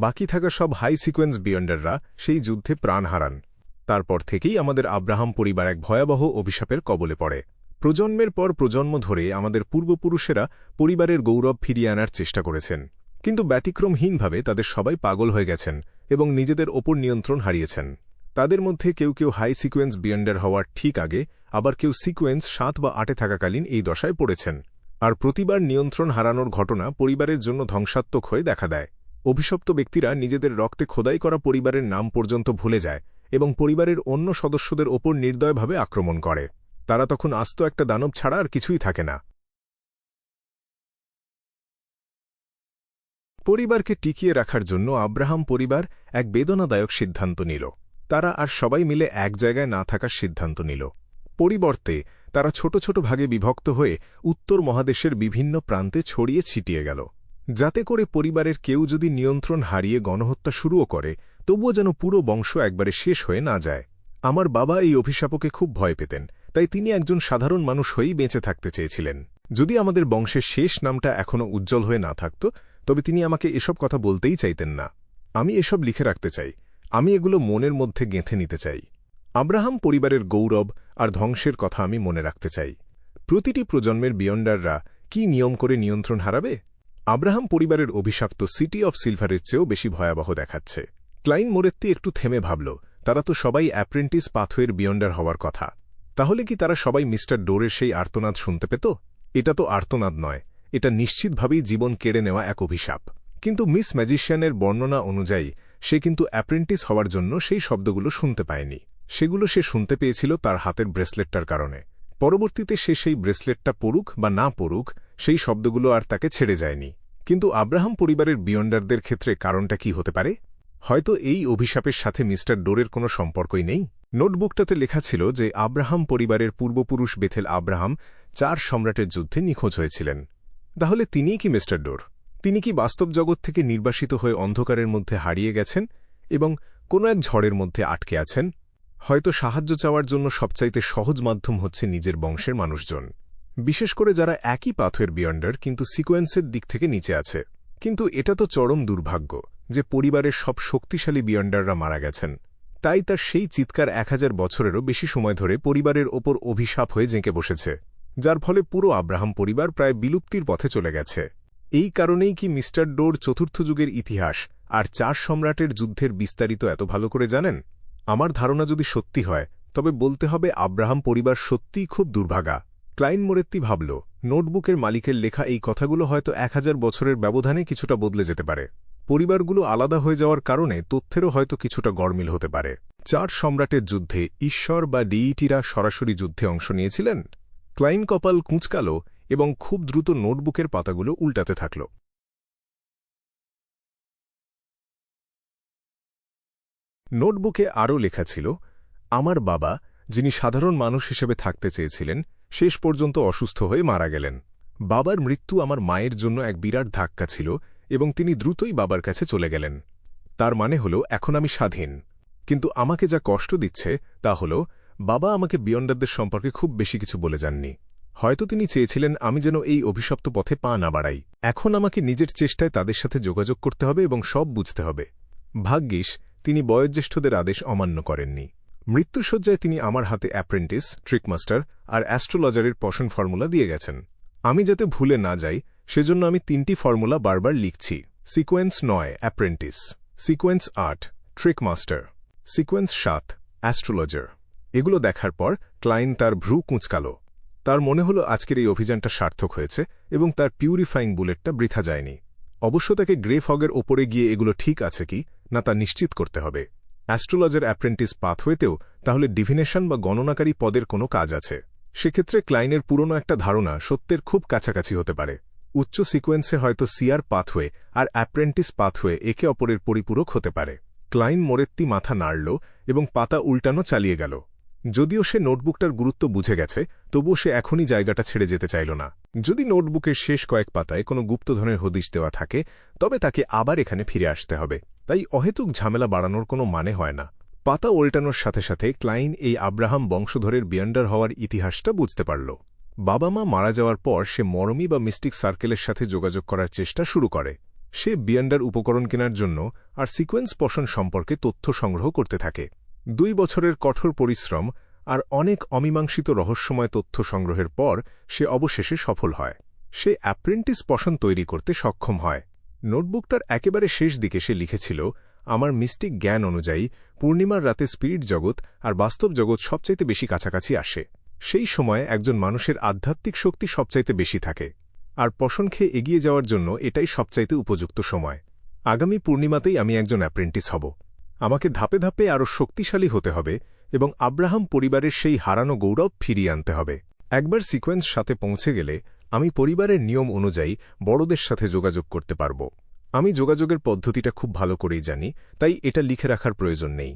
বাকি থাকা সব হাই সিকোয়েন্স বিয়ন্ডাররা সেই যুদ্ধে প্রাণ হারান। তারপর থেকেই আমাদের আব্রাহাম পরিবার এক ভয়াবহ অভিশাপের কবলে পড়ে। প্রজন্মের পর প্রজন্ম ধরে আমাদের পূর্বপুরুষেরা পরিবারের গৌরব ফিরিয়ে আনার চেষ্টা করেছেন, কিন্তু ব্যতিক্রমহীনভাবে তাদের সবাই পাগল হয়ে গেছেন এবং নিজেদের ওপর নিয়ন্ত্রণ হারিয়েছেন। তাদের মধ্যে কেউ কেউ হাই সিকোয়েন্স বিয়ন্ডার হওয়ার ঠিক আগে, আবার কেউ সিকোয়েন্স 7 বা 8-এ থাকাকালীন এই দশায় পড়েছেন। আর প্রতিবার নিয়ন্ত্রণ হারানোর ঘটনা পরিবারের জন্য ধ্বংসাত্মক হয়ে দেখা দেয়। অভিশপ্ত ব্যক্তিরা নিজেদের রক্তে খোদাই করা পরিবারের নাম পর্যন্ত ভুলে যায় এবং পরিবারের অন্য সদস্যদের ওপর নির্দয়ভাবে আক্রমণ করে। তারা তখন আস্ত একটা দানব ছাড়া আর কিছুই থাকে না। পরিবারকে টিকিয়ে রাখার জন্য আব্রাহাম পরিবার এক বেদনাদায়ক সিদ্ধান্ত নিল। তারা আর সবাই মিলে এক জায়গায় না থাকার সিদ্ধান্ত নিল। পরিবর্তে তারা ছোট ছোট ভাগে বিভক্ত হয়ে উত্তর মহাদেশের বিভিন্ন প্রান্তে ছড়িয়ে ছিটিয়ে গেল, যাতে করে পরিবারের কেউ যদি নিয়ন্ত্রণ হারিয়ে গণহত্যা শুরুও করে, তবুও যেন পুরো বংশ একবারে শেষ হয়ে না যায়। আমার বাবা এই অভিশাপকে খুব ভয় পেতেন, তাই তিনি একজন সাধারণ মানুষ হয়েই বেঁচে থাকতে চেয়েছিলেন। যদি আমাদের বংশের শেষ নামটা এখনও উজ্জ্বল হয়ে না থাকত, তবে তিনি আমাকে এসব কথা বলতেই চাইতেন না। আমি এসব লিখে রাখতে চাই, আমি এগুলো মনের মধ্যে গেঁথে নিতে চাই। আব্রাহাম পরিবারের গৌরব আর ধ্বংসের কথা আমি মনে রাখতে চাই। প্রতিটি প্রজন্মের বিয়ন্ডাররা কি নিয়ম করে নিয়ন্ত্রণ হারাবে? আব্রাহাম পরিবারের অভিশাপ্ত সিটি অফ সিলভারের চেয়েও বেশি ভয়াবহ দেখাচ্ছে। ক্লাইন মোরেত্তি একটু থেমে ভাবল, তারা তো সবাই অ্যাপ্রেন্টিস পাথওয়ের বিয়ন্ডার হওয়ার কথা। তাহলে কি তারা সবাই মিস্টার ডোরের সেই আর্তনাদ শুনতে পেত? এটা তো আর্তনাদ নয়, এটা নিশ্চিতভাবেই জীবন কেড়ে নেওয়া এক অভিশাপ। কিন্তু মিস ম্যাজিশিয়ানের বর্ণনা অনুযায়ী সে কিন্তু অ্যাপ্রেন্টিস হওয়ার জন্য সেই শব্দগুলো শুনতে পায়নি। সেগুলো সে শুনতে পেয়েছিল তার হাতের ব্রেসলেটটার কারণে। পরবর্তীতে সে সেই ব্রেসলেটটা পড়ুক বা না পড়ুক, সেই শব্দগুলো আর তাকে ছেড়ে যায়নি। কিন্তু আব্রাহাম পরিবারের বিয়ন্ডারদের ক্ষেত্রে কারণটা কি হতে পারে? হয়তো এই অভিশাপের সাথে মিস্টার ডোরের কোনো সম্পর্কই নেই। নোটবুকটাতে লেখা ছিল যে আব্রাহাম পরিবারের পূর্বপুরুষ বেথেল আব্রাহাম 4 সম্রাটের যুদ্ধে নিখোঁজ হয়েছিলেন। তাহলে তিনিই কি মিস্টার ডোর? তিনি কি বাস্তব জগৎ থেকে নির্বাসিত হয়ে অন্ধকারের মধ্যে হারিয়ে গেছেন এবং কোনো এক ঝড়ের মধ্যে আটকে আছেন? হয়তো সাহায্য চাওয়ার জন্য সবচাইতে সহজ মাধ্যম হচ্ছে নিজের বংশের মানুষজন, বিশেষ করে যারা একই পাথের বিয়ন্ডার কিন্তু সিকোয়েন্সের দিক থেকে নিচে আছে। কিন্তু এটা তো চরম দুর্ভাগ্য যে পরিবারের সব শক্তিশালী বিয়ন্ডাররা মারা গেছেন। তাই তার সেই চিৎকার 1000 বছরেরও বেশি সময় ধরে পরিবারের ওপর অভিশাপ হয়ে জেঁকে বসেছে, যার ফলে পুরো আব্রাহাম পরিবার প্রায় বিলুপ্তির পথে চলে গেছে। এই কারণেই কি মিস্টার ডোর চতুর্থ যুগের ইতিহাস আর 4 সম্রাটের যুদ্ধের বিস্তারিত এত ভালো করে জানেন? আমার ধারণা যদি সত্যি হয় তবে বলতে হবে আব্রাহাম পরিবার সত্যিই খুব দুর্ভাগা। ক্লাইন মোরেত্তি ভাবল, নোটবুকের মালিকের লেখা এই কথাগুলো হয়তো 1000 বছরের ব্যবধানে কিছুটা বদলে যেতে পারে। পরিবারগুলো আলাদা হয়ে যাওয়ার কারণে তথ্যেরও হয়তো কিছুটা গড়মিল হতে পারে। 4 সম্রাটের যুদ্ধে ঈশ্বর বা ডিইটিরা সরাসরি যুদ্ধে অংশ নিয়েছিলেন? ক্লাইন কপাল কুঁচকাল এবং খুব দ্রুত নোটবুকের পাতাগুলো উল্টাতে থাকল। নোটবুকে আরও লেখা ছিল, আমার বাবা, যিনি সাধারণ মানুষ হিসেবে থাকতে চেয়েছিলেন, শেষ পর্যন্ত অসুস্থ হয়ে মারা গেলেন। বাবার মৃত্যু আমার মায়ের জন্য এক বিরাট ধাক্কা ছিল এবং তিনি দ্রুতই বাবার কাছে চলে গেলেন। তার মানে হল এখন আমি স্বাধীন। কিন্তু আমাকে যা কষ্ট দিচ্ছে তা হল বাবা আমাকে বিয়ন্ডারদের সম্পর্কে খুব বেশি কিছু বলে যাননি। হয়তো তিনি চেয়েছিলেন আমি যেন এই অভিশপ্ত পথে পা না বাড়াই। এখন আমাকে নিজের চেষ্টায় তাদের সাথে যোগাযোগ করতে হবে এবং সব বুঝতে হবে। ভাগ্যিস তিনি বয়োজ্যেষ্ঠদের আদেশ অমান্য করেননি। মৃত্যুসজ্জায় তিনি আমার হাতে অ্যাপ্রেন্টিস, ট্রিকমাস্টার আর অ্যাস্ট্রোলজারের পশন ফর্মুলা দিয়ে গেছেন। আমি যাতে ভুলে না যাই সেজন্য আমি 3টি ফর্মুলা বারবার লিখছি। Sequence 9 apprentice, sequence 8 trickmaster, sequence 7 astrologer. এগুলো দেখার পর ক্লাইন তার ভ্রু কুঁচকাল। তার মনে হল আজকের এই অভিযানটা সার্থক হয়েছে এবং তার পিউরিফাইং বুলেটটা বৃথা যায়নি। অবশ্য তাকে গ্রে ফগের ওপরে গিয়ে এগুলো ঠিক আছে কি না তা নিশ্চিত করতে হবে। অ্যাস্ট্রোলজার অ্যাপ্রেন্টিস পাথওয়েতেও তাহলে ডিভিনেশন বা গণনাকারী পদের কোনো কাজ আছে। সেক্ষেত্রে ক্লাইনের পুরনো একটা ধারণা সত্যের খুব কাছাকাছি হতে পারে। উচ্চ সিকোয়েন্সে হয়তো সিআর পাথওয়ে আর অ্যাপ্রেন্টিস পাথওয়ে একে অপরের পরিপূরক হতে পারে। ক্লাইন মোরেত্তি মাথা নাড়ল এবং পাতা উল্টানো চালিয়ে গেল। যদিও সে নোটবুকটার গুরুত্ব বুঝে গেছে, তবুও সে এখনই জায়গাটা ছেড়ে যেতে চাইল না। যদি নোটবুকের শেষ কয়েক পাতায় কোনো গুপ্তধনের হদিশ দেওয়া থাকে তবে তাকে আবার এখানে ফিরে আসতে হবে। তাই অহেতুক ঝামেলা বাড়ানোর কোনো মানে হয় না। পাতা উল্টানোর সাথে সাথে ক্লাইন এই আব্রাহাম বংশধরের বিয়ন্ডার হওয়ার ইতিহাসটা বুঝতে পারল। বাবা মা মারা যাওয়ার পর সে মরমি বা মিস্টিক সার্কেলের সাথে যোগাযোগ করার চেষ্টা শুরু করে। সে বিয়ন্ডার উপকরণ কেনার জন্য আর সিকোয়েন্স পশন সম্পর্কে তথ্য সংগ্রহ করতে থাকে। 2 বছরের কঠোর পরিশ্রম আর অনেক অমীমাংসিত রহস্যময় তথ্য সংগ্রহের পর সে অবশেষে সফল হয়। সে অ্যাপ্রেন্টিস পশন তৈরি করতে সক্ষম হয়। নোটবুকটার একেবারে শেষ দিকে সে লিখেছিল, আমার মিস্টিক জ্ঞান অনুযায়ী পূর্ণিমার রাতে স্পিরিট জগৎ আর বাস্তব জগৎ সবচাইতে বেশি কাছাকাছি আসে। সেই সময়ে একজন মানুষের আধ্যাত্মিক শক্তি সবচাইতে বেশি থাকে, আর পশন খেয়ে এগিয়ে যাওয়ার জন্য এটাই সবচাইতে উপযুক্ত সময়। আগামী পূর্ণিমাতেই আমি একজন অ্যাপ্রেন্টিস হব। আমাকে ধাপে ধাপে আরও শক্তিশালী হতে হবে এবং আব্রাহাম পরিবারের সেই হারানো গৌরব ফিরিয়ে আনতে হবে। একবার সিকোয়েন্স সাথে পৌঁছে গেলে আমি পরিবারের নিয়ম অনুযায়ী বড়দের সাথে যোগাযোগ করতে পারব। আমি যোগাযোগের পদ্ধতিটা খুব ভালো করেই জানি, তাই এটা লিখে রাখার প্রয়োজন নেই।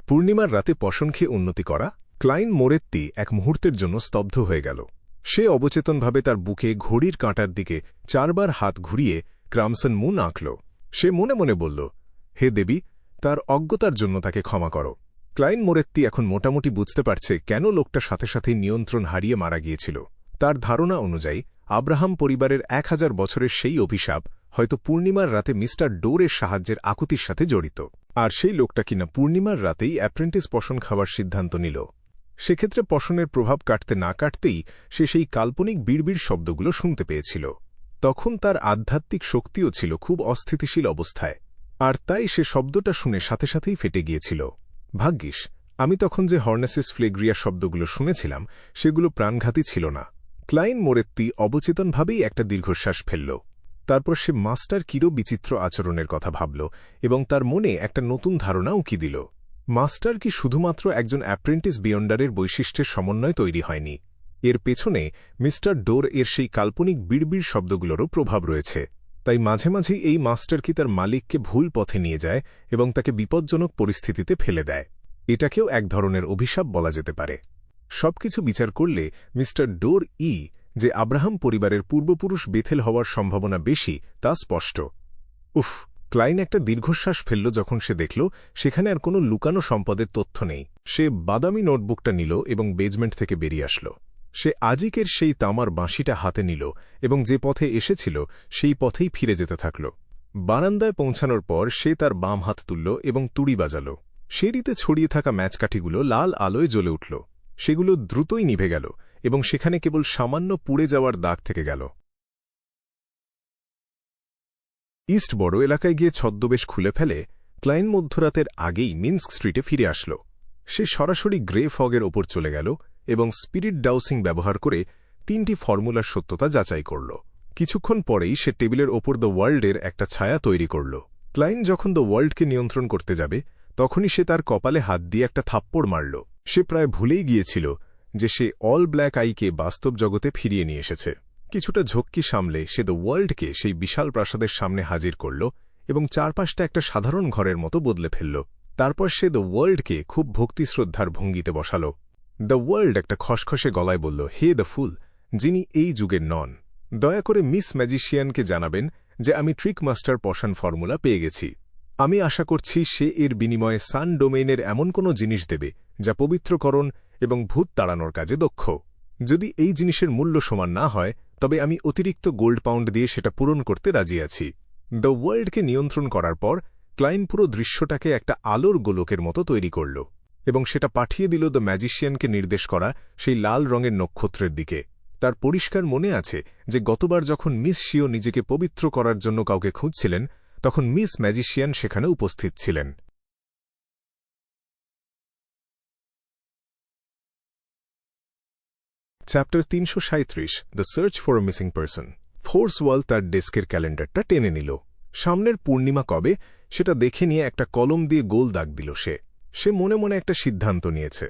পূর্ণিমার রাতে পশন খেয়ে উন্নতি করা। ক্লাইন মোরেত্তি এক মুহূর্তের জন্য স্তব্ধ হয়ে গেল। সে অবচেতনভাবে তার বুকে ঘড়ির কাঁটার দিকে 4 বার হাত ঘুরিয়ে ক্রামসন মুন আঁকল। সে মনে মনে বলল, হে দেবী, তার অজ্ঞতার জন্য তাকে ক্ষমা করো। ক্লাইন মোরেত্তি এখন মোটামুটি বুঝতে পারছে কেন লোকটা সাথে সাথেই নিয়ন্ত্রণ হারিয়ে মারা গিয়েছিল। তার ধারণা অনুযায়ী আব্রাহাম পরিবারের 1000 বছরের সেই অভিশাপ হয়তো পূর্ণিমার রাতে মিস্টার ডোরের সাহায্যের আকুতির সাথে জড়িত। আর সেই লোকটা কিনা পূর্ণিমার রাতেই অ্যাপ্রেন্টিস পশন খাওয়ার সিদ্ধান্ত নিল। সেক্ষেত্রে পশনের প্রভাব কাটতে না কাটতেই সে সেই কাল্পনিক বিড়বিড় শব্দগুলো শুনতে পেয়েছিল। তখন তার আধ্যাত্মিক শক্তিও ছিল খুব অস্থিতিশীল অবস্থায়, আর তাই সে শব্দটা শুনে সাথে সাথেই ফেটে গিয়েছিল। ভাগ্যিস আমি তখন যে হর্নেসিস ফ্লেগ্রিয়া শব্দগুলো শুনেছিলাম সেগুলো প্রাণঘাতী ছিল না। ক্লাইন মোরেত্তি অবচেতনভাবেই একটা দীর্ঘশ্বাস ফেলল। তারপর সে মাস্টার কিরো বিচিত্র আচরণের কথা ভাবল এবং তার মনে একটা নতুন ধারণা উঁকি দিল। মাস্টার কি শুধুমাত্র একজন অ্যাপ্রেন্টিস বিয়ন্ডারের বৈশিষ্ট্যের সমন্বয় তৈরি হয়নি, এর পেছনে মিস্টার ডোর এর সেই কাল্পনিক বিড়বিড় শব্দগুলোরও প্রভাব রয়েছে। তাই মাঝে মাঝেই এই মাস্টার কি তার মালিককে ভুল পথে নিয়ে যায় এবং তাকে বিপজ্জনক পরিস্থিতিতে ফেলে দেয়। এটাকেও এক ধরনের অভিশাপ বলা যেতে পারে। সবকিছু বিচার করলে মিস্টার ডোর যে আব্রাহাম পরিবারের পূর্বপুরুষ বেথেল হওয়ার সম্ভাবনা বেশি তা স্পষ্ট। উফ, ক্লাইন একটা দীর্ঘশ্বাস ফেলল যখন সে দেখল সেখানে আর কোনো লুকানো সম্পদের তথ্য নেই। সে বাদামি নোটবুকটা নিল এবং বেজমেন্ট থেকে বেরিয়ে আসল। সে আজিকের সেই তামার বাঁশিটা হাতে নিল এবং যে পথে এসেছিল সেই পথেই ফিরে যেতে থাকল। বারান্দায় পৌঁছানোর পর সে তার বাম হাত তুলল এবং তুড়ি বাজাল। সিঁড়িতে ছড়িয়ে থাকা ম্যাচকাঠিগুলো লাল আলোয় জ্বলে উঠল। সেগুলো দ্রুতই নিভে গেল এবং সেখানে কেবল সামান্য পুড়ে যাওয়ার দাগ থেকে গেল। ইস্ট বড় এলাকায় গিয়ে ছদ্মবেশ খুলে ফেলে ক্লাইন মধ্যরাতের আগেই মিন্স্ক স্ট্রিটে ফিরে আসল। সে সরাসরি গ্রে ফগের ওপর চলে গেল এবং স্পিরিট ডাউসিং ব্যবহার করে 3টি ফর্মুলার সত্যতা যাচাই করল। কিছুক্ষণ পরেই সে টেবিলের ওপর দ্য ওয়ার্ল্ডের একটা ছায়া তৈরি করল। ক্লাইন যখন দ্য ওয়ার্ল্ডকে নিয়ন্ত্রণ করতে যাবে তখনই সে তার কপালে হাত দিয়ে একটা থাপ্পড় মারল। সে প্রায় ভুলেই গিয়েছিল যে সে অল ব্ল্যাক আইকে বাস্তব জগতে ফিরিয়ে নিয়ে এসেছে। কিছুটা ঝক্কি সামলে সে দ্য ওয়ার্ল্ডকে সেই বিশাল প্রাসাদের সামনে হাজির করল এবং চারপাশটা একটা সাধারণ ঘরের মতো বদলে ফেলল। তারপর সে দ্য ওয়ার্ল্ডকে খুব ভক্তিশ্রদ্ধার ভঙ্গিতে বসাল। দ্য ওয়ার্ল্ড একটা খসখসে গলায় বলল, হে দ্য ফুল, যিনি এই যুগের নন, দয়া করে মিস ম্যাজিশিয়ানকে জানাবেন যে আমি ট্রিক মাস্টার পশান ফর্মুলা পেয়ে গেছি। আমি আশা করছি সে এর বিনিময়ে সান ডোমেইনের এমন কোনো জিনিস দেবে যা পবিত্রকরণ এবং ভূত তাড়ানোর কাজে দক্ষ। যদি এই জিনিসের মূল্য সমান না হয় তবে আমি অতিরিক্ত গোল্ড পাউন্ড দিয়ে সেটা পূরণ করতে রাজি আছি। দ্য ওয়ার্ল্ডকে নিয়ন্ত্রণ করার পর ক্লাইন পুরো দৃশ্যটাকে একটা আলোর গোলকের মতো তৈরি করল এবং সেটা পাঠিয়ে দিল দ্য ম্যাজিশিয়ানকে নির্দেশ করা সেই লাল রঙের নক্ষত্রের দিকে। তার পরিষ্কার মনে আছে যে গতবার যখন মিস শিও নিজেকে পবিত্র করার জন্য কাউকে খুঁজছিলেন তখন মিস ম্যাজিশিয়ান সেখানে উপস্থিত ছিলেন। Chapter 337, the search for a missing person. Forsi Wall তার ডেস্কের ক্যালেন্ডারটা টেনে নিল। সামনের পূর্ণিমা কবে সেটা দেখে নিয়ে একটা কলম দিয়ে গোল দাগ দিল। সে মনে মনে একটা সিদ্ধান্ত নিয়েছে।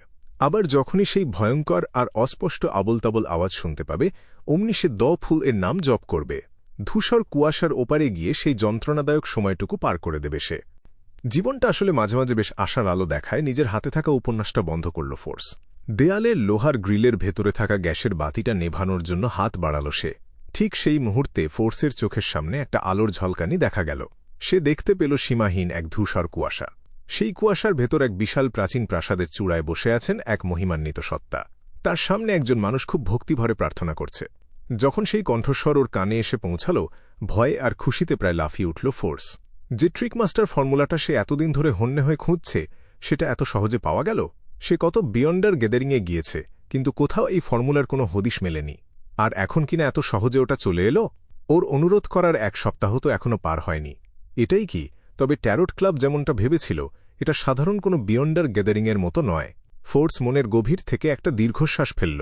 আবার যখনই সেই ভয়ঙ্কর আর অস্পষ্ট আবলতাবল আওয়াজ শুনতে পাবে অমনি সে দ্য ফুল এর নাম জপ করবে। ধূসর কুয়াশার ওপারে গিয়ে সেই যন্ত্রণাদায়ক সময়টুকু পার করে দেবে সে। জীবনটা আসলে মাঝে মাঝে বেশ আশার আলো দেখায়। নিজের হাতে থাকা উপন্যাসটা বন্ধ করল ফোর্স। দেয়ালের লোহার গ্রিলের ভেতরে থাকা গ্যাসের বাতিটা নেভানোর জন্য হাত বাড়াল সে। ঠিক সেই মুহূর্তে ফোর্সের চোখের সামনে একটা আলোর ঝলকানি দেখা গেল। সে দেখতে পেল সীমাহীন এক ধূসর কুয়াশা। সেই কুয়াশার ভেতর এক বিশাল প্রাচীন প্রাসাদের চূড়ায় বসে আছেন এক মহিমান্বিত সত্তা। তার সামনে একজন মানুষ খুব ভক্তিভরে প্রার্থনা করছে। যখন সেই কণ্ঠস্বর ওর কানে এসে পৌঁছাল ভয়ে আর খুশিতে প্রায় লাফিয়ে উঠল ফোর্স। যে ট্রিকমাস্টার ফর্মুলাটা সে এতদিন ধরে হন্যে হয়ে খুঁজছে সেটা এত সহজে পাওয়া গেল। সে কত বিয়ন্ডার গ্যাদারিংয়ে গিয়েছে কিন্তু কোথাও এই ফর্মুলার কোনো হদিশ মেলেনি। আর এখন কিনা এত সহজে ওটা চলে এলো। ওর অনুরোধ করার 1 সপ্তাহ তো এখনও পার হয়নি। এটাই কি তবে ট্যারোট ক্লাব যেমনটা ভেবেছিল এটা সাধারণ কোনো বিয়ন্ডার গ্যাদারিংয়ের মতো নয়। ফোর্স মনের গভীর থেকে একটা দীর্ঘশ্বাস ফেলল।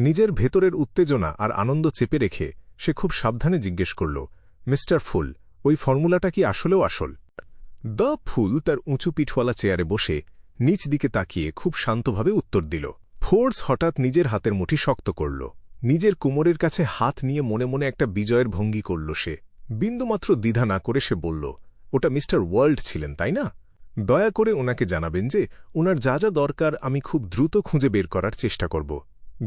নিজের ভেতরের উত্তেজনা আর আনন্দ চেপে রেখে সে খুব সাবধানে জিজ্ঞেস করল, মিস্টার ফুল, ওই ফর্মুলাটা কি আসলেও আসল? দ্য ফুল তার উঁচু পিঠওয়ালা চেয়ারে বসে নিচ দিকে তাকিয়ে খুব শান্তভাবে উত্তর দিল। ফোর্স হঠাৎ নিজের হাতের মুঠি শক্ত করল। নিজের কোমরের কাছে হাত নিয়ে মনে মনে একটা বিজয়ের ভঙ্গি করল সে। বিন্দুমাত্র দ্বিধা না করে সে বলল, ওটা মিস্টার ওয়ার্ল্ড ছিলেন তাই না? দয়া করে ওনাকে জানাবেন যে ওনার যা যা দরকার আমি খুব দ্রুত খুঁজে বের করার চেষ্টা করব।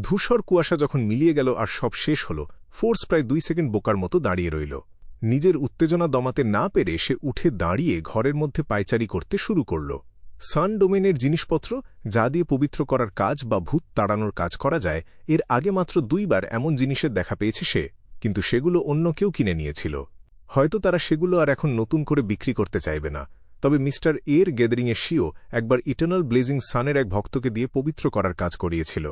ধূসর কুয়াশা যখন মিলিয়ে গেল আর সব শেষ হল ফোর্স প্রায় 2 সেকেন্ড বোকার মতো দাঁড়িয়ে রইল। নিজের উত্তেজনা দমাতে না পেরে সে উঠে দাঁড়িয়ে ঘরের মধ্যে পায়চারি করতে শুরু করল। সান ডোমেনের জিনিসপত্র যা দিয়ে পবিত্র করার কাজ বা ভূত তাড়ানোর কাজ করা যায় এর আগে মাত্র 2 বার এমন জিনিসের দেখা পেয়েছে সে, কিন্তু সেগুলো অন্য কেউ কিনে নিয়েছিল। হয়তো তারা সেগুলো আর এখন নতুন করে বিক্রি করতে চাইবে না। তবে মিস্টার এর গ্যাদারিংয়ে শিও একবার ইটার্নাল ব্লেজিং সানের এক ভক্তকে দিয়ে পবিত্র করার কাজ করিয়েছিল।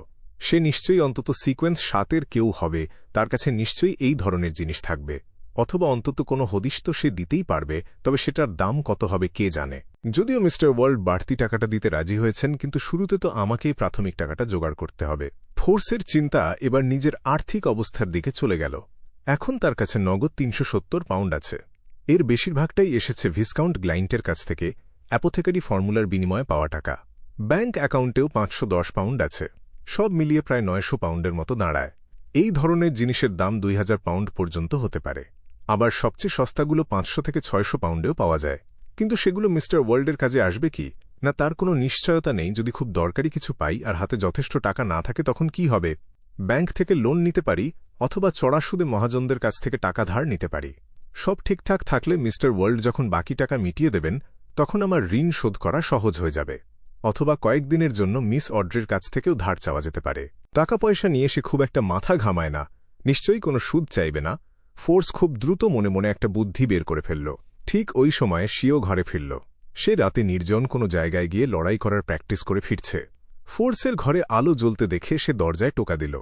সে নিশ্চয়ই অন্তত সিকোয়েন্স 7-এর কেউ হবে। তার কাছে নিশ্চয়ই এই ধরনের জিনিস থাকবে, অথবা অন্তত কোনো হদিশ তো সে দিতেই পারবে। তবে সেটার দাম কত হবে কে জানে। যদিও মিস্টার ওয়ার্ল্ড বাড়তি টাকাটা দিতে রাজি হয়েছেন কিন্তু শুরুতে তো আমাকেই প্রাথমিক টাকাটা জোগাড় করতে হবে। ফোর্সের চিন্তা এবার নিজের আর্থিক অবস্থার দিকে চলে গেল। এখন তার কাছে নগদ ৩৭০ পাউন্ড আছে। এর বেশিরভাগটাই এসেছে ভিসকাউন্ট গ্লাইন্টের কাছ থেকে অ্যাপোথেকারি ফর্মুলার বিনিময়ে পাওয়া টাকা। ব্যাংক অ্যাকাউন্টেও ৫১০ পাউন্ড আছে। সব মিলিয়ে প্রায় ৯০০ পাউন্ডের মতো দাঁড়ায়। এই ধরনের জিনিসের দাম ২০০০ পাউন্ড পর্যন্ত হতে পারে। আবার সবচেয়ে সস্তাগুলো ৫০০ থেকে ৬০০ পাউন্ডেও পাওয়া যায়। কিন্তু সেগুলো মিস্টার ওয়ার্ল্ডের কাজে আসবে কি না তার কোনো নিশ্চয়তা নেই। যদি খুব দরকারি কিছু পাই আর হাতে যথেষ্ট টাকা না থাকে তখন কি হবে? ব্যাংক থেকে লোন নিতে পারি অথবা চড়া সুদে মহাজনদের কাছ থেকে টাকা ধার নিতে পারি। সব ঠিকঠাক থাকলে মিস্টার ওয়ার্ল্ড যখন বাকি টাকা মিটিয়ে দেবেন তখন আমার ঋণ শোধ করা সহজ হয়ে যাবে। অথবা কয়েকদিনের জন্য মিস অড্রির কাছ থেকেও ধার চাওয়া যেতে পারে। টাকা পয়সা নিয়ে সে খুব একটা মাথা ঘামায় না, নিশ্চয়ই কোনো সুদ চাইবে না। ফোর্স খুব দ্রুত মনে মনে একটা বুদ্ধি বের করে ফেলল। ঠিক ওই সময়ে সিও ঘরে ফিরল। সে রাতে নির্জন কোনো জায়গায় গিয়ে লড়াই করার প্র্যাকটিস করে ফিরছে। ফোর্সের ঘরে আলো জ্বলতে দেখে সে দরজায় টোকা দিল।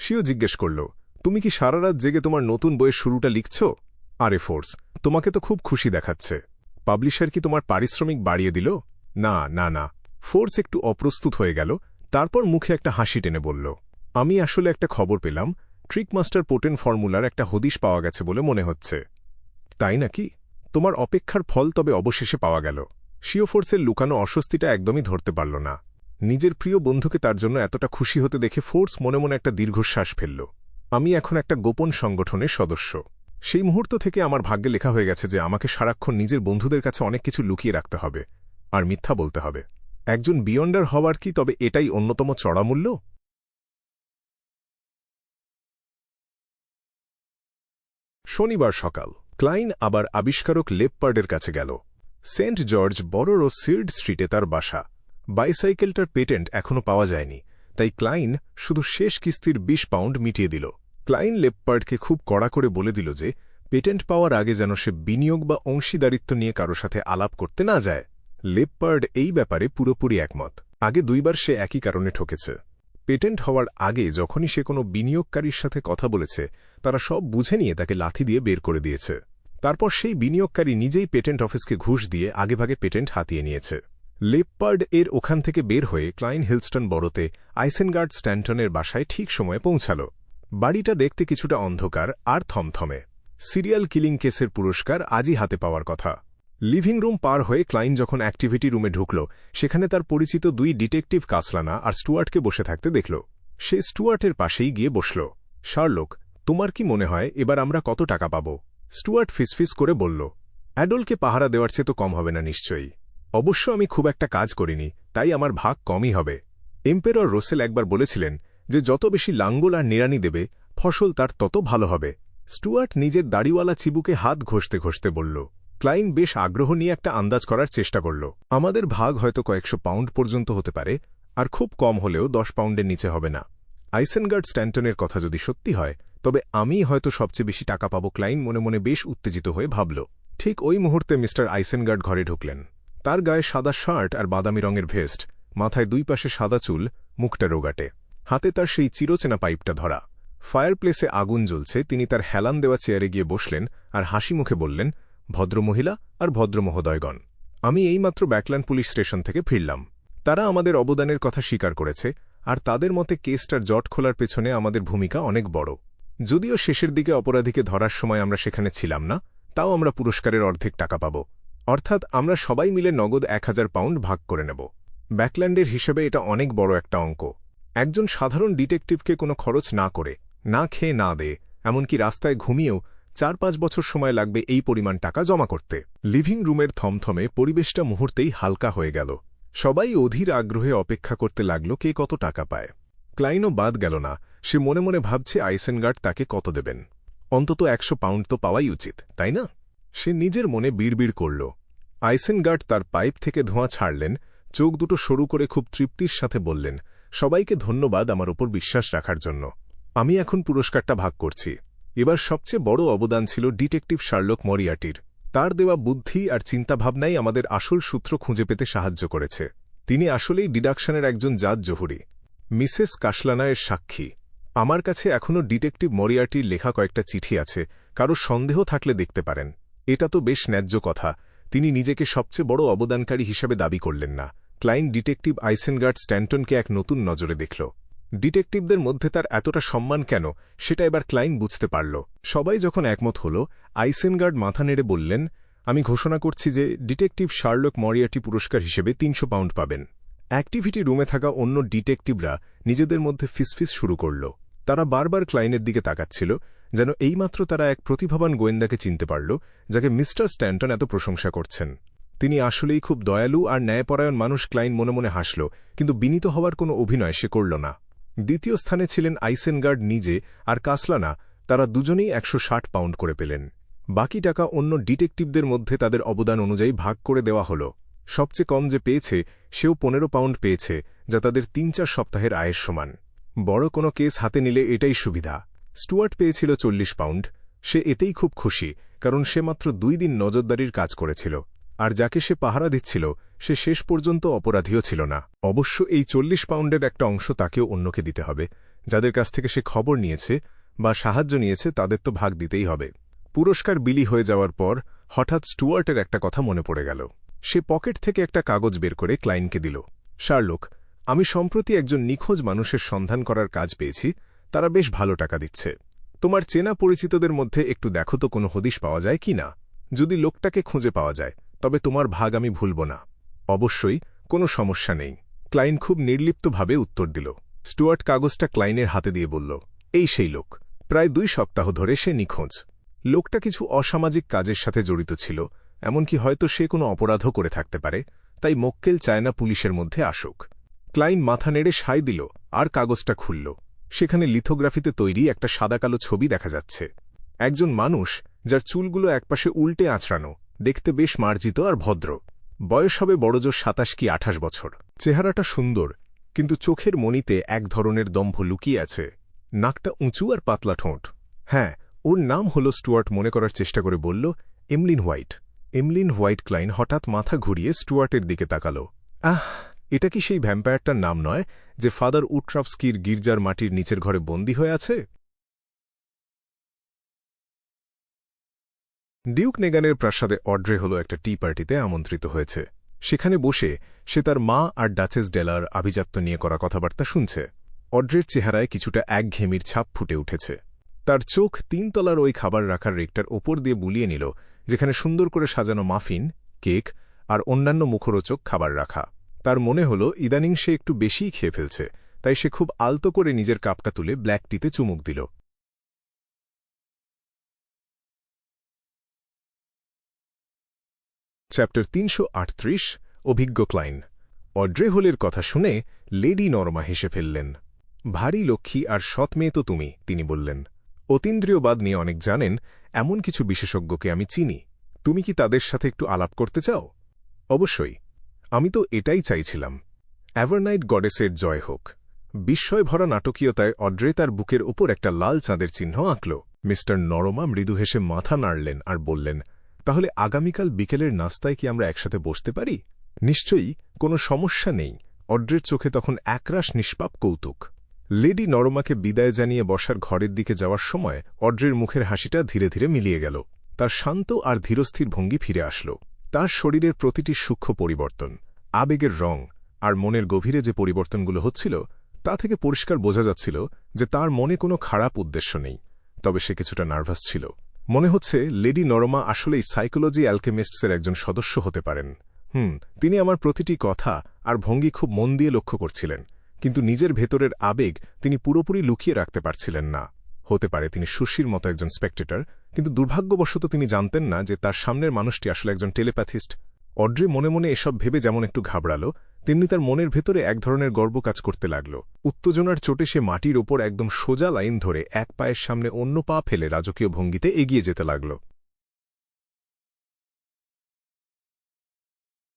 সিও জিজ্ঞেস করল, তুমি কি সারা রাত জেগে তোমার নতুন বইয়ের শুরুটা লিখছ? আরে ফোর্স, তোমাকে তো খুব খুশি দেখাচ্ছে। পাবলিশার কি তোমার পারিশ্রমিক বাড়িয়ে দিল? না না না। ফোর্স একটু অপ্রস্তুত হয়ে গেল, তারপর মুখে একটা হাসি টেনে বলল, আমি আসলে একটা খবর পেলাম, ট্রিকমাস্টার পোটেন্ট ফর্মুলার একটা হদিশ পাওয়া গেছে বলে মনে হচ্ছে। তাই নাকি? তোমার অপেক্ষার ফল তবে অবশেষে পাওয়া গেল। সিও ফোর্সের লুকানো অস্বস্তিটা একদমই ধরতে পারল না। নিজের প্রিয় বন্ধুকে তার জন্য এতটা খুশি হতে দেখে ফোর্স মনে মনে একটা দীর্ঘশ্বাস ফেলল। আমি এখন একটা গোপন সংগঠনের সদস্য। সেই মুহূর্ত থেকে আমার ভাগ্যে লেখা হয়ে গেছে যে আমাকে সারাক্ষণ নিজের বন্ধুদের কাছে অনেক কিছু লুকিয়ে রাখতে হবে আর মিথ্যা বলতে হবে। একজন বিয়ন্ডার হওয়ার কি তবে এটাই অন্যতম চড়া মূল্য? শনিবার সকাল ক্লাইন আবার আবিষ্কারক লেপপার্ডের কাছে গেল। সেন্ট জর্জ বড় সির্ড স্ট্রিটে তার বাসা। বাইসাইকেলটার পেটেন্ট এখনও পাওয়া যায়নি, তাই ক্লাইন শুধু শেষ কিস্তির ২০ পাউন্ড মিটিয়ে দিল। ক্লাইন লেপপার্ডকে খুব কড়া করে বলে দিল যে পেটেন্ট পাওয়ার আগে যেন সে বিনিয়োগ বা অংশীদারিত্ব নিয়ে কারো সাথে আলাপ করতে না যায়। লেপপার্ড এই ব্যাপারে পুরোপুরি একমত। আগে ২ বার সে একই কারণে ঠকেছে। পেটেন্ট হওয়ার আগে যখনই সে কোনো বিনিয়োগকারীর সাথে কথা বলেছে তারা সব বুঝে নিয়ে তাকে লাথি দিয়ে বের করে দিয়েছে। তারপর সেই বিনিয়োগকারী নিজেই পেটেন্ট অফিসকে ঘুষ দিয়ে আগেভাগে পেটেন্ট হাতিয়ে নিয়েছে। লেপপার্ড এর ওখান থেকে বের হয়ে ক্লাইন হিলস্টন বড়তে আইসেনগার্ড স্ট্যান্টনের বাসায় ঠিক সময়ে পৌঁছাল। বাড়িটা দেখতে কিছুটা অন্ধকার আর থমথমে। সিরিয়াল কিলিং কেসের পুরস্কার আজই হাতে পাওয়ার কথা। লিভিং রুম পার হয়ে ক্লাইন যখন অ্যাক্টিভিটি রুমে ঢুকল সেখানে তার পরিচিত ২ ডিটেকটিভ কাসলানা আর স্টুয়ার্টকে বসে থাকতে দেখল। সে স্টুয়ার্টের পাশেই গিয়ে বসল। শার্লক, তোমার কি মনে হয় এবার আমরা কত টাকা পাব? স্টুয়ার্ট ফিসফিস করে বলল, অ্যাডলকে পাহারা দেওয়ার চেয়ে তো কম হবে না নিশ্চয়ই। অবশ্য আমি খুব একটা কাজ করিনি, তাই আমার ভাগ কমই হবে। এম্পেরর রোসেল একবার বলেছিলেন যে যত বেশি লাঙ্গল আর নিড়ানি দেবে ফসল তার তত ভালো হবে। স্টুয়ার্ট নিজের দাড়িওয়ালা চিবুকে হাত ঘষতে ঘষতে বলল। ক্লাইন বেশ আগ্রহ নিয়ে একটা আন্দাজ করার চেষ্টা করল। আমাদের ভাগ হয়তো কয়েকশো পাউন্ড পর্যন্ত হতে পারে, আর খুব কম হলেও ১০ পাউন্ডের নিচে হবে না। আইসেনগার্ড স্ট্যান্টনের কথা যদি সত্যি হয় তবে আমিই হয়তো সবচেয়ে বেশি টাকা পাব। ক্লাইন মনে মনে বেশ উত্তেজিত হয়ে ভাবল। ঠিক ওই মুহূর্তে মিস্টার আইসেনগার্ড ঘরে ঢুকলেন। তার গায়ে সাদা শার্ট আর বাদামি রঙের ভেস্ট, মাথায় ২ পাশে সাদা চুল, মুখটা রোগাটে, হাতে তার সেই চিরচেনা পাইপটা ধরা। ফায়ারপ্লেসে আগুন জ্বলছে। তিনি তার হেলান দেওয়া চেয়ারে গিয়ে বসলেন আর হাসি মুখে বললেন, ভদ্রমহিলা আর ভদ্রমহোদয়গণ, আমি এইমাত্র ব্যাকল্যান্ড পুলিশ স্টেশন থেকে ফিরলাম। তারা আমাদের অবদানের কথা স্বীকার করেছে, আর তাদের মতে কেসটার জট খোলার পেছনে আমাদের ভূমিকা অনেক বড়। যদিও শেষের দিকে অপরাধীকে ধরার সময় আমরা সেখানে ছিলাম না, তাও আমরা পুরস্কারের অর্ধেক টাকা পাব। অর্থাৎ আমরা সবাই মিলে নগদ ১,০০০ পাউন্ড ভাগ করে নেব। ব্যাকল্যান্ডের হিসেবে এটা অনেক বড় একটা অঙ্ক। একজন সাধারণ ডিটেকটিভকে কোনো খরচ না করে, না খেয়ে না দেয়ে, এমনকি রাস্তায় ঘুমিয়েও ৪-৫ বছর সময় লাগবে এই পরিমাণ টাকা জমা করতে। লিভিং রুমের থমথমে পরিবেশটা মুহূর্তেই হালকা হয়ে গেল। সবাই অধীর আগ্রহে অপেক্ষা করতে লাগল কে কত টাকা পায়। ক্লাইনও বাদ গেল না। সে মনে মনে ভাবছে আইসেনগার্ড তাকে কত দেবেন। অন্তত ১০০ পাউন্ড তো পাওয়াই উচিত, তাই না? সে নিজের মনে বিড়বিড় করল। আইসেনগার্ড তার পাইপ থেকে ধোঁয়া ছাড়লেন, চোখ দুটো সরু করে খুব তৃপ্তির সাথে বললেন, সবাইকে ধন্যবাদ আমার ওপর বিশ্বাস রাখার জন্য। আমি এখন পুরস্কারটা ভাগ করছি। এবার সবচেয়ে বড় অবদান ছিল ডিটেকটিভ শার্লক মরিয়ার্টির। তার দেওয়া বুদ্ধি আর চিন্তাভাবনাই আমাদের আসল সূত্র খুঁজে পেতে সাহায্য করেছে। তিনি আসলেই ডিডাকশনের একজন জাত জহুরি। মিসেস কাসলানা এর সাক্ষী। আমার কাছে এখনও ডিটেকটিভ মরিয়ার্টির লেখা কয়েকটা চিঠি আছে, কারো সন্দেহ থাকলে দেখতে পারেন। এটা তো বেশ ন্যায্য কথা। তিনি নিজেকে সবচেয়ে বড় অবদানকারী হিসাবে দাবি করলেন না। ক্লাইন ডিটেকটিভ আইসেনগার্ড স্ট্যান্টনকে এক নতুন নজরে দেখল। ডিটেকটিভদের মধ্যে তার এতটা সম্মান কেন সেটা এবার ক্লাইন বুঝতে পারল। সবাই যখন একমত হল, আইসেনগার্ড মাথা নেড়ে বললেন, আমি ঘোষণা করছি যে ডিটেকটিভ শার্লক মরিয়ার্টি পুরস্কার হিসেবে ৩০০ পাউন্ড পাবেন। অ্যাক্টিভিটি রুমে থাকা অন্য ডিটেকটিভরা নিজেদের মধ্যে ফিসফিস শুরু করল। তারা বারবার ক্লাইনের দিকে তাকাচ্ছিল, যেন এইমাত্র তারা এক প্রতিভাবান গোয়েন্দাকে চিনতে পারল, যাকে মিস্টার স্ট্যান্টন এত প্রশংসা করছেন। তিনি আসলেই খুব দয়ালু আর ন্যায়পরায়ণ মানুষ। ক্লাইন মনে মনে হাসল, কিন্তু বিনীত হওয়ার কোনো অভিনয় সে করল না। দ্বিতীয় স্থানে ছিলেন আইসেনগার্ড নিজে আর কাসলানা। তারা দুজনেই ১৬০ পাউন্ড করে পেলেন। বাকি টাকা অন্য ডিটেকটিভদের মধ্যে তাদের অবদান অনুযায়ী ভাগ করে দেওয়া হল। সবচেয়ে কম যে পেয়েছে সেও ১৫ পাউন্ড পেয়েছে, যা তাদের ৩-৪ সপ্তাহের আয়ের সমান। বড় কোনো কেস হাতে নিলে এটাই সুবিধা। স্টুয়ার্ট পেয়েছিল ৪০ পাউন্ড। সে এতেই খুব খুশি, কারণ সে মাত্র ২ দিন নজরদারির কাজ করেছিল, আর যাকে সে পাহারা দিচ্ছিল সে শেষ পর্যন্ত অপরাধীও ছিল না। অবশ্য এই ৪০ পাউন্ডের একটা অংশ তাকেও অন্যকে দিতে হবে। যাদের কাছ থেকে সে খবর নিয়েছে বা সাহায্য নিয়েছে তাদের তো ভাগ দিতেই হবে। পুরস্কার বিলি হয়ে যাওয়ার পর হঠাৎ স্টুয়ার্টের একটা কথা মনে পড়ে গেল। সে পকেট থেকে একটা কাগজ বের করে ক্লাইনকে দিল। শার্লক, আমি সম্প্রতি একজন নিখোঁজ মানুষের সন্ধান করার কাজ পেয়েছি। তারা বেশ ভালো টাকা দিচ্ছে। তোমার চেনা পরিচিতদের মধ্যে একটু দেখো তো কোনো হদিশ পাওয়া যায় কি না। যদি লোকটাকে খুঁজে পাওয়া যায় তবে তোমার ভাগ আমি ভুলব না। অবশ্যই, কোনো সমস্যা নেই, ক্লাইন খুব নির্লিপ্তভাবে উত্তর দিল। স্টুয়ার্ট কাগজটা ক্লাইনের হাতে দিয়ে বলল, এই সেই লোক। প্রায় ২ সপ্তাহ ধরে সে নিখোঁজ। লোকটা কিছু অসামাজিক কাজের সাথে জড়িত ছিল, এমনকি হয়তো সে কোনো অপরাধও করে থাকতে পারে, তাই মক্কেল চায় না পুলিশের মধ্যে আসুক। ক্লাইন মাথা নেড়ে সায় দিল আর কাগজটা খুলল। সেখানে লিথোগ্রাফিতে তৈরি একটা সাদাকালো ছবি দেখা যাচ্ছে। একজন মানুষ যার চুলগুলো একপাশে উল্টে আঁচড়ানো, দেখতে বেশ মার্জিত আর ভদ্র। বয়স হবে বড়জোর ২৭ কি ২৮ বছর। চেহারাটা সুন্দর, কিন্তু চোখের মণিতে এক ধরনের দম্ভ লুকিয়ে আছে। নাকটা উঁচু আর পাতলা ঠোঁট। হ্যাঁ, ওর নাম হল স্টুয়ার্ট মনে করার চেষ্টা করে বলল, এমলিন হোয়াইট। এমলিন হোয়াইট। ক্লাইন হঠাৎ মাথা ঘুরিয়ে স্টুয়ার্টের দিকে তাকাল। এটা কি সেই ভ্যাম্পায়ারটার নাম নয় যে ফাদার উট্রাভস্কির গির্জার মাটির নিচের ঘরে বন্দী হয়ে আছে? ডিউক নেগানের প্রাসাদে অড্রে হল একটা টি পার্টিতে আমন্ত্রিত হয়েছে। সেখানে বসে সে তার মা আর ডাচেস ডেলার আভিজাত্য নিয়ে করা কথাবার্তা শুনছে। অড্রের চেহারায় কিছুটা একঘেয়েমির ছাপ ফুটে উঠেছে। তার চোখ ৩ তলার ওই খাবার রাখার রেকটার ওপর দিয়ে বুলিয়ে নিল, যেখানে সুন্দর করে সাজানো মাফিন, কেক আর অন্যান্য মুখরোচক খাবার রাখা। তার মনে হল ইদানিং সে একটু বেশিই খেয়ে ফেলছে, তাই সে খুব আলতো করে নিজের কাপটা তুলে ব্ল্যাক টিতে চুমুক দিল। চ্যাপ্টার ৩৩৮। অভিজ্ঞ ক্লাইন। অড্রে হোলের কথা শুনে লেডি নরমা হেসে ফেললেন। ভারী লক্ষ্মী আর সৎ মেয়ে তো তুমি, তিনি বললেন। অতীন্দ্রিয়বাদ নিয়ে অনেক জানেন এমন কিছু বিশেষজ্ঞকে আমি চিনি। তুমি কি তাদের সাথে একটু আলাপ করতে চাও? অবশ্যই, আমি তো এটাই চাইছিলাম। অ্যাভারনাইট গডেসের জয় হোক। বিস্ময় ভরা নাটকীয়তায় অড্রে তার বুকের ওপর একটা লাল চাঁদের চিহ্ন আঁকল। মিস্টার নরমা মৃদু হেসে মাথা নাড়লেন আর বললেন, তাহলে আগামীকাল বিকেলের নাস্তায় কি আমরা একসাথে বসতে পারি? নিশ্চয়ই, কোনো সমস্যা নেই। অড্রের চোখে তখন একরাশ নিষ্পাপ কৌতুক। লেডি নরমাকে বিদায় জানিয়ে বসার ঘরের দিকে যাওয়ার সময় অড্রের মুখের হাসিটা ধীরে ধীরে মিলিয়ে গেল। তার শান্ত আর ধীরস্থির ভঙ্গি ফিরে আসল। তার শরীরের প্রতিটি সূক্ষ্ম পরিবর্তন, আবেগের রং আর মনের গভীরে যে পরিবর্তনগুলো হচ্ছিল, তা থেকে পরিষ্কার বোঝা যাচ্ছিল যে তার মনে কোনো খারাপ উদ্দেশ্য নেই। তবে সে কিছুটা নার্ভাস ছিল। মনে হচ্ছে লেডি নরমা আসলেই সাইকোলজি অ্যালকেমিস্টসের একজন সদস্য হতে পারেন। তিনি আমার প্রতিটি কথা আর ভঙ্গি খুব মন দিয়ে লক্ষ্য করছিলেন, কিন্তু নিজের ভেতরের আবেগ তিনি পুরোপুরি লুকিয়ে রাখতে পারছিলেন না। হতে পারে তিনি সুশীর মতো একজন স্পেকটেটর, কিন্তু দুর্ভাগ্যবশত তিনি জানতেন না যে তার সামনের মানুষটি আসলে একজন টেলিপ্যাথিস্ট। অড্রে মনে মনে এসব ভেবে যেমন একটু ঘাবড়াল, তেমনি তার মনের ভেতরে এক ধরনের গর্ব কাজ করতে লাগল। উত্তেজনার চোটে সে মাটির ওপর একদম সোজা লাইন ধরে এক পায়ের সামনে অন্য পা ফেলে রাজকীয় ভঙ্গিতে এগিয়ে যেতে লাগল।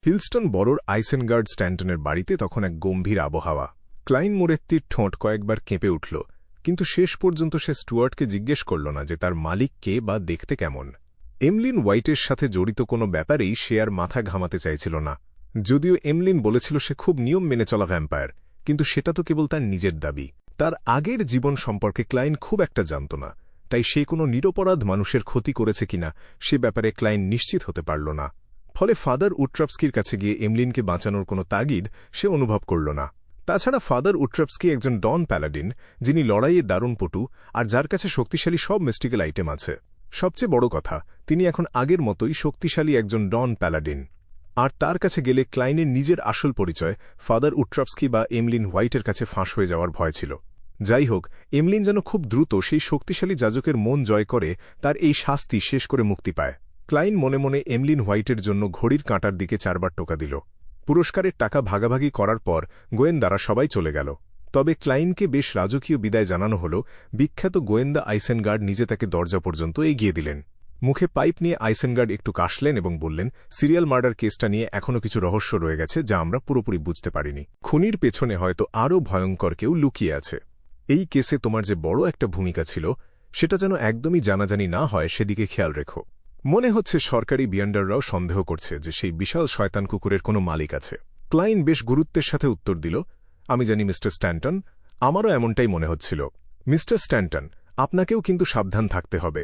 হিলস্টন বড়োর আইসেনগার্ড স্ট্যান্টনের বাড়িতে তখন এক গম্ভীর আবহাওয়া। ক্লাইন মোরেত্তির ঠোঁট কয়েকবার কেঁপে উঠল, কিন্তু শেষ পর্যন্ত সে স্টুয়ার্টকে জিজ্ঞেস করল না যে তার মালিক কে বা দেখতে কেমন। এমলিন হোয়াইটের সাথে জড়িত কোনো ব্যাপারেই সে আর মাথা ঘামাতে চাইছিল না। যদিও এমলিন বলেছিল সে খুব নিয়ম মেনে চলা ভ্যাম্পায়ার, কিন্তু সেটা তো কেবল তার নিজের দাবি। তার আগের জীবন সম্পর্কে ক্লাইন খুব একটা জানত না, তাই সে কোনো নিরপরাধ মানুষের ক্ষতি করেছে কিনা সে ব্যাপারে ক্লাইন নিশ্চিত হতে পারল না। ফলে ফাদার উট্রাভস্কির কাছে গিয়ে এমলিনকে বাঁচানোর কোনো তাগিদ সে অনুভব করল না। তাছাড়া ফাদার উট্রাভস্কি একজন ডন প্যালাডিন, যিনি লড়াইয়ে দারুণ পটু আর যার কাছে শক্তিশালী সব মিস্টিক্যাল আইটেম আছে। সবচেয়ে বড় কথা, তিনি এখন আগের মতোই শক্তিশালী একজন ডন প্যালাডিন। আর তার কাছে গেলে ক্লাইনের নিজের আসল পরিচয় ফাদার উট্রাভস্কি বা এমলিন হোয়াইটের কাছে ফাঁস হয়ে যাওয়ার ভয় ছিল। যাই হোক, এমলিন যেন খুব দ্রুত সেই শক্তিশালী যাজকের মন জয় করে তার এই শাস্তি শেষ করে মুক্তি পায়। ক্লাইন মনে মনে এমলিন হোয়াইটের জন্য ঘড়ির কাঁটার দিকে 4 বার টোকা দিল। পুরস্কারের টাকা ভাগাভাগি করার পর গোয়েন্দারা সবাই চলে গেল। তবে ক্লাইনকে বেশ রাজকীয় বিদায় জানানো হল। বিখ্যাত গোয়েন্দা আইসেনগার্ড নিজে তাকে দরজা পর্যন্ত এগিয়ে দিলেন। মুখে পাইপ নিয়ে আইসেনগার্ড একটু কাশলেন এবং বললেন, সিরিয়াল মার্ডার কেসটা নিয়ে এখনও কিছু রহস্য রয়ে গেছে যা আমরা পুরোপুরি বুঝতে পারিনি। খুনির পেছনে হয়তো আরও ভয়ঙ্কর কেউ লুকিয়ে আছে। এই কেসে তোমার যে বড় একটা ভূমিকা ছিল সেটা যেন একদমই জানাজানি না হয় সেদিকে খেয়াল রেখো। মনে হচ্ছে সরকারি বিয়ান্ডাররাও সন্দেহ করছে যে সেই বিশাল শয়তান কুকুরের কোনো মালিক আছে। ক্লাইন বেশ গুরুত্বের সাথে উত্তর দিল, আমি জানি মিস্টার স্ট্যান্টন, আমারও এমনটাই মনে হচ্ছিল। মিস্টার স্ট্যান্টন, আপনাকেও কিন্তু সাবধান থাকতে হবে।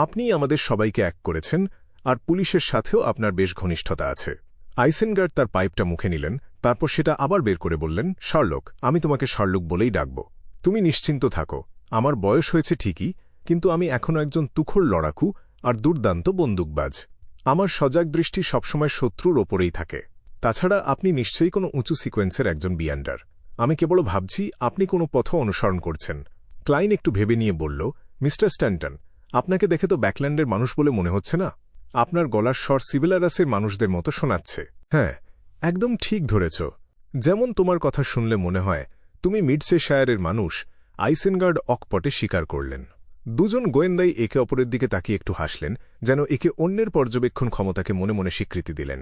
আপনিই আমাদের সবাইকে এক করেছেন, আর পুলিশের সাথেও আপনার বেশ ঘনিষ্ঠতা আছে। আইসেনগার্ড তার পাইপটা মুখে নিলেন, তারপর সেটা আবার বের করে বললেন, শার্লক, আমি তোমাকে শার্লক বলেই ডাকব। তুমি নিশ্চিন্ত থাকো, আমার বয়স হয়েছে ঠিকই, কিন্তু আমি এখনও একজন তুখোড় লড়াকু আর দুর্দান্ত বন্দুকবাজ। আমার সজাগ দৃষ্টি সবসময় শত্রুর ওপরেই থাকে। তাছাড়া আপনি নিশ্চয়ই কোনো উঁচু সিকোয়েন্সের একজন বিয়ান্ডার। আমি কেবল ভাবছি আপনি কোনো পথ অনুসরণ করছেন। ক্লাইন একটু ভেবে নিয়ে বলল, মিস্টার স্ট্যান্টন, আপনাকে দেখে তো ব্যাকল্যান্ডের মানুষ বলে মনে হচ্ছে না। আপনার গলার স্বর সিভিলারাসের মানুষদের মতো শোনাচ্ছে। হ্যাঁ, একদম ঠিক ধরেছ। যেমন তোমার কথা শুনলে মনে হয় তুমি মিডসেশায়ারের মানুষ। আইসেনগার্ড অকপটে স্বীকার করলেন। দুজন গোয়েন্দাই একে অপরের দিকে তাকিয়ে একটু হাসলেন, যেন একে অন্যের পর্যবেক্ষণ ক্ষমতাকে মনে মনে স্বীকৃতি দিলেন।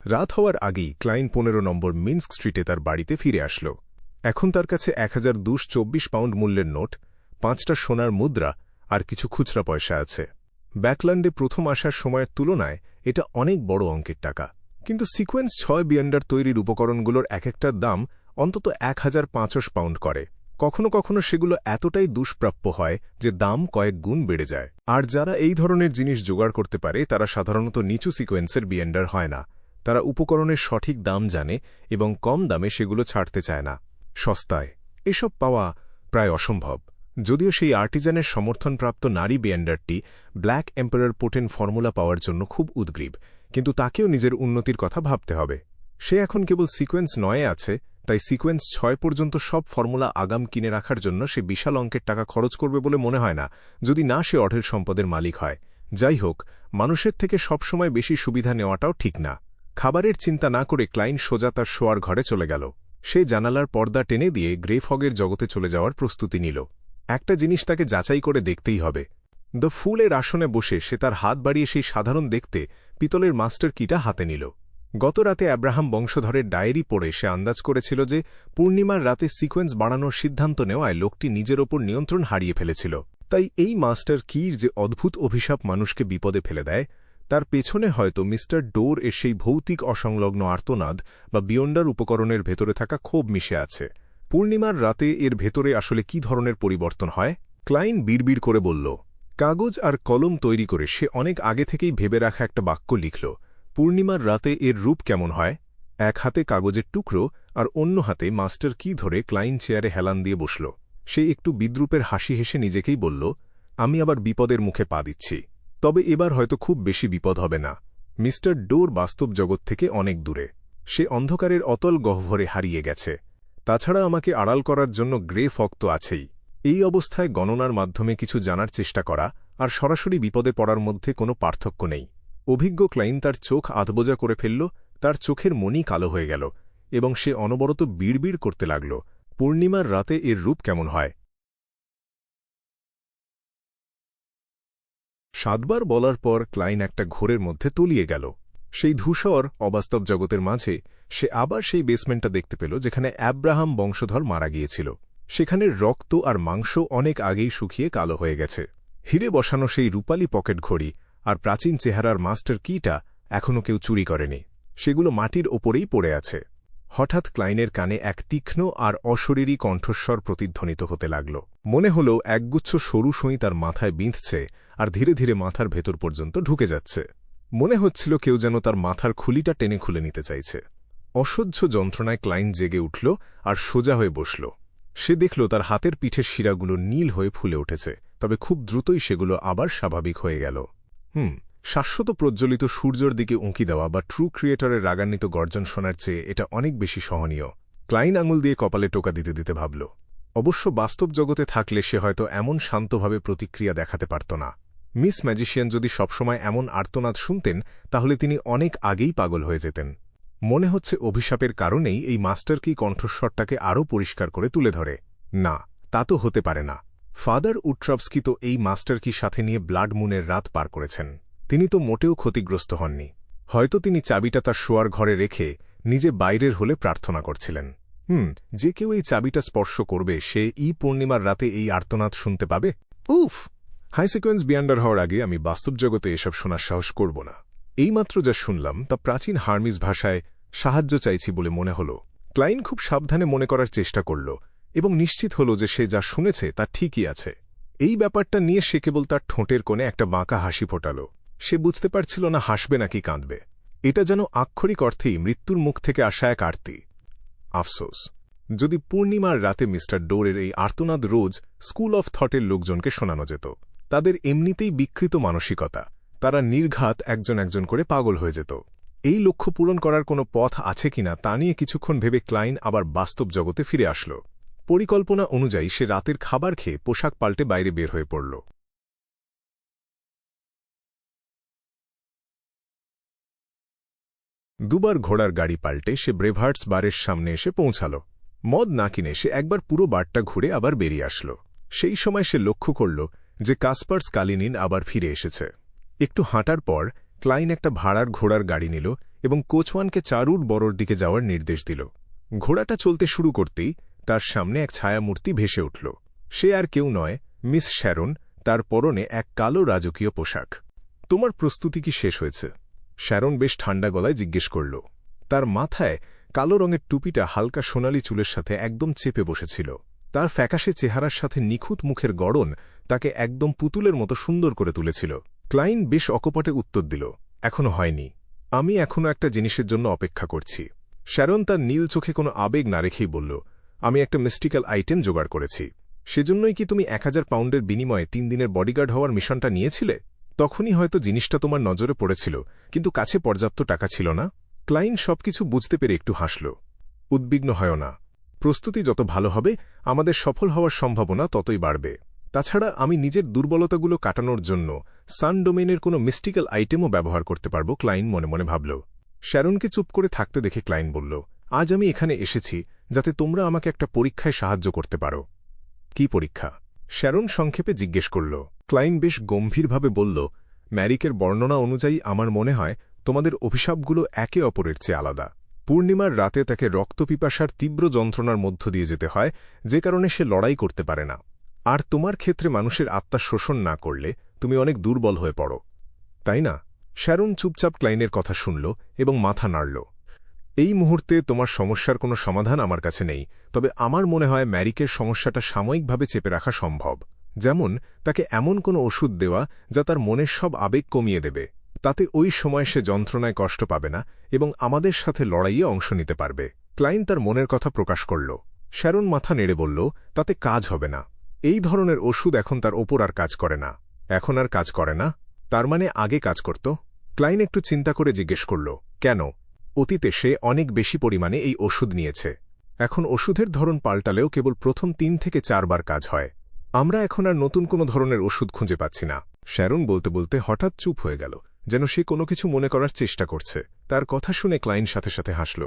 রাত হওয়ার আগেই ক্লাইন 15 নম্বর মিন্স্ক স্ট্রিটে তার বাড়িতে ফিরে আসল। এখন তার কাছে 1224 পাউন্ড মূল্যের নোট, 5টা সোনার মুদ্রা আর কিছু খুচরা পয়সা আছে। ব্যাকল্যান্ডে প্রথম আসার সময়ের তুলনায় এটা অনেক বড় অঙ্কের টাকা। কিন্তু সিকোয়েন্স 6 বিয়ান্ডার তৈরির উপকরণগুলোর এক একটার দাম অন্তত 1500 পাউন্ড করে। কখনো কখনো সেগুলো এতটাই দুষ্প্রাপ্য হয় যে দাম কয়েক গুণ বেড়ে যায়। আর যারা এই ধরনের জিনিস জোগাড় করতে পারে তারা সাধারণত নিচু সিকোয়েন্সের বিয়ান্ডার হয় না। তারা উপকরণের সঠিক দাম জানে এবং কম দামে সেগুলো ছাড়তে চায় না। সস্তায় এসব পাওয়া প্রায় অসম্ভব। যদিও সেই আর্টিজানের সমর্থনপ্রাপ্ত নারী বিয়ান্ডারটি ব্ল্যাক এম্পারার পোটেন্ট ফর্মুলা পাওয়ার জন্য খুব উদ্গ্রীব, কিন্তু তাকেও নিজের উন্নতির কথা ভাবতে হবে। সে এখন কেবল সিকোয়েন্স 9-এ আছে, তাই সিকোয়েন্স 6 পর্যন্ত সব ফর্মুলা আগাম কিনে রাখার জন্য সে বিশাল অঙ্কের টাকা খরচ করবে বলে মনে হয় না, যদি না সে অঢেল সম্পদের মালিক হয়। যাই হোক, মানুষের থেকে সবসময় বেশি সুবিধা নেওয়াটাও ঠিক না। খাবারের চিন্তা না করে ক্লাইন সোজা তার শোয়ার ঘরে চলে গেল। সে জানালার পর্দা টেনে দিয়ে গ্রে ফগের জগতে চলে যাওয়ার প্রস্তুতি নিল। একটা জিনিস তাকে যাচাই করে দেখতেই হবে। দ্য ফুলের আসনে বসে সে তার হাত বাড়িয়ে সেই সাধারণ দেখতে পিতলের মাস্টার কিটা হাতে নিল। গত রাতে অ্যাব্রাহাম বংশধরের ডায়েরি পড়ে সে আন্দাজ করেছিল যে পূর্ণিমার রাতে সিকোয়েন্স বাড়ানোর সিদ্ধান্ত নেওয়ায় লোকটি নিজের ওপর নিয়ন্ত্রণ হারিয়ে ফেলেছিল। তাই এই মাস্টার কির যে অদ্ভুত অভিশাপ মানুষকে বিপদে ফেলে দেয়, তার পেছনে হয়তো মিস্টার ডোর এর সেই ভৌতিক অসংলগ্ন আর্তনাদ বা বিয়ন্ডার উপকরণের ভেতরে থাকা ক্ষোভ মিশে আছে। পূর্ণিমার রাতে এর ভেতরে আসলে কি ধরনের পরিবর্তন হয়? ক্লাইন বিড়বিড় করে বলল। কাগজ আর কলম তৈরি করে সে অনেক আগে থেকেই ভেবে রাখা একটা বাক্য লিখল। পূর্ণিমার রাতে এর রূপ কেমন হয়? এক হাতে কাগজের টুকরো আর অন্য হাতে মাস্টার কি ধরে ক্লাইন চেয়ারে হেলান দিয়ে বসল। সে একটু বিদ্রুপের হাসি হেসে নিজেকেই বলল, আমি আবার বিপদের মুখে পা দিচ্ছি। তবে এবার হয়তো খুব বেশি বিপদ হবে না। মিস্টার ডোর বাস্তব জগৎ থেকে অনেক দূরে। সে অন্ধকারের অতল গহ্বরে হারিয়ে গেছে। তাছাড়া আমাকে আড়াল করার জন্য গ্রে ফগ তো আছেই। এই অবস্থায় গণনার মাধ্যমে কিছু জানার চেষ্টা করা আর সরাসরি বিপদে পড়ার মধ্যে কোনো পার্থক্য নেই। অভিজ্ঞ ক্লাইন তার চোখ আধবোজা করে ফেলল, তার চোখের মনি কালো হয়ে গেল এবং সে অনবরত বিড়বিড় করতে লাগল, পূর্ণিমার রাতে এর রূপ কেমন হয়? 7 বার বলার পর ক্লাইন একটা ঘোরের মধ্যে তলিয়ে গেল। সেই ধূসর অবাস্তব জগতের মাঝে সে আবার সেই বেসমেন্টটা দেখতে পেল যেখানে অ্যাব্রাহাম বংশধর মারা গিয়েছিল। সেখানের রক্ত আর মাংস অনেক আগেই শুকিয়ে কালো হয়ে গেছে। হিরে বসানো সেই রূপালী পকেট ঘড়ি আর প্রাচীন চেহারার মাস্টার কিটা এখনও কেউ চুরি করেনি। সেগুলো মাটির ওপরেই পড়ে আছে। হঠাৎ ক্লাইনের কানে এক তীক্ষ্ণ আর অশরীরী কণ্ঠস্বর প্রতিধ্বনিত হতে লাগল। মনে হল একগুচ্ছ সরু সুঁই তার মাথায় বিঁধছে আর ধীরে ধীরে মাথার ভেতর পর্যন্ত ঢুকে যাচ্ছে। মনে হচ্ছিল কেউ যেন তার মাথার খুলিটা টেনে খুলে নিতে চাইছে। অসহ্য যন্ত্রণায় ক্লাইন জেগে উঠল আর সোজা হয়ে বসল। সে দেখল তার হাতের পিঠের শিরাগুলো নীল হয়ে ফুলে উঠেছে, তবে খুব দ্রুতই সেগুলো আবার স্বাভাবিক হয়ে গেল। শাশ্বত প্রজ্বলিত সূর্যের দিকে উঁকি দেওয়া বা ট্রু ক্রিয়েটরের রাগান্বিত গর্জন শোনার চেয়ে এটা অনেক বেশি সহনীয়। ক্লাইন আঙুল দিয়ে কপালে টোকা দিতে দিতে ভাবল, অবশ্য বাস্তব জগতে থাকলে সে হয়তো এমন শান্তভাবে প্রতিক্রিয়া দেখাতে পারত না। মিস ম্যাজিশিয়ান যদি সবসময় এমন আর্তনাদ শুনতেন তাহলে তিনি অনেক আগেই পাগল হয়ে যেতেন। মনে হচ্ছে অভিশাপের কারণেই এই মাস্টার কি কণ্ঠস্বরটাকে আরও পরিষ্কার করে তুলে ধরে। না, তা তো হতে পারে না। ফাদার উট্রাভস্কি তো এই মাস্টার কি সাথে নিয়ে ব্লাড মুনের রাত পার করেছেন। তিনি তো মোটেও ক্ষতিগ্রস্ত হননি। হয়তো তিনি চাবিটা তার শোয়ার ঘরে রেখে নিজে বাইরের হলে প্রার্থনা করছিলেন। যে কেউ এই চাবিটা স্পর্শ করবে সে পূর্ণিমার রাতে এই আর্তনাদ শুনতে পাবে। উফ! হাই সিকোয়েন্স বিয়ান্ডার হওয়ার আগে আমি বাস্তব জগতে এসব শোনার সাহস করব না। এইমাত্র যা শুনলাম তা প্রাচীন হার্মিস ভাষায় সাহায্য চাইছি বলে মনে হল। ক্লাইন খুব সাবধানে মনে করার চেষ্টা করল এবং নিশ্চিত হল যে সে যা শুনেছে তা ঠিকই আছে। এই ব্যাপারটা নিয়ে সে কেবল তার ঠোঁটের কোণে একটা বাঁকা হাসি ফোটাল। সে বুঝতে পারছিল না হাসবে নাকি কাঁদবে। এটা যেন আক্ষরিক অর্থেই মৃত্যুর মুখ থেকে আসা এক আরতি। আফসোস, যদি পূর্ণিমার রাতে মিস্টার ডোরের এই আর্তনাদ রোজ স্কুল অফ থটের লোকজনকে শোনানো যেত। তাদের এমনিতেই বিকৃত মানসিকতা, তারা নির্ঘাত একজন একজন করে পাগল হয়ে যেত। এই লক্ষ্য পূরণ করার কোনো পথ আছে কিনা তা নিয়ে কিছুক্ষণ ভেবে ক্লাইন আবার বাস্তব জগতে ফিরে আসল। পরিকল্পনা অনুযায়ী সে রাতের খাবার খেয়ে পোশাক পাল্টে বাইরে বের হয়ে পড়ল। দুবার ঘোড়ার গাড়ি পাল্টে সে ব্রেভার্টস বারের সামনে এসে পৌঁছাল। মদ না কিনে সে একবার পুরো বারটা ঘুরে আবার বেরিয়ে আসল। সেই সময় সে লক্ষ্য করল যে কাসপার্স কালিনিন আবার ফিরে এসেছে। একটু হাঁটার পর ক্লাইন একটা ভাড়ার ঘোড়ার গাড়ি নিল এবং কোচওয়ানকে চারুর বড়র দিকে যাওয়ার নির্দেশ দিল। ঘোড়াটা চলতে শুরু করতেই তার সামনে এক ছায়ামূর্তি ভেসে উঠল। সে আর কেউ নয়, মিস শ্যারন, তার পরনে এক কালো রাজকীয় পোশাক। তোমার প্রস্তুতি কি শেষ হয়েছে? শ্যারন বেশ ঠান্ডা গলায় জিজ্ঞেস করল। তার মাথায় কালো রঙের টুপিটা হালকা সোনালি চুলের সাথে একদম চেপে বসেছিল। তার ফ্যাকাশে চেহারার সাথে নিখুঁত মুখের গড়ন তাকে একদম পুতুলের মতো সুন্দর করে তুলেছিল। ক্লাইন বেশ অকপটে উত্তর দিল, এখনো হয়নি। আমি এখনো একটা জিনিসের জন্য অপেক্ষা করছি। শ্যারন তার নীল চোখে কোনো আবেগ না রেখেই বলল, আমি একটা মিস্টিক্যাল আইটেম জোগাড় করেছি। সেজন্যই কি তুমি 1000 পাউন্ডের বিনিময়ে 3 দিনের বডিগার্ড হওয়ার মিশনটা নিয়েছিলে? তখনই হয়তো জিনিসটা তোমার নজরে পড়েছিল, কিন্তু কাছে পর্যাপ্ত টাকা ছিল না। ক্লাইন সবকিছু বুঝতে পেরে একটু হাসল। উদ্বিগ্ন হয় না। প্রস্তুতি যত ভালো হবে আমাদের সফল হওয়ার সম্ভাবনা ততই বাড়বে। তাছাড়া আমি নিজের দুর্বলতাগুলো কাটানোর জন্য সান ডোমেনের কোনো মিস্টিক্যাল আইটেমও ব্যবহার করতে পারব। ক্লাইন মনে মনে ভাবল। শ্যারনকে চুপ করে থাকতে দেখে ক্লাইন বলল, আজ আমি এখানে এসেছি যাতে তোমরা আমাকে একটা পরীক্ষায় সাহায্য করতে পারো। কি পরীক্ষা? শ্যারন সংক্ষেপে জিজ্ঞেস করল। ক্লাইন বেশ গম্ভীরভাবে বলল, ম্যারিকের বর্ণনা অনুযায়ী আমার মনে হয় তোমাদের অভিশাপগুলো একে অপরের চেয়ে আলাদা। পূর্ণিমার রাতে তাকে রক্তপিপাসার তীব্র যন্ত্রণার মধ্য দিয়ে যেতে হয়, যে কারণে সে লড়াই করতে পারে না। আর তোমার ক্ষেত্রে মানুষের আত্মা শোষণ না করলে তুমি অনেক দুর্বল হয়ে পড়ো, তাই না? শ্যারন চুপচাপ ক্লাইনের কথা শুনল এবং মাথা নাড়ল। এই মুহূর্তে তোমার সমস্যার কোনো সমাধান আমার কাছে নেই, তবে আমার মনে হয় ম্যারিকের সমস্যাটা সাময়িকভাবে চেপে রাখা সম্ভব। যেমন তাকে এমন কোনো ওষুধ দেওয়া যা তার মনের সব আবেগ কমিয়ে দেবে। তাতে ওই সময় সে যন্ত্রণায় কষ্ট পাবে না এবং আমাদের সাথে লড়াইয়ে অংশ নিতে পারবে। ক্লাইন তার মনের কথা প্রকাশ করল। শ্যারন মাথা নেড়ে বলল, তাতে কাজ হবে না। এই ধরনের ওষুধ এখন তার ওপর আর কাজ করে না। এখন আর কাজ করে না? তার মানে আগে কাজ করত? ক্লাইন একটু চিন্তা করে জিজ্ঞেস করল, কেন? অতীতে সে অনেক বেশি পরিমাণে এই ওষুধ নিয়েছে। এখন ওষুধের ধরন পাল্টালেও কেবল প্রথম 3 থেকে 4 বার কাজ হয়। আমরা এখন আর নতুন কোনো ধরনের ওষুধ খুঁজে পাচ্ছি না। শ্যারন বলতে বলতে হঠাৎ চুপ হয়ে গেল, যেন সে কোনো কিছু মনে করার চেষ্টা করছে। তার কথা শুনে ক্লাইন সাথে সাথে হাসল।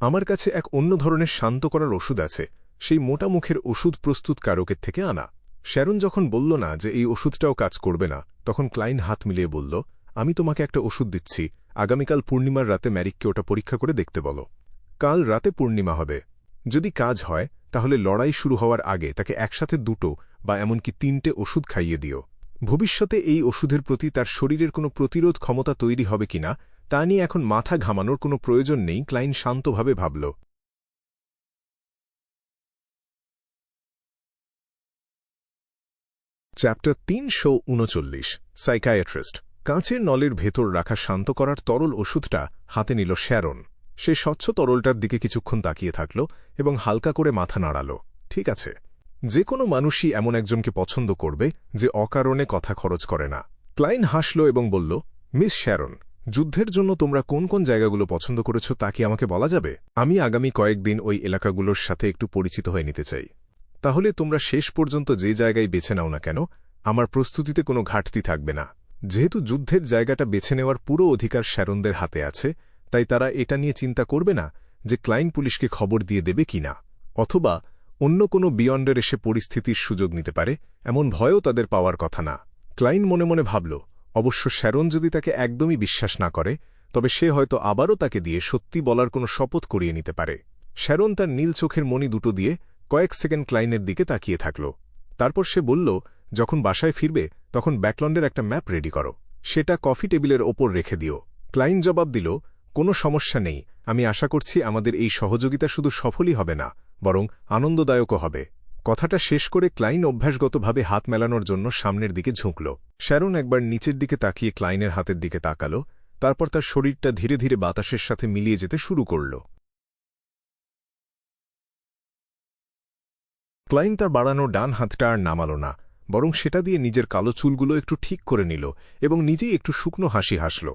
আমার কাছে এক অন্য ধরনের শান্ত করার ওষুধ আছে, সেই মোটা মুখের ওষুধ প্রস্তুতকারকের থেকে আনা। শ্যারন যখন বলল না যে এই ওষুধটাও কাজ করবে না, তখন ক্লাইন হাত মিলিয়ে বলল, আমি তোমাকে একটা ওষুধ দিচ্ছি। আগামীকাল পূর্ণিমার রাতে ম্যারিককে ওটা পরীক্ষা করে দেখতে বলো। কাল রাতে পূর্ণিমা হবে। যদি কাজ হয় তাহলে লড়াই শুরু হওয়ার আগে তাকে একসাথে 2 বা এমনকি 3টে ওষুধ খাইয়ে দিও। ভবিষ্যতে এই ওষুধের প্রতি তার শরীরের কোনো প্রতিরোধ ক্ষমতা তৈরি হবে কিনা তা নিয়ে এখন মাথা ঘামানোর কোনো প্রয়োজন নেই। ক্লাইন শান্তভাবে ভাবল। Chapter 339, psychiatrist. কাঁচের নলের ভেতর রাখা শান্ত করার তরল ওষুধটা হাতে নিল শ্যারন। সে স্বচ্ছ তরলটার দিকে কিছুক্ষণ তাকিয়ে থাকল এবং হালকা করে মাথা নাড়াল। ঠিক আছে, যে কোনো মানুষই এমন একজনকে পছন্দ করবে যে অকারণে কথা খরচ করে না। ক্লাইন হাসল এবং বলল, মিস শ্যারন, যুদ্ধের জন্য তোমরা কোন কোন জায়গাগুলো পছন্দ করেছ তা কি আমাকে বলা যাবে? আমি আগামী কয়েকদিন ওই এলাকাগুলোর সাথে একটু পরিচিত হয়ে নিতে চাই। তাহলে তোমরা শেষ পর্যন্ত যে জায়গায় বেছে নাও না কেন, আমার প্রস্তুতিতে কোনো ঘাটতি থাকবে না। যেহেতু যুদ্ধের জায়গাটা বেছে নেওয়ার পুরো অধিকার শ্যারনদের হাতে আছে, তাই তারা এটা নিয়ে চিন্তা করবে না যে ক্লাইন পুলিশকে খবর দিয়ে দেবে কিনা, অথবা অন্য কোনো বিয়ন্ডের এসে পরিস্থিতির সুযোগ নিতে পারে এমন ভয়ও তাদের পাওয়ার কথা না। ক্লাইন মনে মনে ভাবল, অবশ্য শ্যারন যদি তাকে একদমই বিশ্বাস না করে, তবে সে হয়তো আবারও তাকে দিয়ে সত্যি বলার কোনো শপথ করিয়ে নিতে পারে। শ্যারন তার নীল চোখের মণি দুটো দিয়ে কয়েক সেকেন্ড ক্লাইনের দিকে তাকিয়ে থাকল। তারপর সে বলল, যখন বাসায় ফিরবে তখন ব্যাকল্যান্ডের একটা ম্যাপ রেডি করো, সেটা কফি টেবিলের ওপর রেখে দিও। ক্লাইন জবাব দিল, কোনো সমস্যা নেই, আমি আশা করছি আমাদের এই সহযোগিতা শুধু সফলই হবে না, বরং আনন্দদায়কও হবে। কথাটা শেষ করে ক্লাইন অভ্যাসগতভাবে হাত মেলানোর জন্য সামনের দিকে ঝুঁকল। শ্যারন একবার নিচের দিকে তাকিয়ে ক্লাইনের হাতের দিকে তাকাল, তারপর তার শরীরটা ধীরে ধীরে বাতাসের সাথে মিলিয়ে যেতে শুরু করল। ক্লাইন তার বাড়ানো ডান হাতটা আর নামাল না, বরং সেটা দিয়ে নিজের কালো চুলগুলো একটু ঠিক করে নিল এবং নিজেই একটু শুকনো হাসি হাসল।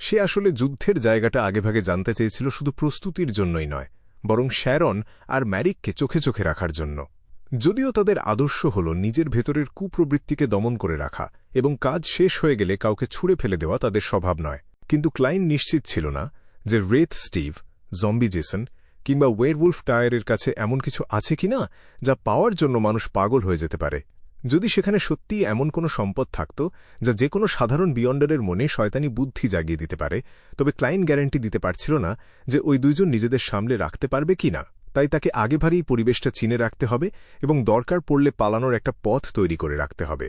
সে আসলে যুদ্ধের জায়গাটা আগেভাগে জানতে চেয়েছিল শুধু প্রস্তুতির জন্যই নয়, বরং শ্যারন আর ম্যারিককে চোখে চোখে রাখার জন্য। যদিও তাদের আদর্শ হল নিজের ভেতরের কুপ্রবৃত্তিকে দমন করে রাখা এবং কাজ শেষ হয়ে গেলে কাউকে ছুঁড়ে ফেলে দেওয়া তাদের স্বভাব নয়, কিন্তু ক্লাইন নিশ্চিত ছিল না যে রেথ স্টিভ, জম্বি জেসন কিংবা ওয়েরউলফ টায়ারের কাছে এমন কিছু আছে কিনা যা পাওয়ার জন্য মানুষ পাগল হয়ে যেতে পারে। যদি সেখানে সত্যিই এমন কোনো সম্পদ থাকত যা যে কোনো সাধারণ বিয়ন্ডারের মনে শয়তানি বুদ্ধি জাগিয়ে দিতে পারে, তবে ক্লাইন গ্যারান্টি দিতে পারছিল না যে ওই দুইজন নিজেদের সামলে রাখতে পারবে কিনা। তাই তাকে আগেভারেই পরিবেশটা চিনে রাখতে হবে এবং দরকার পড়লে পালানোর একটা পথ তৈরি করে রাখতে হবে।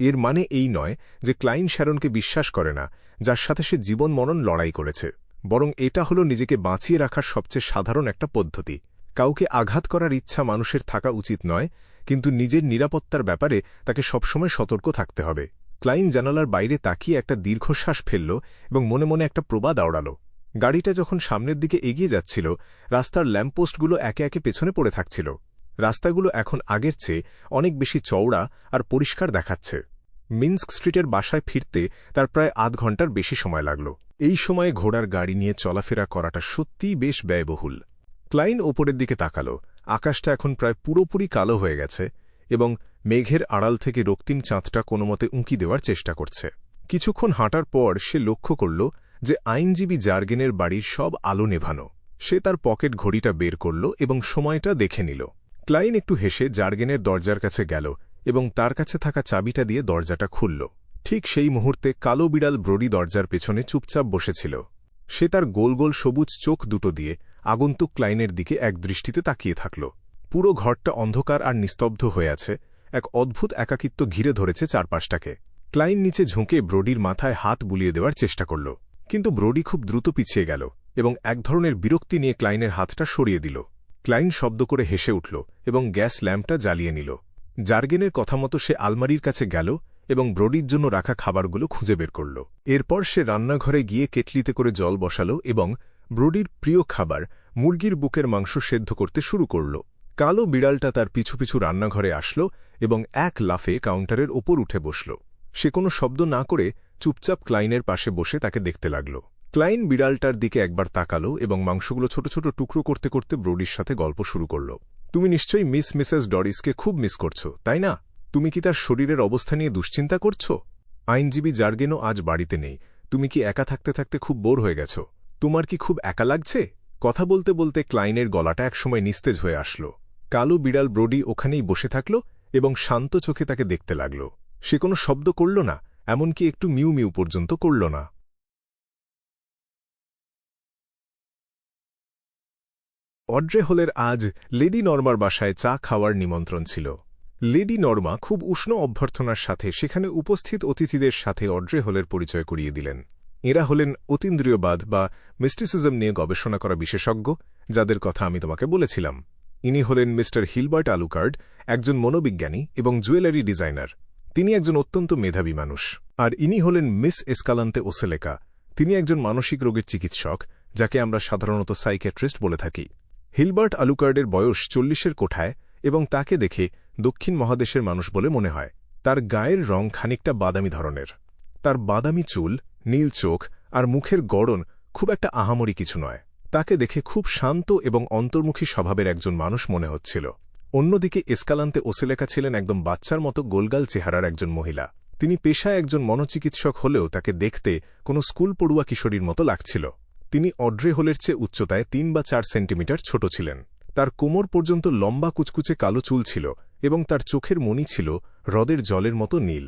এর মানে এই নয় যে ক্লাইন শ্যারনকে বিশ্বাস করে না, যার সাথে সে জীবন মরণ লড়াই করেছে, বরং এটা হল নিজেকে বাঁচিয়ে রাখার সবচেয়ে সাধারণ একটা পদ্ধতি। কাউকে আঘাত করার ইচ্ছা মানুষের থাকা উচিত নয়, কিন্তু নিজের নিরাপত্তার ব্যাপারে তাকে সবসময় সতর্ক থাকতে হবে। ক্লাইন জানালার বাইরে তাকিয়ে একটা দীর্ঘশ্বাস ফেলল এবং মনে মনে একটা প্রবাদ আওড়াল। গাড়িটা যখন সামনের দিকে এগিয়ে যাচ্ছিল, রাস্তার ল্যাম্পপোস্টগুলো একে একে পেছনে পড়ে থাকছিল। রাস্তাগুলো এখন আগের চেয়ে অনেক বেশি চওড়া আর পরিষ্কার দেখাচ্ছে। মিন্স্ক স্ট্রিটের বাসায় ফিরতে তার প্রায় আধ ঘন্টার বেশি সময় লাগল। এই সময়ে ঘোড়ার গাড়ি নিয়ে চলাফেরা করাটা সত্যিই বেশ ব্যয়বহুল। ক্লাইন ওপরের দিকে তাকাল। আকাশটা এখন প্রায় পুরোপুরি কালো হয়ে গেছে এবং মেঘের আড়াল থেকে রক্তিম চাঁদটা কোনোমতে উঁকি দেওয়ার চেষ্টা করছে। কিছুক্ষণ হাঁটার পর সে লক্ষ্য করল যে আইনজীবী জার্গেনের বাড়ির সব আলো নেভানো। সে তার পকেট ঘড়িটা বের করল এবং সময়টা দেখে নিল। ক্লাইন একটু হেসে জার্গেনের দরজার কাছে গেল এবং তার কাছে থাকা চাবিটা দিয়ে দরজাটা খুলল। ঠিক সেই মুহূর্তে কালো বিড়াল ব্রোডি দরজার পেছনে চুপচাপ বসেছিল। সে তার গোল গোল সবুজ চোখ দুটো দিয়ে আগন্তুক ক্লাইনের দিকে এক দৃষ্টিতে তাকিয়ে থাকল। পুরো ঘরটা অন্ধকার আর নিস্তব্ধ হয়ে আছে, এক অদ্ভুত একাকিত্ব ঘিরে ধরেছে চারপাশটাকে। ক্লাইন নিচে ঝুঁকে ব্রোডির মাথায় হাত বুলিয়ে দেওয়ার চেষ্টা করল, কিন্তু ব্রোডি খুব দ্রুত পিছিয়ে গেল এবং এক ধরনের বিরক্তি নিয়ে ক্লাইনের হাতটা সরিয়ে দিল। ক্লাইন শব্দ করে হেসে উঠল এবং গ্যাস ল্যাম্পটা জ্বালিয়ে নিল। জার্গেনের কথা মতো সে আলমারির কাছে গেল এবং ব্রোডির জন্য রাখা খাবারগুলো খুঁজে বের করল। এরপর সে রান্নাঘরে গিয়ে কেটলিতে করে জল বসাল এবং ব্রোডির প্রিয় খাবার মুরগির বুকের মাংস সেদ্ধ করতে শুরু করল। কালো বিড়ালটা তার পিছু পিছু রান্নাঘরে আসল এবং এক লাফে কাউন্টারের ওপর উঠে বসল। সে কোনো শব্দ না করে চুপচাপ ক্লাইনের পাশে বসে তাকে দেখতে লাগল। ক্লাইন বিড়ালটার দিকে একবার তাকাল এবং মাংসগুলো ছোট ছোট টুকরো করতে করতে ব্রোডির সাথে গল্প শুরু করল। তুমি নিশ্চয়ই মিসেস ডরিসকে খুব মিস করছো, তাই না? তুমি কি তার শরীরের অবস্থা নিয়ে দুশ্চিন্তা করছ? আইনজীবী জার্গেনও আজ বাড়িতে নেই। তুমি কি একা থাকতে থাকতে খুব বোর হয়ে গেছ? তোমার কি খুব একা লাগছে? কথা বলতে বলতে ক্লাইনের গলাটা একসময় নিস্তেজ হয়ে আসল। কালো বিড়াল ব্রোডি ওখানেই বসে থাকল এবং শান্ত চোখে তাকে দেখতে লাগল। সে কোনো শব্দ করল না, এমনকি একটু মিউ মিউ পর্যন্ত করল না। অড্রে হলের আজ লেডি নর্মার বাসায় চা খাওয়ার নিমন্ত্রণ ছিল। লেডি নর্মা খুব উষ্ণ অভ্যর্থনার সাথে সেখানে উপস্থিত অতিথিদের সাথে অড্রে হলের পরিচয় করিয়ে দিলেন। এরা হলেন অতীন্দ্রিয়বাদ বা মিস্টিসিজম নিয়ে গবেষণা করা বিশেষজ্ঞ, যাদের কথা আমি তোমাকে বলেছিলাম। ইনি হলেন মিস্টার হিলবার্ট আলুকার্ড, একজন মনোবিজ্ঞানী এবং জুয়েলারি ডিজাইনার। তিনি একজন অত্যন্ত মেধাবী মানুষ। আর ইনি হলেন মিস এসকালান্তে ওসেলেকা। তিনি একজন মানসিক রোগের চিকিৎসক, যাকে আমরা সাধারণত সাইকিয়াট্রিস্ট বলে থাকি। হিলবার্ট আলুকার্ডের বয়স 40-এর কোঠায় এবং তাকে দেখে দক্ষিণ মহাদেশের মানুষ বলে মনে হয়। তার গায়ের রং খানিকটা বাদামি ধরনের। তার বাদামি চুল, নীল চোখ আর মুখের গড়ন খুব একটা আহামরি কিছু নয়। তাকে দেখে খুব শান্ত এবং অন্তর্মুখী স্বভাবের একজন মানুষ মনে হচ্ছিল। অন্যদিকে এসকালান্তে ওসেলেকা ছিলেন একদম বাচ্চার মতো গোলগাল চেহারার একজন মহিলা। তিনি পেশায় একজন মনোচিকিৎসক হলেও তাকে দেখতে কোনো স্কুল পড়ুয়া কিশোরীর মতো লাগছিল। তিনি অড্রে হলের চেয়ে উচ্চতায় 3 বা 4 সেন্টিমিটার ছোট ছিলেন। তার কোমর পর্যন্ত লম্বা কুচকুচে কালো চুল ছিল এবং তার চোখের মণি ছিল হ্রদের জলের মতো নীল।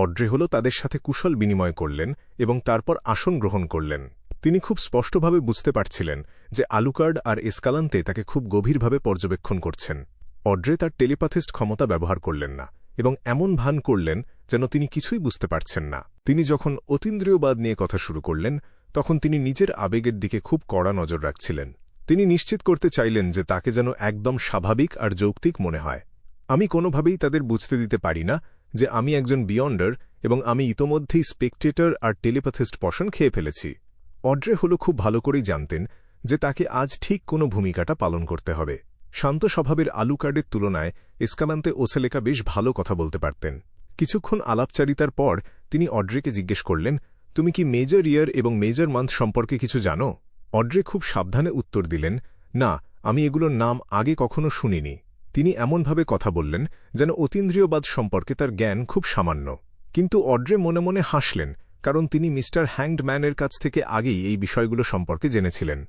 অড্রে হল তাদের সাথে কুশল বিনিময় করলেন এবং তারপর আসন গ্রহণ করলেন। তিনি খুব স্পষ্টভাবে বুঝতে পারছিলেন যে আলুকার্ড আর এসকালান্তে তাকে খুব গভীরভাবে পর্যবেক্ষণ করছেন। অড্রে তার টেলিপ্যাথিস্ট ক্ষমতা ব্যবহার করলেন না এবং এমন ভান করলেন যেন তিনি কিছুই বুঝতে পারছেন না। তিনি যখন অতীন্দ্রিয়বাদ নিয়ে কথা শুরু করলেন, তখন তিনি নিজের আবেগের দিকে খুব কড়া নজর রাখছিলেন। তিনি নিশ্চিত করতে চাইলেন যে তাকে যেন একদম স্বাভাবিক আর যৌক্তিক মনে হয়। আমি কোনোভাবেই তাদের বুঝতে দিতে পারি না যে আমি একজন বিয়ন্ডার এবং আমি ইতোমধ্যেই স্পেকটেটর আর টেলিপ্যাথিস্ট পশন খেয়ে ফেলেছি। অড্রে হল খুব ভালো করেই জানতেন যে তাকে আজ ঠিক কোনো ভূমিকাটা পালন করতে হবে। শান্ত স্বভাবের আলুকার্ডের তুলনায় এসকালান্তে ওসেলেকা বেশ ভালো কথা বলতে পারতেন। কিছুক্ষণ আলাপচারিতার পর তিনি অড্রেকে জিজ্ঞেস করলেন, তুমি কি মেজর ইয়ার এবং মেজর মান্থ সম্পর্কে কিছু জানো? অড্রে খুব সাবধানে উত্তর দিলেন, না, আমি এগুলোর নাম আগে কখনো শুনিনি। তিনি এমনভাবে কথা বললেন যেন অতীন্দ্রিয়বাদ সম্পর্কে তার জ্ঞান খুব সামান্য। কিন্তু অড্রে মনে মনে হাসলেন, কারণ তিনি মিস্টার হ্যাংড ম্যানের কাছ থেকে আগেই এই বিষয়গুলো সম্পর্কে জেনেছিলেন।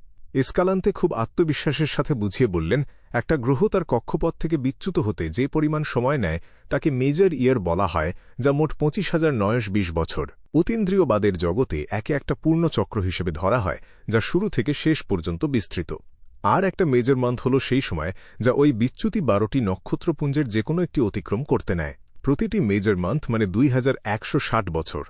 এসকালান্তে খুব আত্মবিশ্বাসের সাথে বুঝিয়ে বললেন, একটা গ্রহ তার কক্ষপথ থেকে বিচ্যুত হতে যে পরিমাণ সময় নেয় তাকে মেজর ইয়ার বলা হয়, যা মোট 25,920 বছর। অতীন্দ্রিয়বাদের জগতে একে একটা পূর্ণ চক্র হিসেবে ধরা হয়, যা শুরু থেকে শেষ পর্যন্ত বিস্তৃত। আর একটা মেজর মান্থ হল সেই সময় যা ওই বিচ্যুতি 12টি নক্ষত্রপুঞ্জের যে কোনো একটি অতিক্রম করতে নেয়। প্রতিটি মেজর মান্থ মানে 2160 বছর।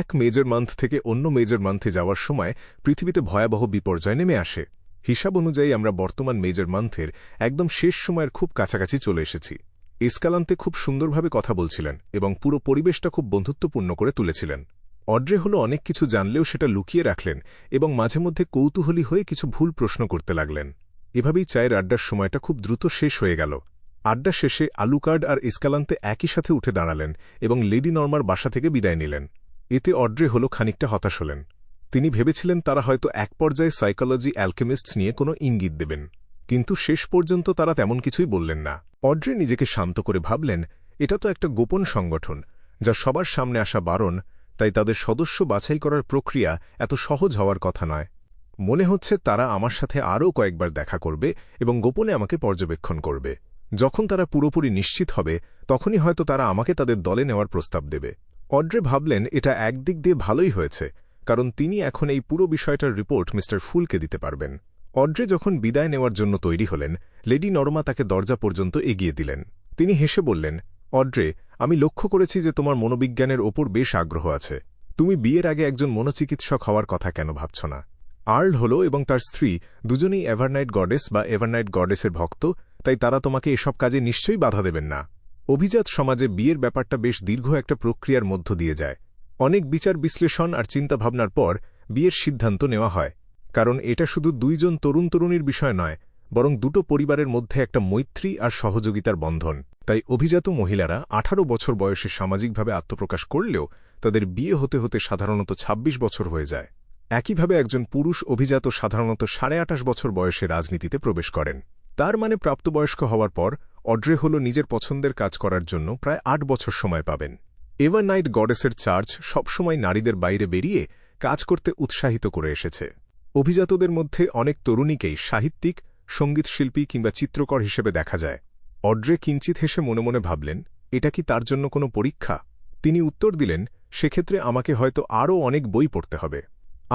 এক মেজর মান্থ থেকে অন্য মেজর মান্থে যাওয়ার সময় পৃথিবীতে ভয়াবহ বিপর্যয় নেমে আসে। হিসাব অনুযায়ী আমরা বর্তমান মেজর মান্থের একদম শেষ সময়ের খুব কাছাকাছি চলে এসেছি। এসকালান্তে খুব সুন্দরভাবে কথা বলছিলেন এবং পুরো পরিবেশটা খুব বন্ধুত্বপূর্ণ করে তুলেছিলেন। অড্রে হল অনেক কিছু জানলেও সেটা লুকিয়ে রাখলেন এবং মাঝে মধ্যে কৌতূহলী হয়ে কিছু ভুল প্রশ্ন করতে লাগলেন। এভাবেই চায়ের আড্ডার সময়টা খুব দ্রুত শেষ হয়ে গেল। আড্ডা শেষে আলুকার্ড আর এসকালান্তে একই সাথে উঠে দাঁড়ালেন এবং লেডি নর্মার বাসা থেকে বিদায় নিলেন। এতে অড্রে হল খানিকটা হতাশ হলেন। তিনি ভেবেছিলেন তারা হয়তো এক পর্যায়ে সাইকোলজি অ্যালকেমিস্টস নিয়ে কোনো ইঙ্গিত দেবেন, কিন্তু শেষ পর্যন্ত তারা তেমন কিছুই বললেন না। অড্রে নিজেকে শান্ত করে ভাবলেন, এটা তো একটা গোপন সংগঠন, যা সবার সামনে আসা বারণ, তাই তাদের সদস্য বাছাই করার প্রক্রিয়া এত সহজ হওয়ার কথা নয়। মনে হচ্ছে তারা আমার সাথে আরও কয়েকবার দেখা করবে এবং গোপনে আমাকে পর্যবেক্ষণ করবে। যখন তারা পুরোপুরি নিশ্চিত হবে, তখনই হয়তো তারা আমাকে তাদের দলে নেওয়ার প্রস্তাব দেবে। অড্রে ভাবলেন এটা একদিক দিয়ে ভালোই হয়েছে, কারণ তিনি এখন এই পুরো বিষয়টার রিপোর্ট মিস্টার ফুলকে দিতে পারবেন। অড্রে যখন বিদায় নেওয়ার জন্য তৈরি হলেন, লেডি নর্মা তাকে দরজা পর্যন্ত এগিয়ে দিলেন। তিনি হেসে বললেন, অড্রে, আমি লক্ষ্য করেছি যে তোমার মনোবিজ্ঞানের ওপর বেশ আগ্রহ আছে। তুমি বিয়ের আগে একজন মনোচিকিৎসক হওয়ার কথা কেন ভাবছ না? আর্ল হল এবং তার স্ত্রী দুজনেই এভারনাইট গডেস বা এভারনাইট গডেসের ভক্ত, তাই তারা তোমাকে এসব কাজে নিশ্চয়ই বাধা দেবেন না। অভিজাত সমাজে বিয়ের ব্যাপারটা বেশ দীর্ঘ একটা প্রক্রিয়ার মধ্য দিয়ে যায়। অনেক বিচার বিশ্লেষণ আর চিন্তাভাবনার পর বিয়ের সিদ্ধান্ত নেওয়া হয়, কারণ এটা শুধু দুইজন তরুণীর বিষয় নয়, বরং দুটো পরিবারের মধ্যে একটা মৈত্রী আর সহযোগিতার বন্ধন। তাই অভিজাত মহিলারা 18 বছর বয়সে সামাজিকভাবে আত্মপ্রকাশ করলেও তাদের বিয়ে হতে হতে সাধারণত 26 বছর হয়ে যায়। একইভাবে একজন পুরুষ অভিজাত সাধারণত 28.5 বছর বয়সে রাজনীতিতে প্রবেশ করেন। তার মানে প্রাপ্তবয়স্ক হওয়ার পর অড্রে হল নিজের পছন্দের কাজ করার জন্য প্রায় 8 বছর সময় পাবেন। এভারনাইট গডেসের চার্চ সবসময় নারীদের বাইরে বেরিয়ে কাজ করতে উৎসাহিত করে এসেছে। অভিজাতদের মধ্যে অনেক তরুণীকেই সাহিত্যিক, সঙ্গীতশিল্পী কিংবা চিত্রকর হিসেবে দেখা যায়। অড্রে কিঞ্চিত হেসে মনে মনে ভাবলেন, এটা কি তার জন্য কোনো পরীক্ষা? তিনি উত্তর দিলেন, সেক্ষেত্রে আমাকে হয়তো আরও অনেক বই পড়তে হবে।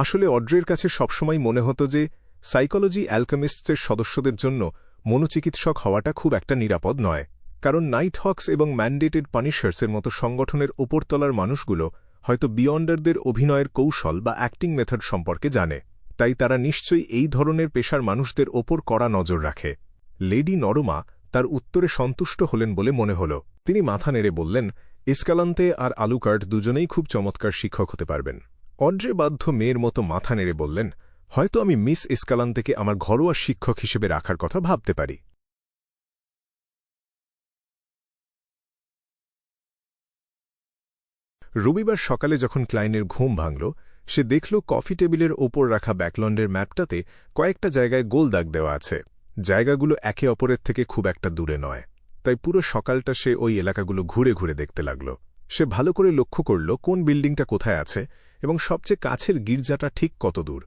আসলে অড্রের কাছে সবসময় মনে হতো যে সাইকোলজি অ্যালকেমিস্টসের সদস্যদের জন্য মনোচিকিৎসক হওয়াটা খুব একটা নিরাপদ নয়, কারণ নাইট হক্স এবং ম্যান্ডেটেড পানিশার্সের মতো সংগঠনের ওপরতলার মানুষগুলো হয়তো বিয়ন্ডারদের অভিনয়ের কৌশল বা অ্যাক্টিং মেথড সম্পর্কে জানে, তাই তারা নিশ্চয়ই এই ধরনের পেশার মানুষদের ওপর কড়া নজর রাখে। লেডি নরমা তার উত্তরে সন্তুষ্ট হলেন বলে মনে হল। তিনি মাথা নেড়ে বললেন, এসকালান্তে আর আলুকার্ট দুজনেই খুব চমৎকার শিক্ষক হতে পারবেন। অড্রে বাধ্য মেয়ের মতো মাথা নেড়ে বললেন, হয়তো আমি মিস এসকালান্তেকে আমার ঘরোয়া শিক্ষক হিসেবে রাখার কথা ভাবতে পারি। রবিবার সকালে যখন ক্লাইনের ঘুম ভাঙল, সে দেখল কফি টেবিলের ওপর রাখা ব্যাকল্যান্ডের ম্যাপটাতে কয়েকটা জায়গায় গোল দাগ দেওয়া আছে। জায়গাগুলো একে অপরের থেকে খুব একটা দূরে নয়, তাই পুরো সকালটা সে ওই এলাকাগুলো ঘুরে ঘুরে দেখতে লাগল। সে ভালো করে লক্ষ্য করল কোন বিল্ডিংটা কোথায় আছে এবং সবচেয়ে কাছের গির্জাটা ঠিক কত দূর।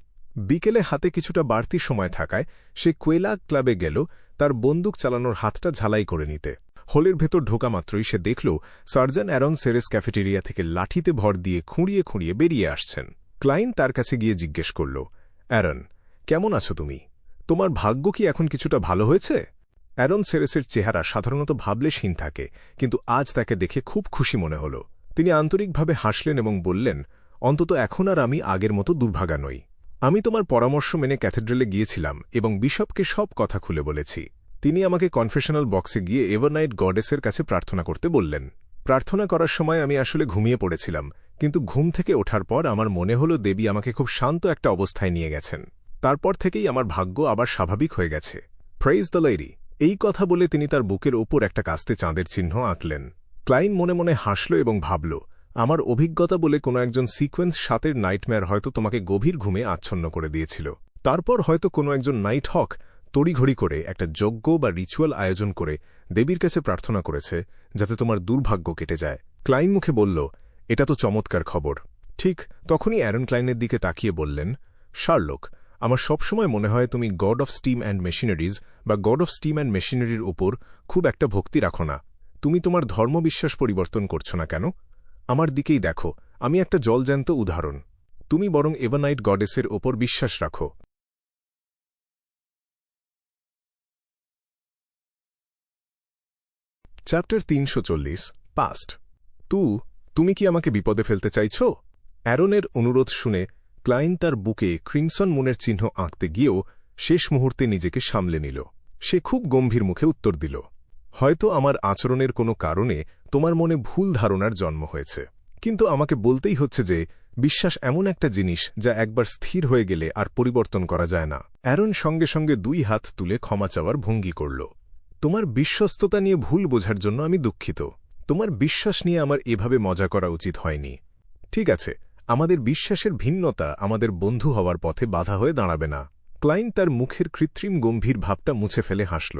বিকেলে হাতে কিছুটা বাড়তি সময় থাকায় সে কোয়েলাগ ক্লাবে গেল তার বন্দুক চালানোর হাতটা ঝালাই করে নিতে। হলের ভেতর ঢোকা মাত্রই সে দেখল সার্জন অ্যারন সেরেস ক্যাফেটেরিয়া থেকে লাঠিতে ভর দিয়ে খুঁড়িয়ে খুঁড়িয়ে বেরিয়ে আসছেন। ক্লাইন তার কাছে গিয়ে জিজ্ঞেস করল, অ্যারন, কেমন আছো তুমি? তোমার ভাগ্য কি এখন কিছুটা ভালো হয়েছে? অ্যারন সেরেসের চেহারা সাধারণত ভাবলেশহীন থাকে, কিন্তু আজ তাকে দেখে খুব খুশি মনে হল। তিনি আন্তরিকভাবে হাসলেন এবং বললেন, অন্তত এখন আর আমি আগের মতো দুর্ভাগা নই। আমি তোমার পরামর্শ মেনে ক্যাথেড্রালে গিয়েছিলাম এবং বিশপকে সব কথা খুলে বলেছি। তিনি আমাকে কনফেশনাল বক্সে গিয়ে এভারনাইট গডেসের কাছে প্রার্থনা করতে বললেন। প্রার্থনা করার সময় আমি আসলে ঘুমিয়ে পড়েছিলাম, কিন্তু ঘুম থেকে ওঠার পর আমার মনে হল দেবী আমাকে খুব শান্ত একটা অবস্থায় নিয়ে গেছেন। তারপর থেকেই আমার ভাগ্য আবার স্বাভাবিক হয়ে গেছে। Praise the lady. এই কথা বলে তিনি তার বুকের ওপর একটা কাস্তে চাঁদের চিহ্ন আঁকলেন। ক্লাইন মনে মনে হাসল এবং ভাবল, আমার অভিজ্ঞতা বলে কোনো একজন সিকোয়েন্স 7-এর নাইটমেয়ার হয়তো তোমাকে গভীর ঘুমে আচ্ছন্ন করে দিয়েছিল। তারপর হয়তো কোনো একজন নাইট হক তড়িঘড়ি করে একটা যজ্ঞ বা রিচুয়াল আয়োজন করে দেবীর কাছে প্রার্থনা করেছে যাতে তোমার দুর্ভাগ্য কেটে যায়। ক্লাইন মুখে বলল, এটা তো চমৎকার খবর। ঠিক তখনই অ্যারন ক্লাইনের দিকে তাকিয়ে বললেন, শার্লক, আমার সবসময় মনে হয় তুমি god of steam and machineries বা গড অফ স্টিম অ্যান্ড মেশিনারির ওপর খুব একটা ভক্তি রাখো না। তুমি তোমার ধর্মবিশ্বাস পরিবর্তন করছো না কেন? আমার দিকেই দেখো, আমি একটা জলজ্যান্ত উদাহরণ। তুমি বরং এভারনাইট গডেসের ওপর বিশ্বাস রাখো। Chapter 340 past. তুমি কি আমাকে বিপদে ফেলতে চাইছ? অ্যারনের অনুরোধ শুনে ক্লাইন তার বুকে ক্রিমসন মুনের চিহ্ন আঁকতে গিয়েও শেষ মুহূর্তে নিজেকে সামলে নিল। সে খুব গম্ভীর মুখে উত্তর দিল, হয়তো আমার আচরণের কোনো কারণে তোমার মনে ভুল ধারণার জন্ম হয়েছে, কিন্তু আমাকে বলতেই হচ্ছে যে বিশ্বাস এমন একটা জিনিস যা একবার স্থির হয়ে গেলে আর পরিবর্তন করা যায় না। অ্যারন সঙ্গে সঙ্গে 2 হাত তুলে ক্ষমা চাওয়ার ভঙ্গি করল। তোমার বিশ্বস্ততা নিয়ে ভুল বোঝার জন্য আমি দুঃখিত। তোমার বিশ্বাস নিয়ে আমার এভাবে মজা করা উচিত হয়নি। ঠিক আছে, আমাদের বিশ্বাসের ভিন্নতা আমাদের বন্ধু হওয়ার পথে বাধা হয়ে দাঁড়াবে না। ক্লাইন তার মুখের কৃত্রিম গম্ভীর ভাবটা মুছে ফেলে হাসল।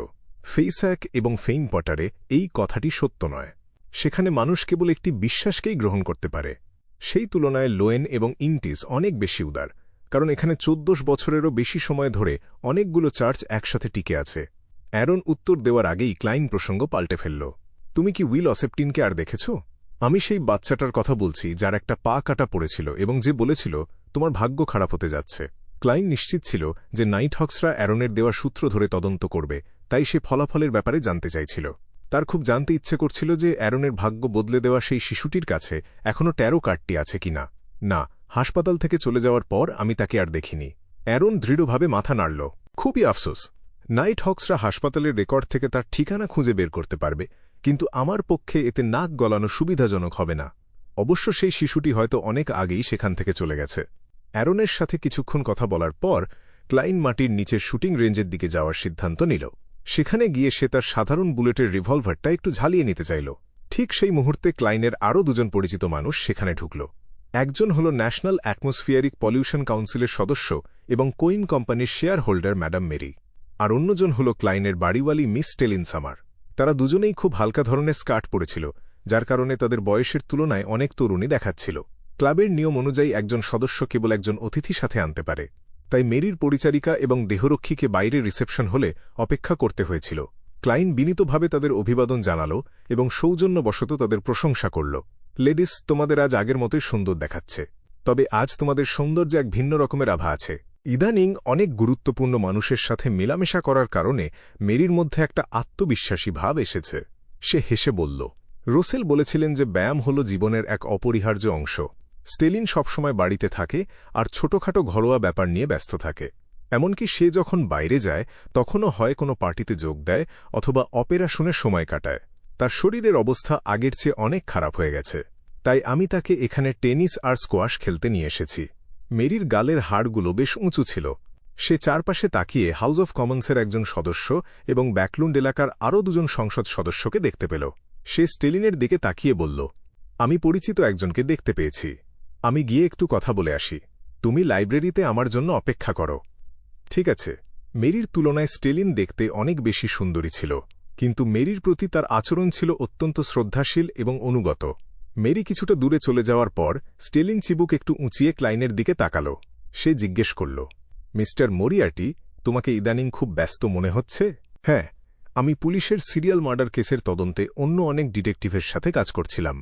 ফেইস্যাক এবং ফেইন পটারে এই কথাটি সত্য নয়। সেখানে মানুষ কেবল একটি বিশ্বাসকেই গ্রহণ করতে পারে। সেই তুলনায় লোয়েন এবং ইন্টিস অনেক বেশি উদার, কারণ এখানে 14 বছরেরও বেশি সময় ধরে অনেকগুলো চার্চ একসাথে টিকে আছে। অ্যারন উত্তর দেওয়ার আগেই ক্লাইন প্রসঙ্গ পাল্টে ফেলল। তুমি কি উইল অসেপ্টিনকে আর দেখেছ? আমি সেই বাচ্চাটার কথা বলছি যার একটা পা কাটা পড়েছিল এবং যে বলেছিল তোমার ভাগ্য খারাপ হতে যাচ্ছে। ক্লাইন নিশ্চিত ছিল যে নাইট হক্সরা অ্যারনের দেওয়া সূত্র ধরে তদন্ত করবে, তাই সে ফলাফলের ব্যাপারে জানতে চাইছিল। তার খুব জানতে ইচ্ছে করছিল যে অ্যারনের ভাগ্য বদলে দেওয়া সেই শিশুটির কাছে এখনও 13 কার্ডটি আছে কিনা। না, হাসপাতাল থেকে চলে যাওয়ার পর আমি তাকে আর দেখিনি। অ্যারন দৃঢ়ভাবে মাথা নাড়ল। খুবই আফসোস। নাইট হক্সরা হাসপাতালের রেকর্ড থেকে তার ঠিকানা খুঁজে বের করতে পারবে, কিন্তু আমার পক্ষে এতে নাক গলানো সুবিধাজনক হবে না। অবশ্য সেই শিশুটি হয়তো অনেক আগেই সেখান থেকে চলে গেছে। অ্যারনের সাথে কিছুক্ষণ কথা বলার পর ক্লাইন মাটির নিচের শুটিং রেঞ্জের দিকে যাওয়ার সিদ্ধান্ত নিল। সেখানে গিয়ে সে তার সাধারণ বুলেটের রিভলভারটা একটু ঝালিয়ে নিতে চাইল। ঠিক সেই মুহূর্তে ক্লাইনের আরও 2 জন পরিচিত মানুষ সেখানে ঢুকল। একজন হল ন্যাশনাল অ্যাটমসফিয়ারিক পলিউশন কাউন্সিলের সদস্য এবং কোইন কোম্পানির শেয়ার হোল্ডার ম্যাডাম মেরি, আর অন্যজন হল ক্লাইনের বাড়িওয়ালি মিস টেলিন সামার। তারা দুজনেই খুব হালকা ধরনের স্কার্ট পরেছিল, যার কারণে তাদের বয়সের তুলনায় অনেক তরুণী দেখাচ্ছিল। ক্লাবের নিয়ম অনুযায়ী একজন সদস্য কেবল একজন অতিথি সাথে আনতে পারে, তাই মেরির পরিচারিকা এবং দেহরক্ষীকে বাইরে রিসেপশন হলে অপেক্ষা করতে হয়েছিল। ক্লাইন বিনীতভাবে তাদের অভিবাদন জানাল এবং সৌজন্যবশত তাদের প্রশংসা করল। লেডিস, তোমাদের আজ আগের মতোই সুন্দর দেখাচ্ছে, তবে আজ তোমাদের সৌন্দর্যে এক ভিন্ন রকমের আভা আছে। ইদানিং অনেক গুরুত্বপূর্ণ মানুষের সাথে মেলামেশা করার কারণে মেরির মধ্যে একটা আত্মবিশ্বাসী ভাব এসেছে। সে হেসে বলল, রোসেল বলেছিলেন যে ব্যায়াম হল জীবনের এক অপরিহার্য অংশ। স্টেলিন সবসময় বাড়িতে থাকে আর ছোটখাটো ঘরোয়া ব্যাপার নিয়ে ব্যস্ত থাকে। এমনকি সে যখন বাইরে যায় তখনও হয় কোনো পার্টিতে যোগ দেয় অথবা অপেরা শুনে সময় কাটায়। তার শরীরের অবস্থা আগের চেয়ে অনেক খারাপ হয়ে গেছে। তাই আমি তাকে এখানে টেনিস আর স্কোয়াশ খেলতে নিয়ে এসেছি। মেরির গালের হাড়গুলো বেশ উঁচু ছিল। সে চারপাশে তাকিয়ে হাউস অব কমন্সের একজন সদস্য এবং ব্যাকলুন্ড এলাকার আরও দুজন সংসদ সদস্যকে দেখতে পেল। সে স্টেলিনের দিকে তাকিয়ে বলল, আমি পরিচিত একজনকে দেখতে পেয়েছি। আমি গিয়ে একটু কথা বলে আসি। তুমি লাইব্রেরিতে আমার জন্য অপেক্ষা করো। ঠিক আছে। মেরির তুলনায় স্টেলিন দেখতে অনেক বেশি সুন্দরী ছিল, কিন্তু মেরির প্রতি তার আচরণ ছিল অত্যন্ত শ্রদ্ধাশীল এবং অনুগত। মেরি কিছুটা দূরে চলে যাওয়ার পর স্টেলিন চিবুক একটু উঁচিয়ে ক্লাইনের দিকে তাকাল। সে জিজ্ঞেস করল, মিস্টার মরিয়ার্টি, তোমাকে ইদানিং খুব ব্যস্ত মনে হচ্ছে? হ্যাঁ, আমি পুলিশের সিরিয়াল মার্ডার কেসের তদন্তে অন্য অনেক ডিটেকটিভের সাথে কাজ করছিলাম।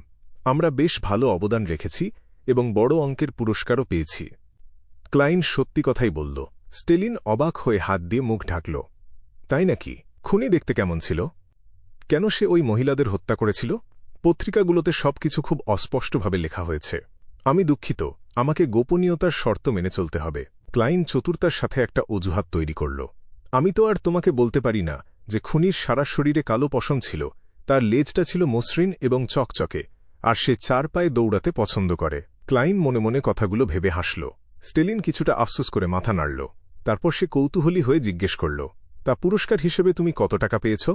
আমরা বেশ ভালো অবদান রেখেছি এবং বড় অঙ্কের পুরস্কারও পেয়েছি। ক্লাইন সত্যি কথাই বলল। স্টেলিন অবাক হয়ে হাত দিয়ে মুখ ঢাকল। তাই নাকি? খুনি দেখতে কেমন ছিল? কেন সে ওই মহিলাদের হত্যা করেছিল? পত্রিকাগুলোতে সবকিছু খুব অস্পষ্টভাবে লেখা হয়েছে। আমি দুঃখিত, আমাকে গোপনীয়তার শর্ত মেনে চলতে হবে। ক্লাইন চতুরতার সাথে একটা অজুহাত তৈরি করল। আমি তো আর তোমাকে বলতে পারি না যে খুনির সারা শরীরে কালো পশম ছিল, তার লেজটা ছিল মসৃণ এবং চকচকে, আর সে 4 পায়ে দৌড়াতে পছন্দ করে। ক্লাইন মনে মনে কথাগুলো ভেবে হাসল। স্টেলিন কিছুটা আফসোস করে মাথা নাড়ল। তারপর সে কৌতূহলী হয়ে জিজ্ঞেস করল, তা পুরস্কার হিসেবে তুমি কত টাকা পেয়েছ?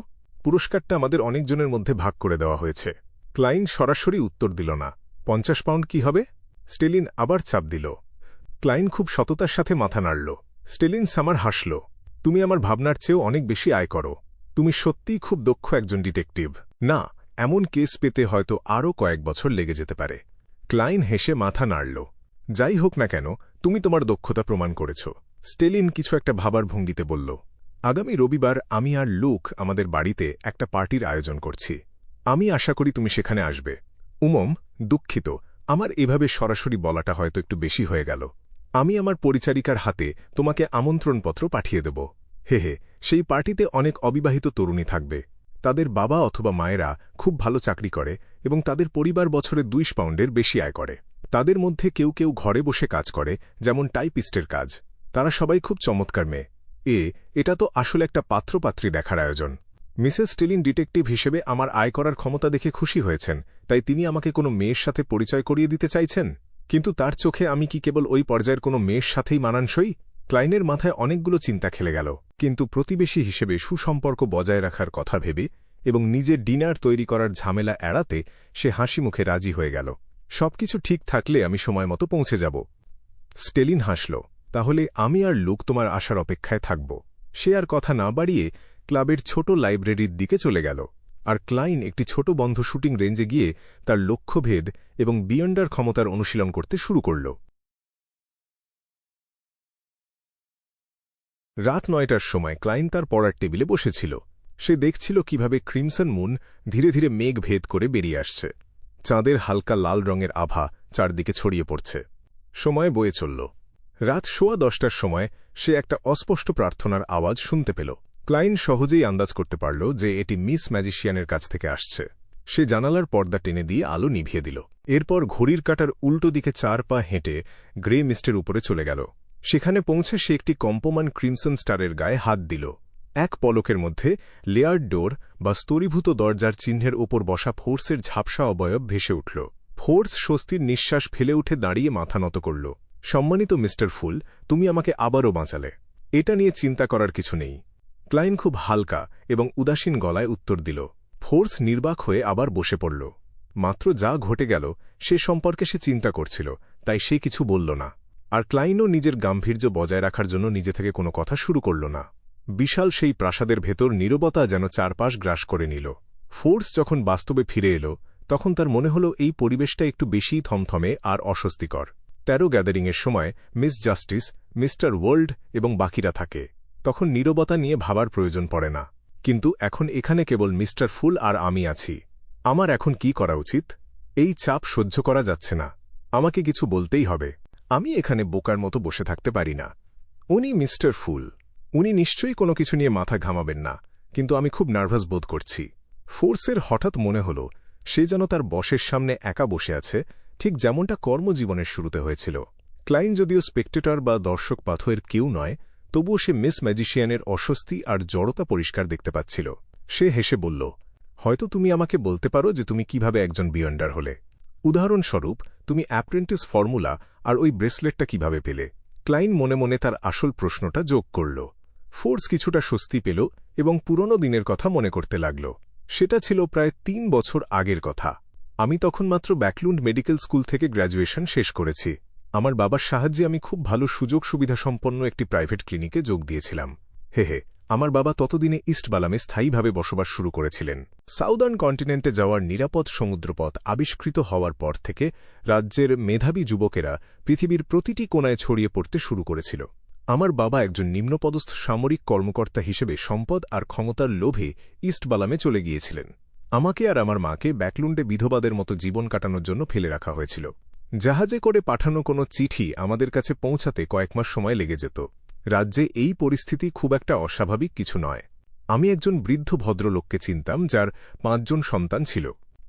পুরস্কারটা আমাদের অনেকজনের মধ্যে ভাগ করে দেওয়া হয়েছে। ক্লাইন সরাসরি উত্তর দিল না। 50 পাউন্ড কি হবে? স্টেলিন আবার চাপ দিল। ক্লাইন খুব সততার সাথে মাথা নাড়ল। স্টেলিন সামার হাসল। তুমি আমার ভাবনার চেয়েও অনেক বেশি আয় করো। তুমি সত্যিই খুব দক্ষ একজন ডিটেকটিভ। না, এমন কেস পেতে হয়তো আরও কয়েক বছর লেগে যেতে পারে। ক্লাইন হেসে মাথা নাড়ল। যাই হোক না কেন, তুমি তোমার দক্ষতা প্রমাণ করেছ। স্টেলিন কিছু একটা ভাবার ভঙ্গিতে বলল, আগামী রবিবার আমি আর লুক আমাদের বাড়িতে একটা পার্টির আয়োজন করছি। আমি আশা করি তুমি সেখানে আসবে। দুঃখিত, আমার এভাবে সরাসরি বলাটা হয়তো একটু বেশি হয়ে গেল। আমি আমার পরিচারিকার হাতে তোমাকে আমন্ত্রণপত্র পাঠিয়ে দেব। হে, সেই পার্টিতে অনেক অবিবাহিত তরুণী থাকবে। তাদের বাবা অথবা মায়েরা খুব ভালো চাকরি করে এবং তাদের পরিবার বছরে 2 পাউন্ডের বেশি আয় করে। তাদের মধ্যে কেউ কেউ ঘরে বসে কাজ করে, যেমন টাইপিস্টের কাজ। তারা সবাই খুব চমৎকার মেয়ে। এটা তো আসলে একটা পাত্রপাত্রী দেখার আয়োজন। মিসেস স্টেলিন ডিটেকটিভ হিসেবে আমার আয় করার ক্ষমতা দেখে খুশি হয়েছেন, তাই তিনি আমাকে কোনো মেয়ের সাথে পরিচয় করিয়ে দিতে চাইছেন। কিন্তু তার চোখে আমি কি কেবল ওই পর্যায়ের কোনো মেয়ের সাথেই মানানসই? ক্লাইনের মাথায় অনেকগুলো চিন্তা খেলে গেল, কিন্তু প্রতিবেশী হিসেবে সুসম্পর্ক বজায় রাখার কথা ভেবে এবং নিজের ডিনার তৈরি করার ঝামেলা এড়াতে সে হাসি মুখে রাজি হয়ে গেল। সবকিছু ঠিক থাকলে আমি সময়মতো পৌঁছে যাব। স্টেলিন হাসল। তাহলে আমি আর লুক তোমার আসার অপেক্ষায় থাকব। সে আর কথা না বাড়িয়ে ক্লাবের ছোট লাইব্রেরির দিকে চলে গেল, আর ক্লাইন একটি ছোট বন্ধ শুটিং রেঞ্জে গিয়ে তার লক্ষ্যভেদ এবং বিয়ন্ডার ক্ষমতার অনুশীলন করতে শুরু করল। রাত 9টার সময় ক্লাইন তার পড়ার টেবিলে বসেছিল। সে দেখছিল কিভাবে ক্রিমসন মুন ধীরে ধীরে মেঘ ভেদ করে বেরিয়ে আসছে। চাঁদের হালকা লাল রঙের আভা চারদিকে ছড়িয়ে পড়ছে। সময় বয়ে চলল। রাত 10:15টার সময় সে একটা অস্পষ্ট প্রার্থনার আওয়াজ শুনতে পেল। ক্লাইন সহজেই আন্দাজ করতে পারল যে এটি মিস ম্যাজিশিয়ানের কাছ থেকে আসছে। সে জানালার পর্দা টেনে দিয়ে আলো নিভিয়ে দিল। এরপর ঘড়ির কাঁটার উল্টো দিকে 4 পা হেঁটে গ্রে মিস্টের উপরে চলে গেল। সেখানে পৌঁছে সে একটি কম্পমান ক্রিমসন স্টারের গায়ে হাত দিল। এক পলকের মধ্যে লেয়ার্ড ডোর বা স্তরীভূত দরজার চিহ্নের ওপর বসা ফোর্সের ঝাপসা অবয়ব ভেসে উঠল। ফোর্স স্বস্তির নিঃশ্বাস ফেলে উঠে দাঁড়িয়ে মাথা নত করল। সম্মানিত মিস্টার ফুল, তুমি আমাকে আবারও বাঁচালে। এটা নিয়ে চিন্তা করার কিছু নেই। ক্লাইন খুব হালকা এবং উদাসীন গলায় উত্তর দিল। ফোর্স নির্বাক হয়ে আবার বসে পড়ল। মাত্র যা ঘটে গেল সে সম্পর্কে সে চিন্তা করছিল, তাই সে কিছু বলল না। আর ক্লাইনও নিজের গাম্ভীর্য বজায় রাখার জন্য নিজে থেকে কোনো কথা শুরু করল না। বিশাল সেই প্রাসাদের ভেতর নীরবতা যেন চারপাশ গ্রাস করে নিল। ফোর্স যখন বাস্তবে ফিরে এল, তখন তার মনে হল এই পরিবেশটা একটু বেশিই থমথমে আর অস্বস্তিকর। 13 গ্যাদারিংয়ের সময় মিস জাস্টিস, মিস্টার ওয়ার্ল্ড এবং বাকিরা থাকে, তখন নীরবতা নিয়ে ভাবার প্রয়োজন পড়ে না। কিন্তু এখন এখানে কেবল মিস্টার ফুল আর আমি আছি। আমার এখন কি করা উচিত? এই চাপ সহ্য করা যাচ্ছে না। আমাকে কিছু বলতেই হবে। আমি এখানে বোকার মতো বসে থাকতে পারি না। উনি মিস্টার ফুল, উনি নিশ্চয়ই কোনো কিছু নিয়ে মাথা ঘামাবেন না, কিন্তু আমি খুব নার্ভাস বোধ করছি। ফোর্সের হঠাৎ মনে হল সে যেন তার বসের সামনে একা বসে আছে, ঠিক যেমনটা কর্মজীবনের শুরুতে হয়েছিল। ক্লাইন যদিও স্পেকটেটর বা দর্শক পাথরের কেউ নয়, তবুও সে মিস ম্যাজিশিয়ানের অস্বস্তি আর জড়তা পরিষ্কার দেখতে পাচ্ছিল। সে হেসে বলল, হয়তো তুমি আমাকে বলতে পারো যে তুমি কিভাবে একজন বিয়ন্ডার হলে। উদাহরণস্বরূপ, তুমি অ্যাপ্রেন্টিস ফর্মুলা আর ওই ব্রেসলেটটা কিভাবে পেলে। ক্লাইন মনে মনে তার আসল প্রশ্নটা যোগ করল। ফোর্স কিছুটা স্বস্তি পেল এবং পুরনো দিনের কথা মনে করতে লাগল। সেটা ছিল প্রায় ৩ বছর আগের কথা। আমি তখন মাত্র ব্যাকলুন্ড মেডিকেল স্কুল থেকে গ্র্যাজুয়েশন শেষ করেছি। আমার বাবার সাহায্যে আমি খুব ভালো সুযোগ সুবিধাসম্পন্ন একটি প্রাইভেট ক্লিনিকে যোগ দিয়েছিলাম। হে, আমার বাবা ততদিনে ইস্টবালামে স্থায়ীভাবে বসবাস শুরু করেছিলেন। সাউদার্ন কন্টিনেন্টে যাওয়ার নিরাপদ সমুদ্রপথ আবিষ্কৃত হওয়ার পর থেকে রাজ্যের মেধাবী যুবকেরা পৃথিবীর প্রতিটি কোণায় ছড়িয়ে পড়তে শুরু করেছিল। আমার বাবা একজন নিম্নপদস্থ সামরিক কর্মকর্তা হিসেবে সম্পদ আর ক্ষমতার লোভে ইস্টবালামে চলে গিয়েছিলেন। আমাকে আর আমার মাকে ব্যাকলুন্ডে বিধবাদের মতো জীবন কাটানোর জন্য ফেলে রাখা হয়েছিল। জাহাজে করে পাঠানো কোনো চিঠি আমাদের কাছে পৌঁছাতে কয়েক মাস সময় লেগে যেত। রাজ্যে এই পরিস্থিতি খুব একটা অস্বাভাবিক কিছু নয়। আমি একজন বৃদ্ধ ভদ্রলোককে চিনতাম যার ৫ জন সন্তান ছিল,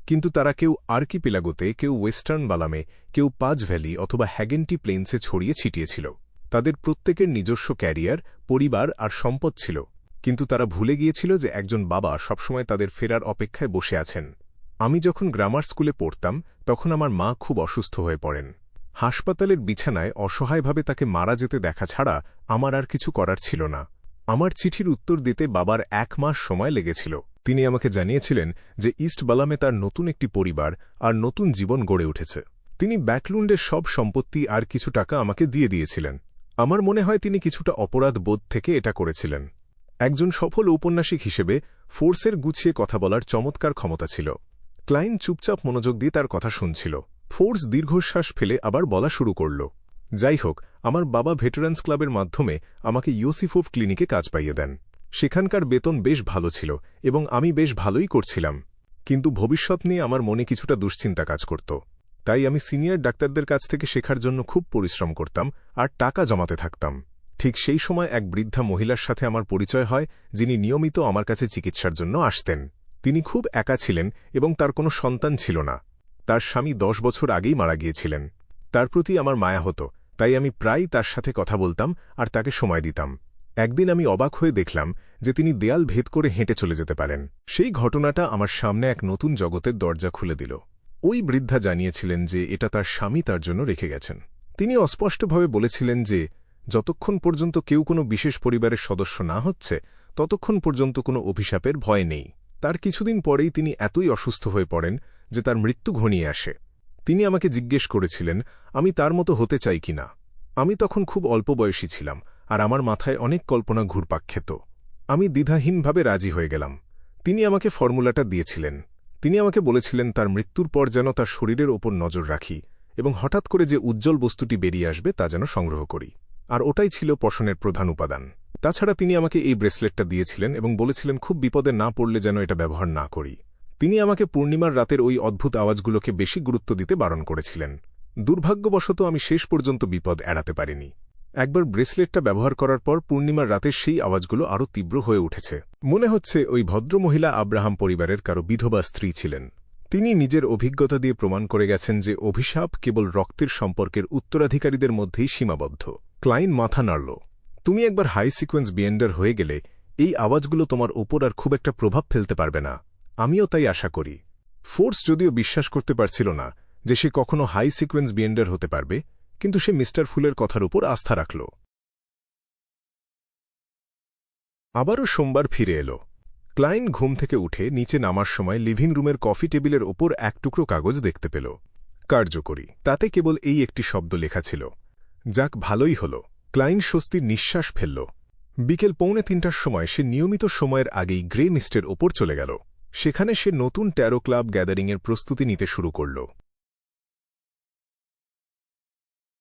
কিন্তু তারা কেউ আর্কিপেলাগোতে, কেউ ওয়েস্টার্ন বালামে, কেউ পাজ ভ্যালি অথবা হ্যাগেন্টি প্লেন্সে ছড়িয়ে ছিটিয়েছিল। তাদের প্রত্যেকের নিজস্ব ক্যারিয়ার, পরিবার আর সম্পদ ছিল, কিন্তু তারা ভুলে গিয়েছিল যে একজন বাবা সবসময় তাদের ফেরার অপেক্ষায় বসে আছেন। আমি যখন গ্রামার স্কুলে পড়তাম তখন আমার মা খুব অসুস্থ হয়ে পড়েন। হাসপাতালের বিছানায় অসহায়ভাবে তাকে মারা যেতে দেখা ছাড়া আমার আর কিছু করার ছিল না। আমার চিঠির উত্তর দিতে বাবার ১ মাস সময় লেগেছিল। তিনি আমাকে জানিয়েছিলেন যে ইস্টবালামে তার নতুন একটি পরিবার আর নতুন জীবন গড়ে উঠেছে। তিনি ব্যাকলুন্ডের সব সম্পত্তি আর কিছু টাকা আমাকে দিয়ে দিয়েছিলেন। আমার মনে হয় তিনি কিছুটা অপরাধ বোধ থেকে এটা করেছিলেন। একজন সফল ঔপন্যাসিক হিসেবে ফোর্সের গুছিয়ে কথা বলার চমৎকার ক্ষমতা ছিল। ক্লাইন চুপচাপ মনোযোগ দিয়ে তার কথা শুনছিল। ফোর্স দীর্ঘশ্বাস ফেলে আবার বলা শুরু করল। যাই হোক, আমার বাবা ভেটারান্স ক্লাবের মাধ্যমে আমাকে ইউসিফোভ ক্লিনিকে কাজ পাইয়ে দেন। সেখানকার বেতন বেশ ভালো ছিল এবং আমি বেশ ভালোই করছিলাম, কিন্তু ভবিষ্যৎ নিয়ে আমার মনে কিছুটা দুশ্চিন্তা কাজ করত। তাই আমি সিনিয়র ডাক্তারদের কাছ থেকে শেখার জন্য খুব পরিশ্রম করতাম আর টাকা জমাতে থাকতাম। ঠিক সেই সময় এক বৃদ্ধা মহিলার সাথে আমার পরিচয় হয়, যিনি নিয়মিত আমার কাছে চিকিৎসার জন্য আসতেন। তিনি খুব একা ছিলেন এবং তার কোনো সন্তান ছিল না। তার স্বামী ১০ বছর আগেই মারা গিয়েছিলেন। তার প্রতি আমার মায়া হতো, তাই আমি প্রায়ই তার সাথে কথা বলতাম আর তাকে সময় দিতাম। একদিন আমি অবাক হয়ে দেখলাম যে তিনি দেয়াল ভেদ করে হেঁটে চলে যেতে পারেন। সেই ঘটনাটা আমার সামনে এক নতুন জগতের দরজা খুলে দিল। ওই বৃদ্ধা জানিয়েছিলেন যে এটা তার স্বামী তার জন্য রেখে গেছেন। তিনি অস্পষ্টভাবে বলেছিলেন যে যতক্ষণ পর্যন্ত কেউ কোনো বিশেষ পরিবারের সদস্য না হচ্ছে ততক্ষণ পর্যন্ত কোনো অভিশাপের ভয় নেই। তার কিছুদিন পরেই তিনি এতই অসুস্থ হয়ে পড়েন যে তার মৃত্যু ঘনিয়ে আসে। তিনি আমাকে জিজ্ঞেস করেছিলেন আমি তার মতো হতে চাই কিনা। আমি তখন খুব অল্প বয়সী ছিলাম আর আমার মাথায় অনেক কল্পনা ঘুরপাক খেত। আমি দ্বিধাহীনভাবে রাজি হয়ে গেলাম। তিনি আমাকে ফর্মুলাটা দিয়েছিলেন। তিনি আমাকে বলেছিলেন তার মৃত্যুর পর যেন তার শরীরের ওপর নজর রাখি এবং হঠাৎ করে যে উজ্জ্বল বস্তুটি বেরিয়ে আসবে তা যেন সংগ্রহ করি। আর ওটাই ছিল পশনের প্রধান উপাদান। তাছাড়া তিনি আমাকে এই ব্রেসলেটটা দিয়েছিলেন এবং বলেছিলেন খুব বিপদে না পড়লে যেন এটা ব্যবহার না করি। তিনি আমাকে পূর্ণিমার রাতের ওই অদ্ভুত আওয়াজগুলোকে বেশি গুরুত্ব দিতে বারণ করেছিলেন। দুর্ভাগ্যবশত আমি শেষ পর্যন্ত বিপদ এড়াতে পারিনি। একবার ব্রেসলেটটা ব্যবহার করার পর পূর্ণিমার রাতের সেই আওয়াজগুলো আরও তীব্র হয়ে উঠেছে। মনে হচ্ছে ওই ভদ্রমহিলা আব্রাহাম পরিবারের কারো বিধবা স্ত্রী ছিলেন। তিনি নিজের অভিজ্ঞতা দিয়ে প্রমাণ করে গেছেন যে অভিশাপ কেবল রক্তের সম্পর্কের উত্তরাধিকারীদের মধ্যেই সীমাবদ্ধ। ক্লাইন মাথা নাড়ল। তুমি একবার হাই সিকোয়েন্স বিয়েন্ডার হয়ে গেলে এই আওয়াজগুলো তোমার ওপর আর খুব একটা প্রভাব ফেলতে পারবে না। আমিও তাই আশা করি। ফোর্স যদিও বিশ্বাস করতে পারছিল না যে সে কখনো হাই সিকোয়েন্স বিয়েন্ডার হতে পারবে, কিন্তু সে মিস্টার ফুলের কথার উপর আস্থা রাখল। আবারও সোমবার ফিরে এলো। ক্লাইন ঘুম থেকে উঠে নিচে নামার সময় লিভিং রুমের কফি টেবিলের ওপর এক টুকরো কাগজ দেখতে পেল। কার্যকরী। তাতে কেবল এই একটি শব্দ লেখা ছিল, যাক ভালোই হল। ক্লাইন স্বস্তির নিঃশ্বাস ফেলল। বিকেল 2:45টার সময় সে নিয়মিত সময়ের আগেই গ্রে মিস্টের ওপর চলে গেল। সেখানে সে নতুন ট্যারো ক্লাব গ্যাদারিংয়ের প্রস্তুতি নিতে শুরু করল।